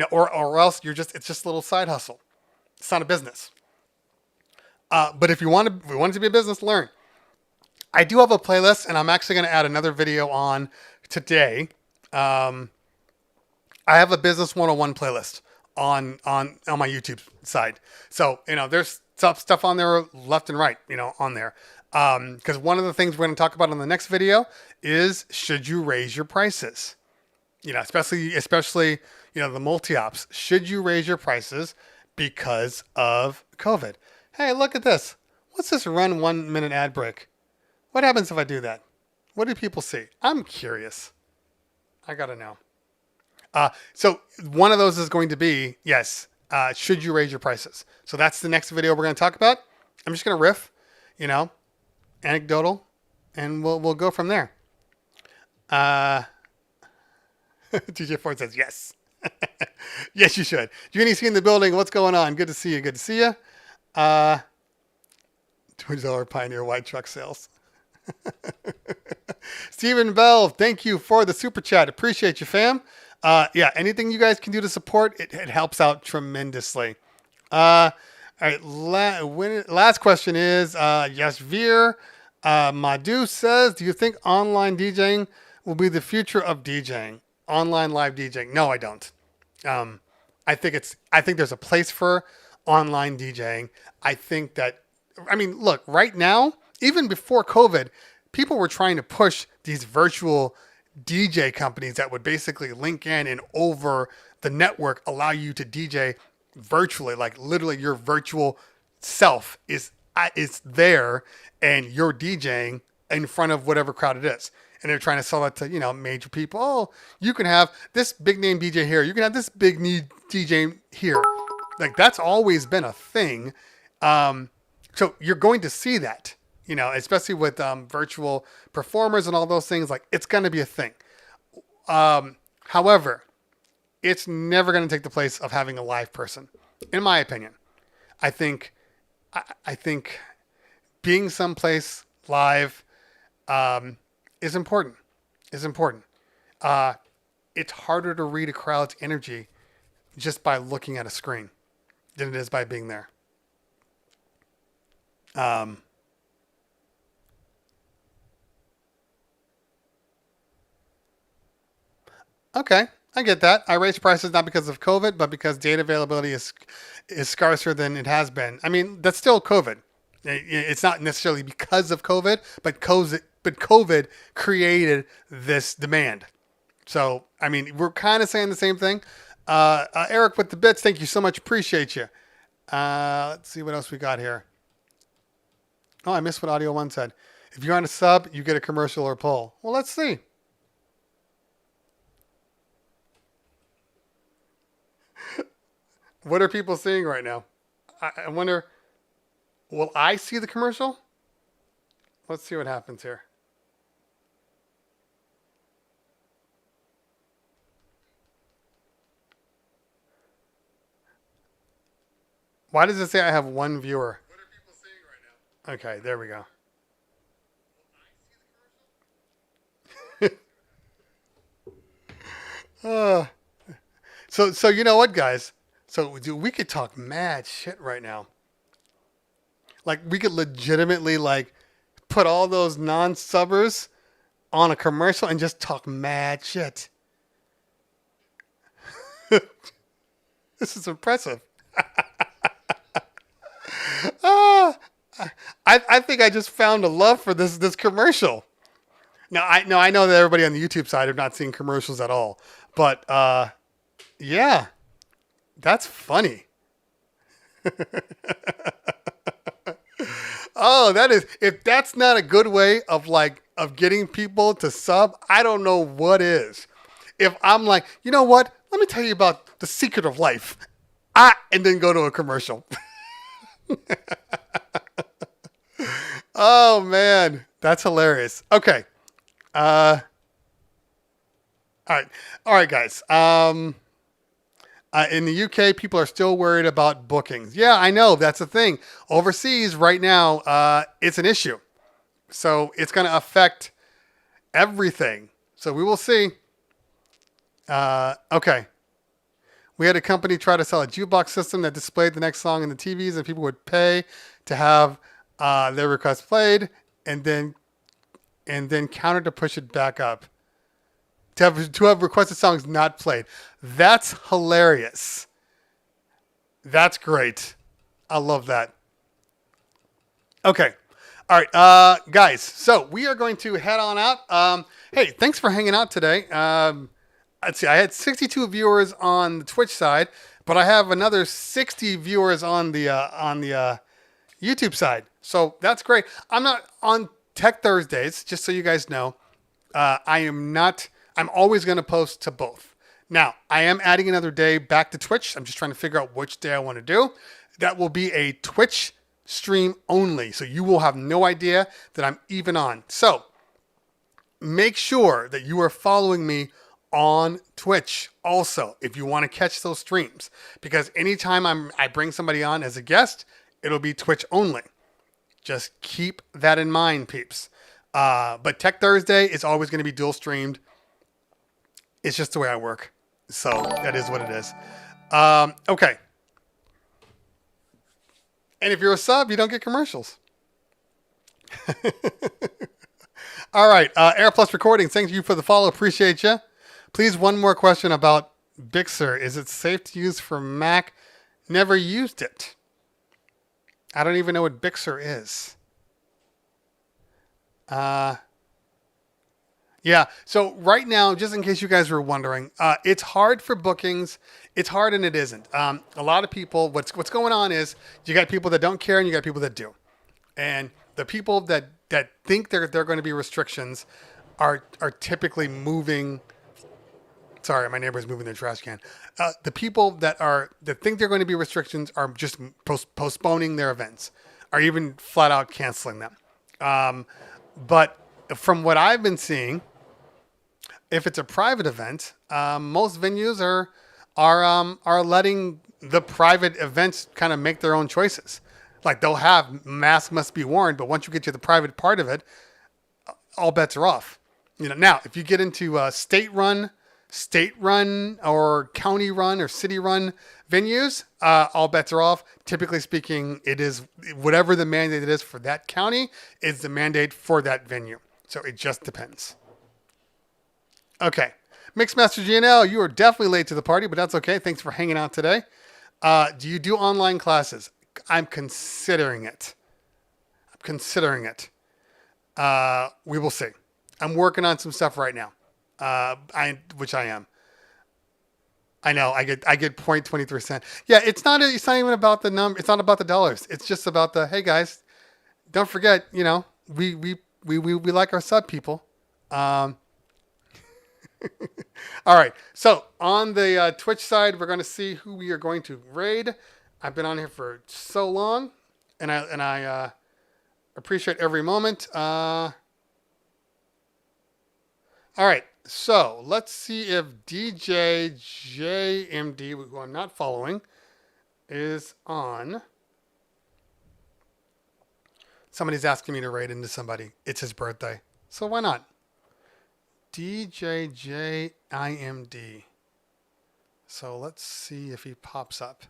Or else it's just a little side hustle. It's not a business. But if you want it to be a business, learn. I do have a playlist, and I'm actually going to add another video on today. I have a Business 101 playlist on my YouTube side. So, there's stuff on there left and right, on there. Because one of the things we're going to talk about in the next video is, should you raise your prices? Especially, the multi-ops. Should you raise your prices because of COVID? Hey, look at this. What's this run 1 minute ad break? What happens if I do that? What do people see? I'm curious. I got to know. So one of those is going to be, yes, should you raise your prices? So that's the next video we're going to talk about. I'm just going to riff, anecdotal, and we'll go from there. DJ Ford says, yes. Yes, you should. UNEC in the building. What's going on? Good to see you. Good to see you. $20 Pioneer white truck sales. Stephen Bell, thank you for the super chat. Appreciate you, fam. Anything you guys can do to support, it helps out tremendously. All right, last question is, Yashvir Madhu says, do you think online DJing will be the future of DJing? Online live DJing? No, I don't. I think there's a place for online DJing. Look, right now, even before COVID, people were trying to push these virtual DJ companies that would basically link in and over the network allow you to DJ virtually. Like literally your virtual self is there and you're DJing in front of whatever crowd it is. And they're trying to sell it to, major people. Oh, you can have this big name DJ here. You can have this big name DJ here. Like that's always been a thing. So you're going to see that, especially with virtual performers and all those things. Like it's going to be a thing. However, it's never going to take the place of having a live person, in my opinion. I think being someplace live is important. It's harder to read a crowd's energy just by looking at a screen than it is by being there. Okay, I get that. I raised prices not because of COVID, but because data availability is scarcer than it has been. I mean, that's still COVID. It's not necessarily because of COVID, but COVID created this demand. So, we're kind of saying the same thing. Eric with the bits, thank you so much. Appreciate you. Let's see what else we got here. Oh, I missed what Audio 1 said. If you're on a sub, you get a commercial or pull. Well, let's see. What are people seeing right now? I wonder, will I see the commercial? Let's see what happens here. Why does it say I have one viewer? What are people seeing right now? Okay, there we go. So you know what, guys? So we could talk mad shit right now. Like we could legitimately put all those non-subbers on a commercial and just talk mad shit. This is impressive. I think I just found a love for this commercial. Now I know that everybody on the YouTube side are not seeing commercials at all, but yeah, that's funny. Oh, that is, if that's not a good way of of getting people to sub, I don't know what is. If I'm like, you know what? Let me tell you about the secret of life. And then go to a commercial. Oh man, that's hilarious. Okay. All right. All right, guys. In the UK, people are still worried about bookings. Yeah, I know. That's the thing. Overseas right now, it's an issue. So it's going to affect everything. So we will see. Okay. We had a company try to sell a jukebox system that displayed the next song in the TVs, and people would pay to have their request played, and then counter to push it back up. To have requested songs not played. That's hilarious. That's great. I love that. Okay. All right, guys. So we are going to head on out. Hey, thanks for hanging out today. Let's see. I had 62 viewers on the Twitch side, but I have another 60 viewers on the YouTube side. So that's great. I'm not on Tech Thursdays, just so you guys know. I am not. I'm always going to post to both. Now, I am adding another day back to Twitch. I'm just trying to figure out which day I want to do. That will be a Twitch stream only. So you will have no idea that I'm even on. So make sure that you are following me on Twitch also if you want to catch those streams. Because anytime I bring somebody on as a guest, it'll be Twitch only. Just keep that in mind, peeps. But Tech Thursday is always going to be dual streamed. It's just the way I work. So that is what it is. Okay. And if you're a sub, you don't get commercials. All right. Air Plus Recording, thank you for the follow. Appreciate you. Please, one more question about Bixer. Is it safe to use for Mac? Never used it. I don't even know what Bixer is. Yeah. So right now, just in case you guys were wondering, it's hard for bookings. It's hard and it isn't. A lot of people, what's going on is you got people that don't care and you got people that do. And the people that think there are going to be restrictions are typically moving. Sorry, my neighbor's moving their trash can. The people that think they're going to be restrictions are just postponing their events, or even flat out canceling them. But from what I've been seeing, if it's a private event, most venues are letting the private events kind of make their own choices. Like they'll have masks must be worn, but once you get to the private part of it, all bets are off. Now if you get into state run or county run or city run venues, all bets are off. Typically speaking, it is whatever the mandate is for that county is the mandate for that venue. So it just depends. Okay. Mixmaster GNL, you are definitely late to the party, but that's okay. Thanks for hanging out today. Do you do online classes? I'm considering it. We will see. I'm working on some stuff right now. Which I am. I know I get 0.23%. Yeah, it's not even about the number. It's not about the dollars. It's just about the, hey guys, don't forget, we like our sub people. All right. So on the Twitch side, we're going to see who we are going to raid. I've been on here for so long, and I appreciate every moment. All right. So let's see if DJ JMD, who I'm not following, is on. Somebody's asking me to raid into somebody. It's his birthday. So why not? DJJIMD. So let's see if he pops up.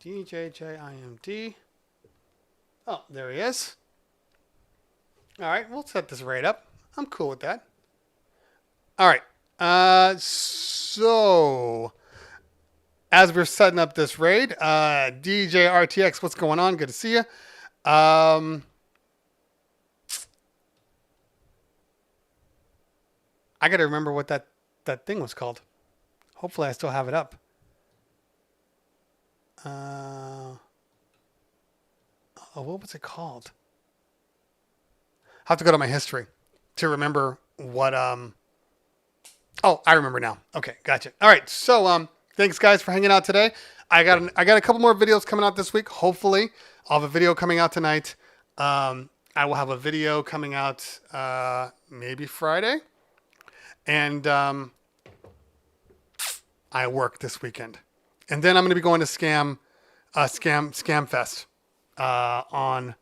DJJIMD. Oh, there he is. All right, we'll set this raid up. I'm cool with that. All right. So as we're setting up this raid, DJ RTX, what's going on? Good to see you. I got to remember what that thing was called. Hopefully I still have it up. What was it called? I have to go to my history to remember what. Oh, I remember now. Okay, gotcha. All right, so thanks guys for hanging out today. I got a couple more videos coming out this week. Hopefully, I'll have a video coming out tonight. I will have a video coming out maybe Friday, and I work this weekend, and then I'm going to be going to Scam Fest on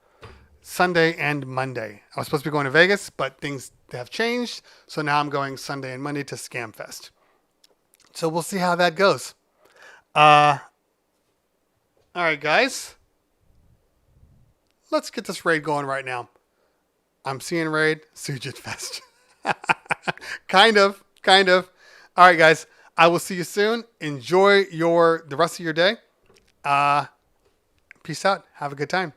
Sunday and Monday. I was supposed to be going to Vegas, but things have changed, so now I'm going Sunday and Monday to Scam Fest. So we'll see how that goes. All right, guys. Let's get this raid going right now. I'm seeing raid Sujit Fest. Kind of. All right, guys. I will see you soon. Enjoy the rest of your day. Peace out. Have a good time.